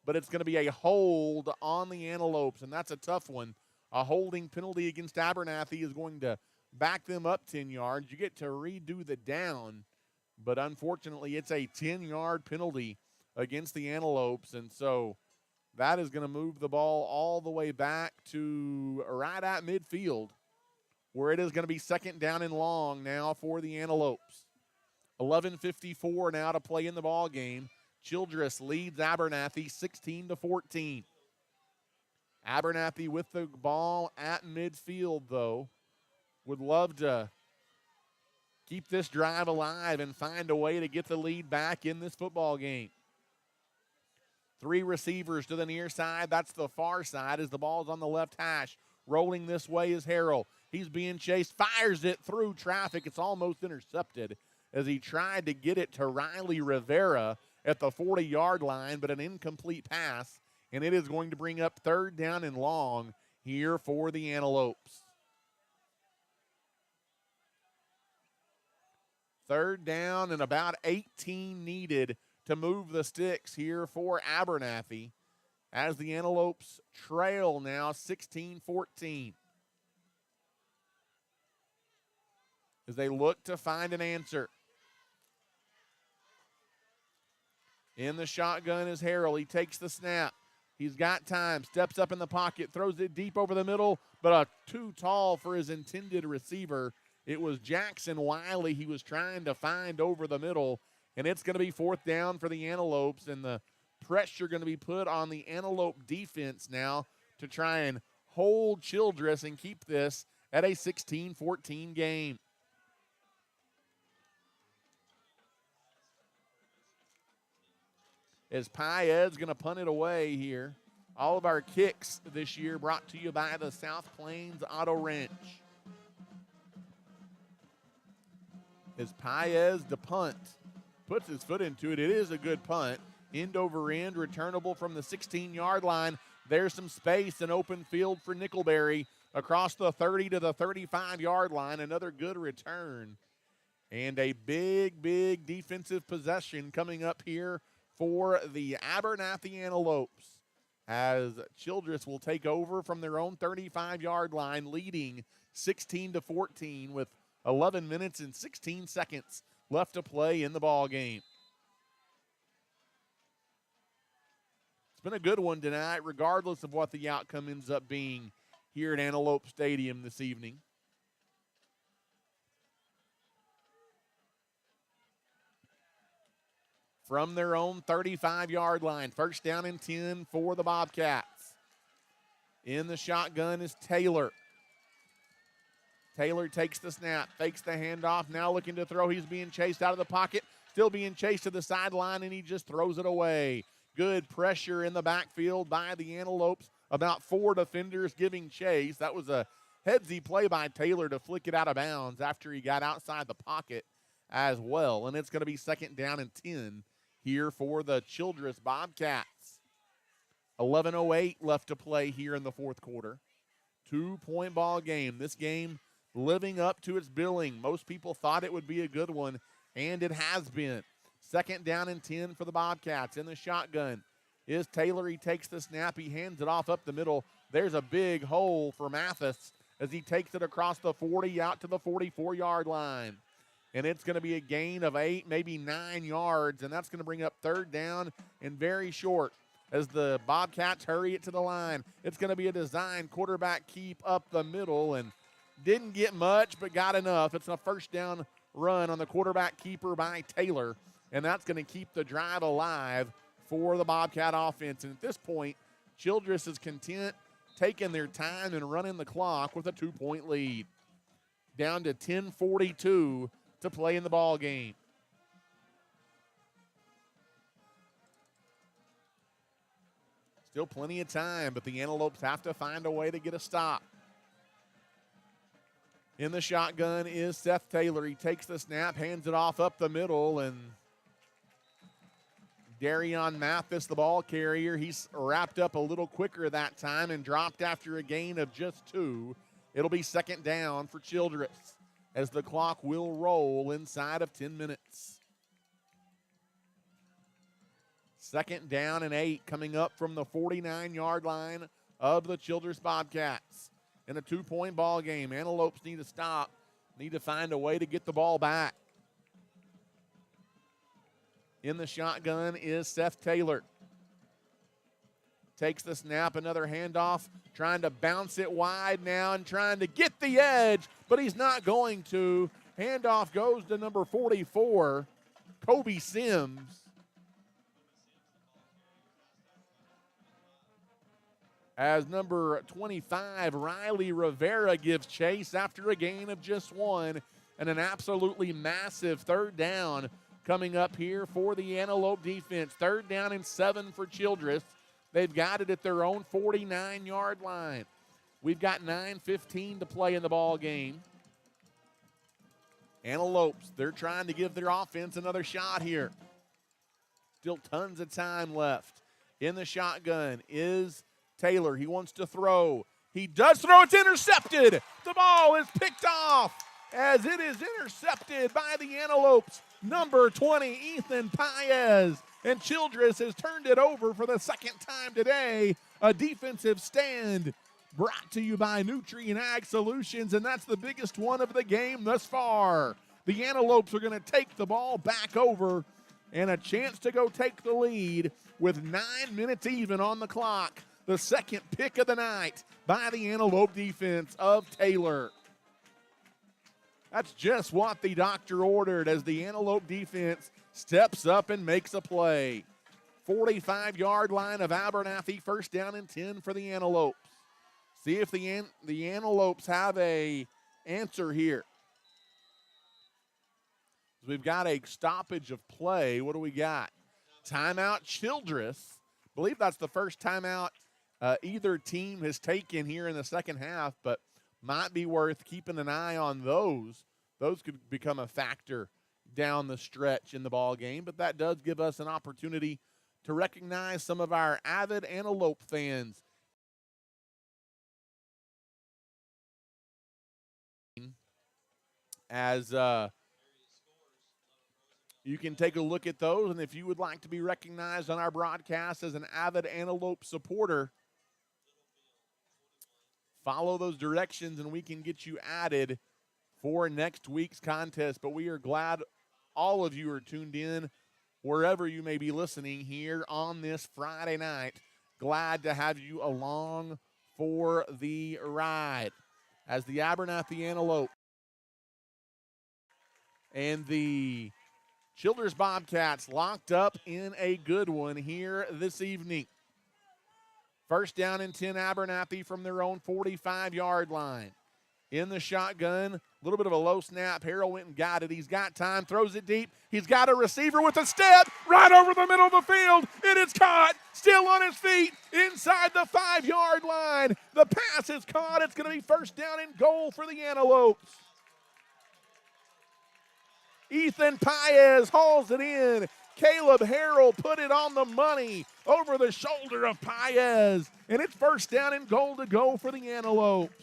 but it's going to be a hold on the Antelopes, and that's a tough one. A holding penalty against Abernathy is going to back them up 10 yards. You get to redo the down, but unfortunately it's a 10-yard penalty against the Antelopes, and so that is going to move the ball all the way back to right at midfield, where it is going to be 2nd down and long now for the Antelopes. 11:54 now to play in the ball game. Childress leads Abernathy 16-14. Abernathy with the ball at midfield, though. Would love to keep this drive alive and find a way to get the lead back in this football game. 3 receivers to the near side. That's the far side as the ball's on the left hash. Rolling this way is Harrell. He's being chased, fires it through traffic. It's almost intercepted as he tried to get it to Riley Rivera at the 40-yard line, but an incomplete pass. And it is going to bring up 3rd down and long here for the Antelopes. 3rd down and about 18 needed to move the sticks here for Abernathy as the Antelopes trail now 16-14. As they look to find an answer. In the shotgun is Harrell. He takes the snap. He's got time, steps up in the pocket, throws it deep over the middle, but too tall for his intended receiver. It was Jackson Wiley he was trying to find over the middle, and it's going to be 4th down for the Antelopes, and the pressure going to be put on the Antelope defense now to try and hold Childress and keep this at a 16-14 game. As Paez going to punt it away here. All of our kicks this year brought to you by the South Plains Auto Wrench. As Paez to punt, puts his foot into it. It is a good punt. End over end, returnable from the 16-yard line. There's some space and open field for Nickelberry across the 30 to the 35-yard line. Another good return. And a big, big defensive possession coming up here for the Abernathy Antelopes, as Childress will take over from their own 35-yard line, leading 16-14 with 11 minutes and 16 seconds left to play in the ball game. It's been a good one tonight, regardless of what the outcome ends up being here at Antelope Stadium this evening. From their own 35-yard line, 1st down and 10 for the Bobcats. In the shotgun is Taylor. Taylor takes the snap, fakes the handoff, now looking to throw. He's being chased out of the pocket, still being chased to the sideline, and he just throws it away. Good pressure in the backfield by the Antelopes. About 4 defenders giving chase. That was a headsy play by Taylor to flick it out of bounds after he got outside the pocket as well. And it's going to be 2nd down and 10 here for the Childress Bobcats. 11:08 left to play here in the 4th quarter. 2-point ball game. This game living up to its billing. Most people thought it would be a good one, and it has been. 2nd down and 10 for the Bobcats. In the shotgun is Taylor. He takes the snap. He hands it off up the middle. There's a big hole for Mathis as he takes it across the 40 out to the 44-yard line. And it's going to be a gain of 8, maybe 9 yards, and that's going to bring up 3rd down and very short as the Bobcats hurry it to the line. It's going to be a design quarterback keep up the middle, and didn't get much but got enough. It's a 1st down run on the quarterback keeper by Taylor, and that's going to keep the drive alive for the Bobcat offense. And at this point, Childress is content taking their time and running the clock with a 2-point lead. Down to 10:42 to play in the ball game. Still plenty of time, but the Antelopes have to find a way to get a stop. In the shotgun is Seth Taylor. He takes the snap, hands it off up the middle, and Darion Mathis, the ball carrier, he's wrapped up a little quicker that time and dropped after a gain of just 2. It'll be 2nd down for Childress, as the clock will roll inside of 10 minutes. 2nd down and 8 coming up from the 49-yard line of the Childress Bobcats. In a 2-point ball game, Antelopes need to stop, need to find a way to get the ball back. In the shotgun is Seth Taylor. Takes the snap, another handoff, trying to bounce it wide now and trying to get the edge, but he's not going to. Handoff goes to number 44, Kobe Sims. As number 25, Riley Rivera, gives chase after a gain of just 1, and an absolutely massive 3rd down coming up here for the Antelope defense. 3rd down and 7 for Childress. They've got it at their own 49-yard line. We've got 9:15 to play in the ball game. Antelopes, they're trying to give their offense another shot here. Still tons of time left. In the shotgun is Taylor. He wants to throw. He does throw. It's intercepted. The ball is picked off as it is intercepted by the Antelopes. Number 20, Ethan Paez. And Childress has turned it over for the 2nd time today. A defensive stand brought to you by Nutrient Ag Solutions, and that's the biggest one of the game thus far. The Antelopes are going to take the ball back over and a chance to go take the lead with 9 minutes even on the clock. The second pick of the night by the Antelope defense of Taylor. That's just what the doctor ordered as the Antelope defense steps up and makes a play. 45-yard line of Abernathy, first down and 10 for the Antelopes. See if the Antelopes have a answer here. We've got a stoppage of play. What do we got? Timeout Childress. I believe that's the first timeout either team has taken here in the second half, but might be worth keeping an eye on those. Those could become a factor down the stretch in the ball game, but that does give us an opportunity to recognize some of our avid Antelope fans. As you can take a look at those, and if you would like to be recognized on our broadcast as an avid Antelope supporter, follow those directions and we can get you added for next week's contest. But we are glad all of you are tuned in wherever you may be listening here on this Friday night. Glad to have you along for the ride as the Abernathy Antelope and the Childress Bobcats locked up in a good one here this evening. First down and 10 Abernathy from their own 45-yard line. In the shotgun, a little bit of a low snap. Harrell went and got it. He's got time, throws it deep. He's got a receiver with a step right over the middle of the field. It is caught, still on his feet, inside the 5-yard line. The pass is caught. It's going to be first down and goal for the Antelopes. Ethan Paez hauls it in. Caleb Harrell put it on the money over the shoulder of Paez. And it's first down and goal to go for the Antelopes.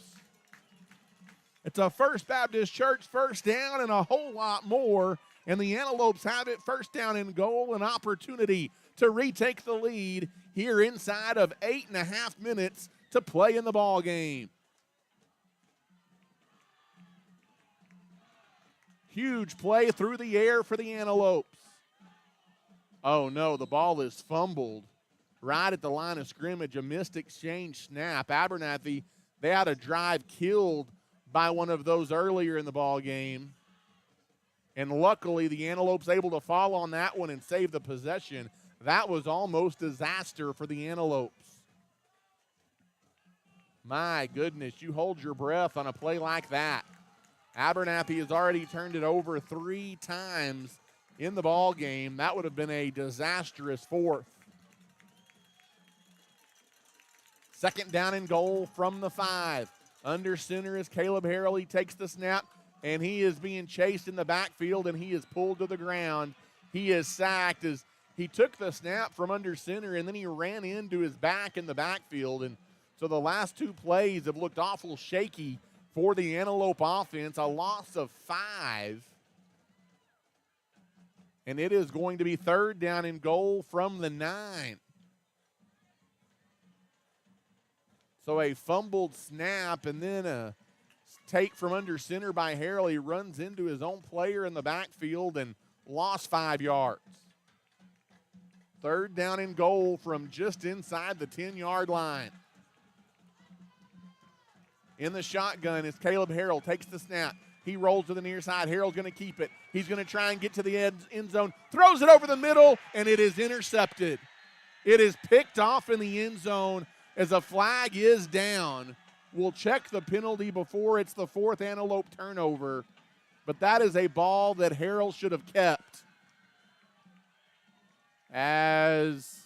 It's a First Baptist Church first down and a whole lot more. And the Antelopes have it first down and goal, an opportunity to retake the lead here inside of 8.5 minutes to play in the ball game. Huge play through the air for the Antelopes. Oh no, the ball is fumbled right at the line of scrimmage, a missed exchange snap. Abernathy, they had a drive killed by one of those earlier in the ball game. And luckily, the Antelopes able to fall on that one and save the possession. That was almost disaster for the Antelopes. My goodness, you hold your breath on a play like that. Abernathy has already turned it over 3 times in the ball game. That would have been a disastrous fourth. Second down and goal from the 5. Under center is Caleb Harrell. He takes the snap, and he is being chased in the backfield, and he is pulled to the ground. He is sacked as he took the snap from under center, and then he ran into his back in the backfield. And so the last 2 plays have looked awful shaky for the Antelope offense. A loss of 5. And it is going to be third down and goal from the 9. So a fumbled snap and then a take from under center by Harrell. He runs into his own player in the backfield and lost 5 yards. Third down and goal from just inside the 10-yard line. In the shotgun is Caleb Harrell, takes the snap. He rolls to the near side. Harrell's going to keep it. He's going to try and get to the end zone. Throws it over the middle, and it is intercepted. It is picked off in the end zone as a flag is down. We'll check the penalty before it's the 4th Antelope turnover, but that is a ball that Harrell should have kept. As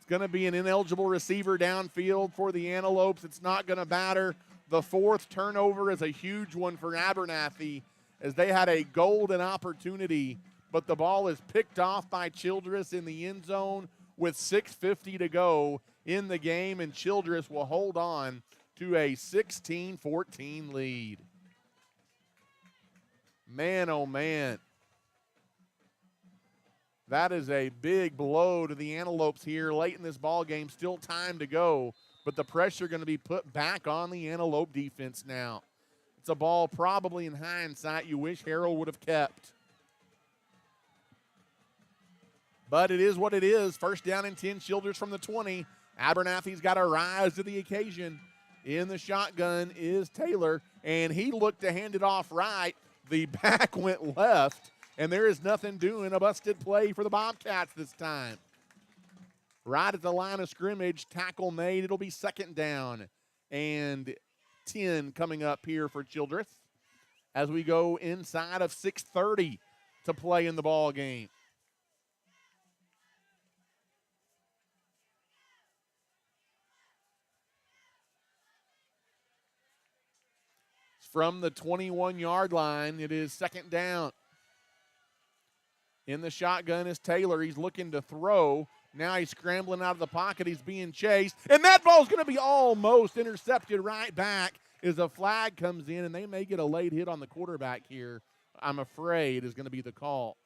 going to be an ineligible receiver downfield for the Antelopes. It's not going to matter. The 4th turnover is a huge one for Abernathy as they had a golden opportunity, but the ball is picked off by Childress in the end zone with 6:50 to go in the game, and Childress will hold on to a 16-14 lead. Man, oh man. That is a big blow to the Antelopes here late in this ball game. Still time to go, but the pressure going to be put back on the Antelope defense now. It's a ball probably in hindsight you wish Harrell would have kept. But it is what it is. First down and 10, Childress from the 20. Abernathy's got to rise to the occasion. In the shotgun is Taylor, and he looked to hand it off right. The back went left, and there is nothing doing. A busted play for the Bobcats this time. Right at the line of scrimmage, tackle made. It'll be second down and 10 coming up here for Childress as we go inside of 6:30 to play in the ball game. From the 21-yard line, it is second down. In the shotgun is Taylor. He's looking to throw. Now he's scrambling out of the pocket. He's being chased. And that ball's going to be almost intercepted right back as a flag comes in, and they may get a late hit on the quarterback here. I'm afraid is going to be the call.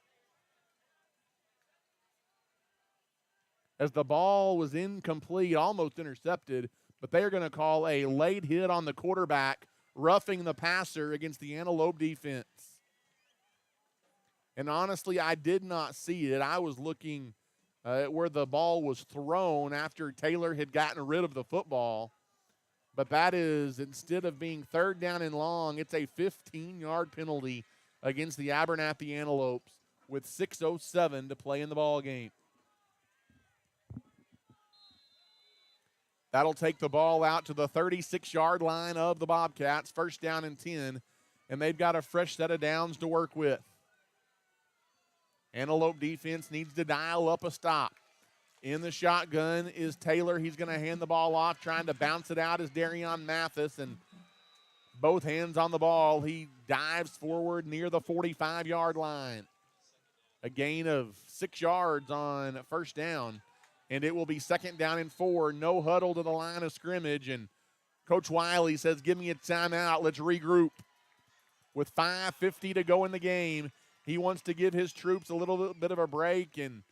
As the ball was incomplete, almost intercepted, but they are going to call a late hit on the quarterback, roughing the passer against the Antelope defense. And honestly, I did not see it. I was looking at where the ball was thrown after Taylor had gotten rid of the football. But that is, instead of being third down and long, it's a 15-yard penalty against the Abernathy Antelopes with 6:07 to play in the ball game. That'll take the ball out to the 36-yard line of the Bobcats, first down and 10, and they've got a fresh set of downs to work with. Antelope defense needs to dial up a stop. In the shotgun is Taylor. He's going to hand the ball off, trying to bounce it out is Darion Mathis, and both hands on the ball. He dives forward near the 45-yard line. A gain of 6 yards on first down. And it will be second down and 4. No huddle to the line of scrimmage. And Coach Wiley says, give me a timeout. Let's regroup. With 5:50 to go in the game, he wants to give his troops a little bit of a break and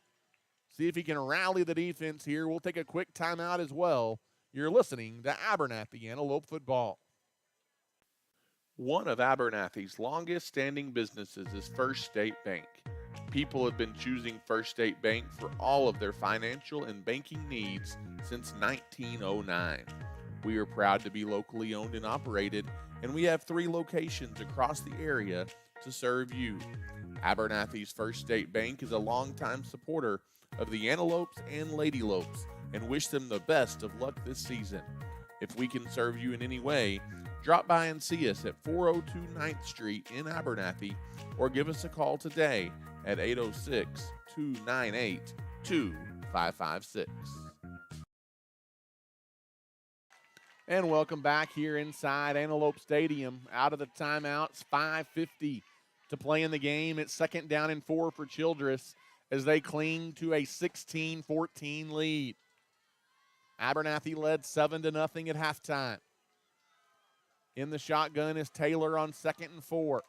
see if he can rally the defense here. We'll take a quick timeout as well. You're listening to Abernathy Antelope Football. One of Abernathy's longest-standing businesses is First State Bank. People have been choosing First State Bank for all of their financial and banking needs since 1909. We are proud to be locally owned and operated, and we have 3 locations across the area to serve you. Abernathy's First State Bank is a longtime supporter of the Antelopes and Lady Lopes and wish them the best of luck this season. If we can serve you in any way, drop by and see us at 402 9th Street in Abernathy or give us a call today at 806-298-2556. And welcome back here inside Antelope Stadium. Out of the timeouts, 5:50 to play in the game. It's second down and 4 for Childress as they cling to a 16-14 lead. Abernathy led 7-0 at halftime. In the shotgun is Taylor on second and 4.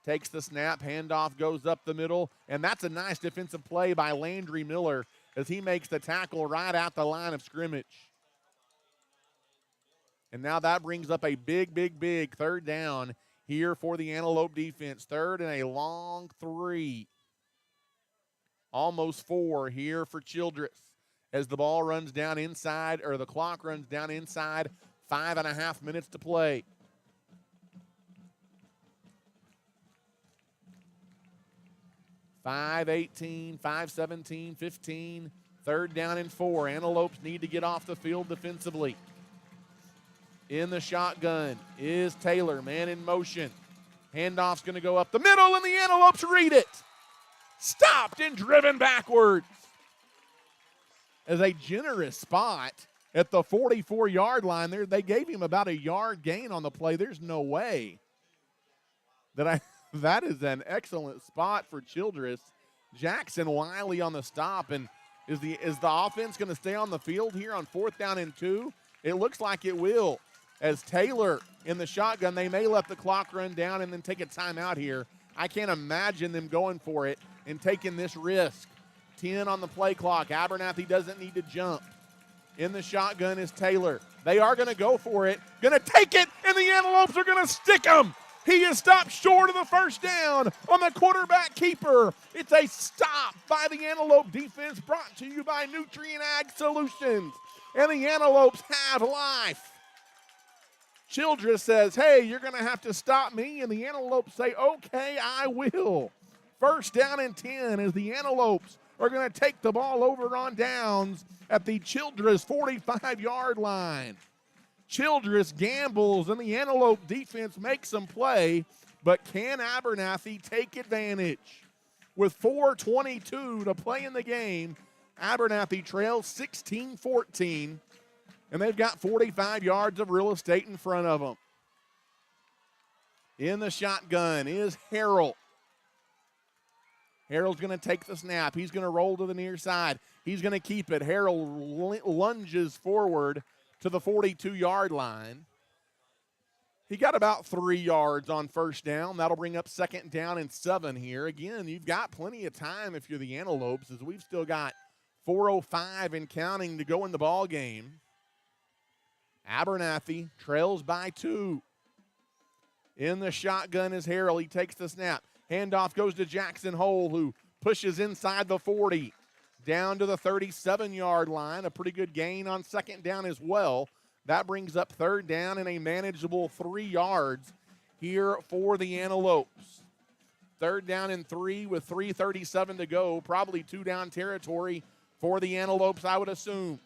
Takes the snap, handoff goes up the middle, and that's a nice defensive play by Landry Miller as he makes the tackle right at the line of scrimmage. And now that brings up a big third down here for the Antelope defense. Third and a long 3. Almost 4 here for Childress as the ball runs down inside, or the clock runs down inside, 5.5 minutes to play. $5:18, $5:17, 15. Third down and 4. Antelopes need to get off the field defensively. In the shotgun is Taylor, man in motion. Handoff's going to go up the middle, and the Antelopes read it. Stopped and driven backwards. As a generous spot at the 44-yard line there, they gave him about a yard gain on the play. There's no way that is an excellent spot for Childress. Jackson Wiley on the stop, and is the offense going to stay on the field here on 4th down and 2? It looks like it will. As Taylor in the shotgun, they may let the clock run down and then take a timeout here. I can't imagine them going for it and taking this risk. 10 on the play clock. Abernathy doesn't need to jump. In the shotgun is Taylor. They are going to go for it. Going to take it, and the Antelopes are going to stick them. He is stopped short of the first down on the quarterback keeper. It's a stop by the Antelope defense, brought to you by Nutrient Ag Solutions. And the Antelopes have life. Childress says, hey, you're going to have to stop me. And the Antelopes say, okay, I will. First down and 10 as the Antelopes are going to take the ball over on downs at the Childress 45-yard line. Childress gambles, and the Antelope defense makes some play, but can Abernathy take advantage? With 4:22 to play in the game, Abernathy trails 16-14, and they've got 45 yards of real estate in front of them. In the shotgun is Harrell. Harrell's going to take the snap. He's going to roll to the near side. He's going to keep it. Harrell lunges forward to the 42-yard line. He got about 3 yards on first down. That'll bring up second down and 7 here. Again, you've got plenty of time if you're the Antelopes, as we've still got 4:05 and counting to go in the ball game. Abernathy trails by 2. In the shotgun is Harrell. He takes the snap. Handoff goes to Jackson Hole, who pushes inside the 40. Down to the 37-yard line. A pretty good gain on second down as well. That brings up third down and a manageable 3 yards here for the Antelopes. Third down and 3 with 3:37 to go. Probably 2 down territory for the Antelopes, I would assume.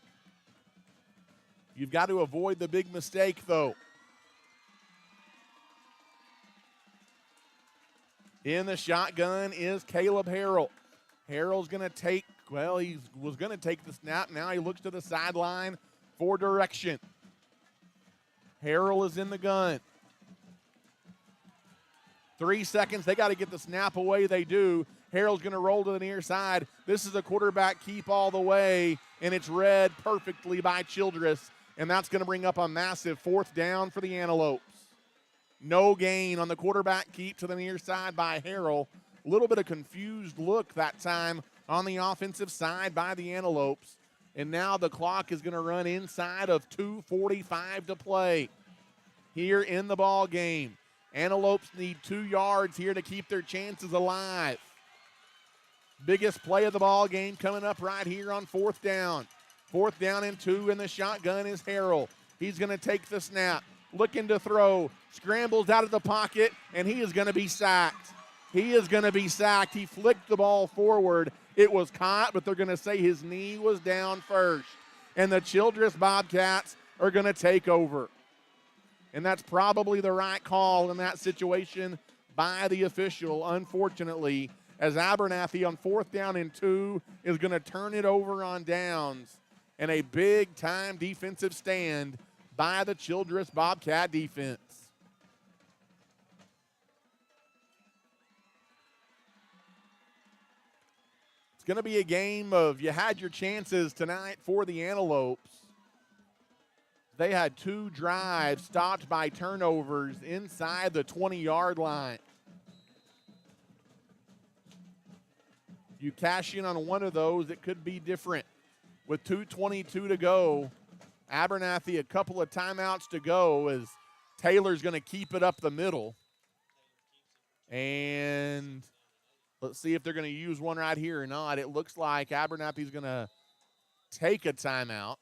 You've got to avoid the big mistake, though. In the shotgun is Caleb Harrell. Harrell's going to take, well, he was going to take the snap. Now he looks to the sideline for direction. Harrell is in the gun. 3 seconds. They got to get the snap away. They do. Harrell's going to roll to the near side. This is a quarterback keep all the way, and it's read perfectly by Childress, and that's going to bring up a massive fourth down for the Antelopes. No gain on the quarterback keep to the near side by Harrell. A little bit of confused look that time on the offensive side by the Antelopes. And now the clock is going to run inside of 2:45 to play here in the ball game. Antelopes need 2 yards here to keep their chances alive. Biggest play of the ball game coming up right here on fourth down. Fourth down and 2 in the shotgun is Harrell. He's going to take the snap, looking to throw, scrambles out of the pocket, and he is going to be sacked. He is going to be sacked. He flicked the ball forward. It was caught, but they're going to say his knee was down first. And the Childress Bobcats are going to take over. And that's probably the right call in that situation by the official, unfortunately, as Abernathy on fourth down and 2 is going to turn it over on downs. And a big-time defensive stand by the Childress Bobcat defense. It's going to be a game of you had your chances tonight for the Antelopes. They had 2 drives stopped by turnovers inside the 20-yard line. You cash in on one of those, it could be different. With 2:22 to go, Abernathy a couple of timeouts to go as Taylor's going to keep it up the middle. And let's see if they're going to use one right here or not. It looks like Abernathy's going to take a timeout.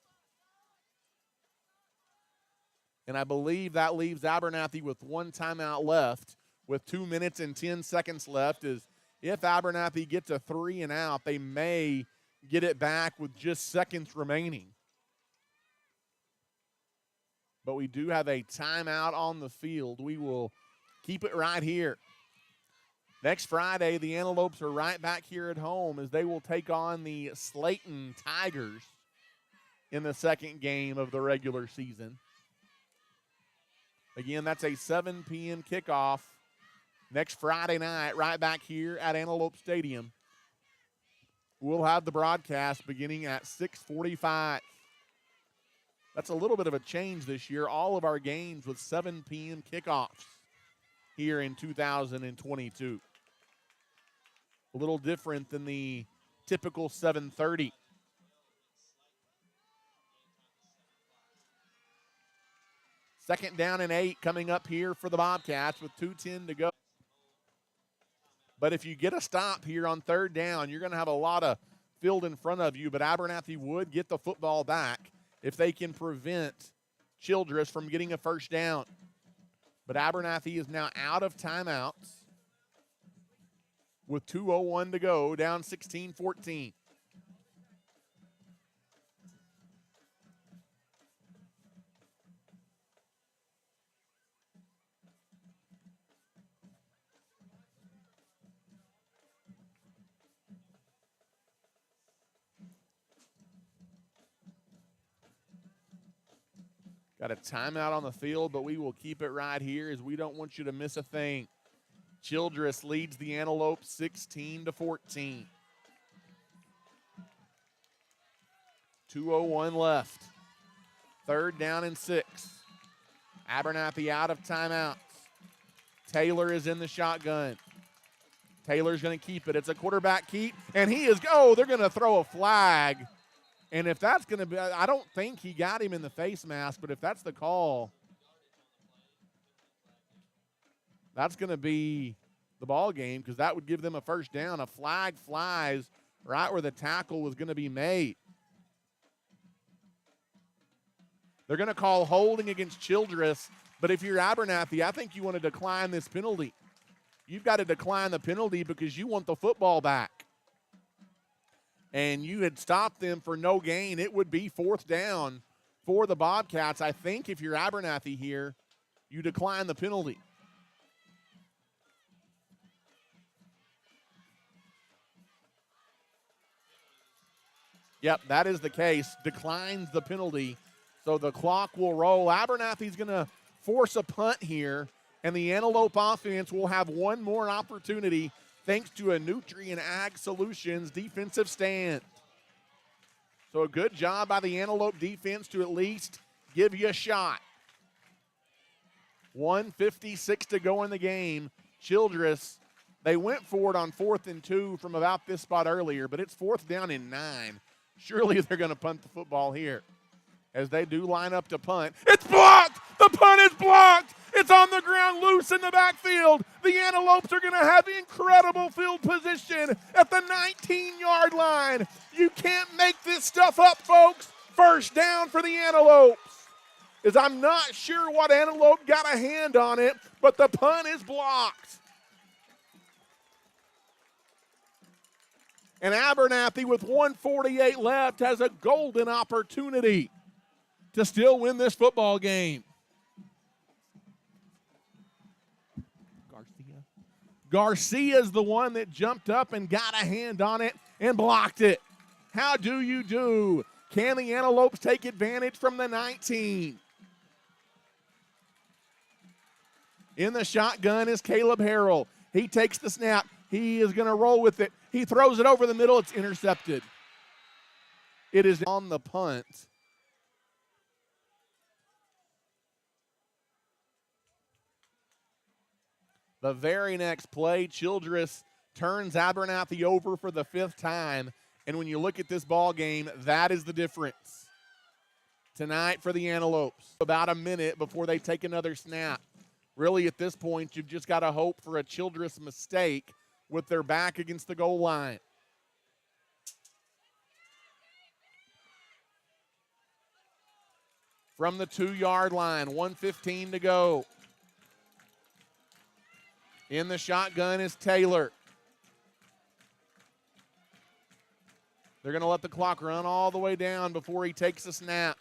And I believe that leaves Abernathy with 1 timeout left with 2 minutes and 10 seconds left. Is if Abernathy gets a 3 and out, they may get it back with just seconds remaining. But we do have a timeout on the field. We will keep it right here. Next Friday, the Antelopes are right back here at home as they will take on the Slayton Tigers in the second game of the regular season. Again, that's a 7 p.m. kickoff next Friday night right back here at Antelope Stadium. We'll have the broadcast beginning at 6:45. That's a little bit of a change this year. All of our games with 7 p.m. kickoffs here in 2022. A little different than the typical 7:30. 2nd down and 8 coming up here for the Bobcats with 2:10 to go. But if you get a stop here on 3rd down, you're going to have a lot of field in front of you, but Abernathy would get the football back if they can prevent Childress from getting a 1st down. But Abernathy is now out of timeouts with 2:01 to go, down 16-14. Got a timeout on the field, but we will keep it right here as we don't want you to miss a thing. Childress leads the Antelopes 16-14. 2:01 left. 3rd down and 6. Abernathy out of timeouts. Taylor is in the shotgun. Taylor's going to keep it. It's a quarterback keep, and he is, they're going to throw a flag. And if that's going to be, I don't think he got him in the face mask, but if that's the call, that's going to be the ball game because that would give them a 1st down. A flag flies right where the tackle was going to be made. They're going to call holding against Childress, but if you're Abernathy, I think you want to decline this penalty. You've got to decline the penalty because you want the football back. And you had stopped them for no gain. It would be 4th down for the Bobcats. I think if you're Abernathy here, you decline the penalty. Yep, that is the case. Declines the penalty. So the clock will roll. Abernathy's going to force a punt here, and the Antelope offense will have one more opportunity thanks to a Nutrien Ag Solutions defensive stand. So a good job by the Antelope defense to at least give you a shot. 1:56 to go in the game. Childress, they went for it on 4th and 2 from about this spot earlier, but it's 4th down and 9. Surely they're going to punt the football here as they do line up to punt. It's blocked! The punt is blocked! It's on the ground, loose in the backfield. The Antelopes are going to have incredible field position at the 19-yard line. You can't make this stuff up, folks. 1st down for the Antelopes. As I'm not sure what Antelope got a hand on it, but the punt is blocked. And Abernathy, with 1:48 left, has a golden opportunity to still win this football game. Garcia's the one that jumped up and got a hand on it and blocked it. How do you do? Can the Antelopes take advantage from the 19? In the shotgun is Caleb Harrell. He takes the snap. He is going to roll with it. He throws it over the middle. It's intercepted. It is on the punt. The very next play, Childress turns Abernathy over for the 5th time. And when you look at this ball game, that is the difference tonight for the Antelopes. About a minute before they take another snap. Really, at this point, you've just got to hope for a Childress mistake with their back against the goal line. From the 2-yard line, 1:15 to go. In the shotgun is Taylor. They're going to let the clock run all the way down before he takes a snap.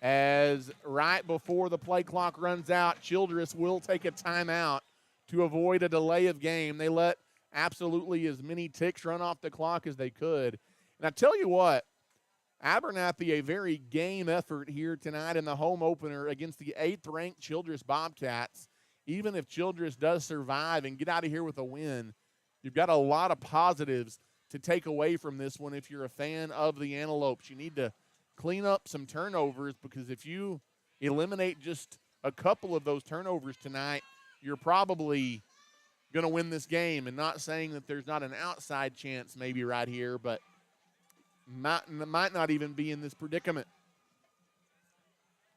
As right before the play clock runs out, Childress will take a timeout to avoid a delay of game. They let absolutely as many ticks run off the clock as they could. And I tell you what, Abernathy, a very game effort here tonight in the home opener against the 8th-ranked Childress Bobcats. Even if Childress does survive and get out of here with a win, you've got a lot of positives to take away from this one if you're a fan of the Antelopes. You need to clean up some turnovers because if you eliminate just a couple of those turnovers tonight, you're probably going to win this game. And not saying that there's not an outside chance maybe right here, but might not even be in this predicament.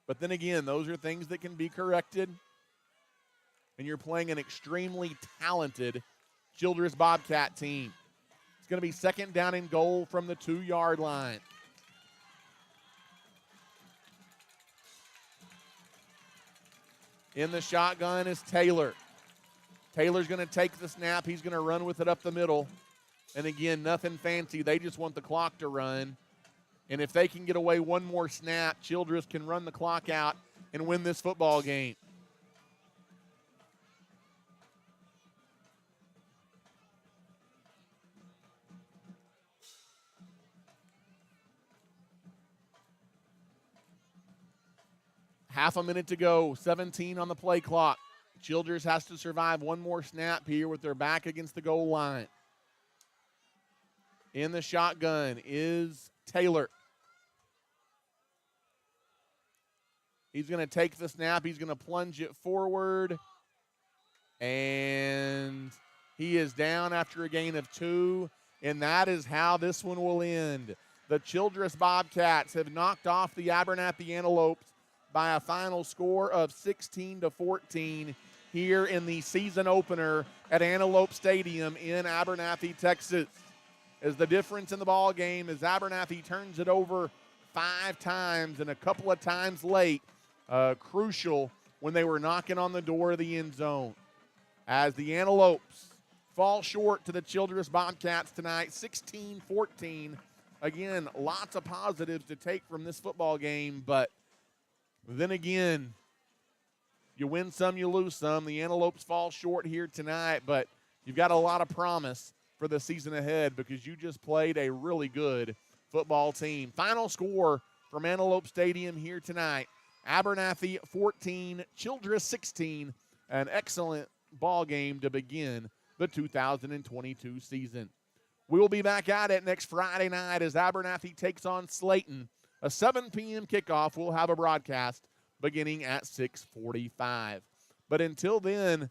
But then again, those are things that can be corrected. And you're playing an extremely talented Childress Bobcat team. It's going to be second down and goal from the 2-yard line. In the shotgun is Taylor. Taylor's going to take the snap. He's going to run with it up the middle. And again, nothing fancy. They just want the clock to run. And if they can get away one more snap, Childress can run the clock out and win this football game. Half a minute to go, 17 on the play clock. Childress has to survive one more snap here with their back against the goal line. In the shotgun is Taylor. He's going to take the snap. He's going to plunge it forward. And he is down after a gain of 2. And that is how this one will end. The Childress Bobcats have knocked off the Abernathy Antelopes by a final score of 16-14 here in the season opener at Antelope Stadium in Abernathy, Texas. As the difference in the ball game is Abernathy turns it over 5 times and a couple of times late, crucial when they were knocking on the door of the end zone. As the Antelopes fall short to the Childress Bobcats tonight, 16-14. Again, lots of positives to take from this football game, but then again, you win some, you lose some. The Antelopes fall short here tonight, but you've got a lot of promise for the season ahead because you just played a really good football team. Final score from Antelope Stadium here tonight, Abernathy 14, Childress 16. An excellent ball game to begin the 2022 season. We will be back at it next Friday night as Abernathy takes on Slayton. A 7 p.m. kickoff. We'll have a broadcast beginning at 6:45. But until then,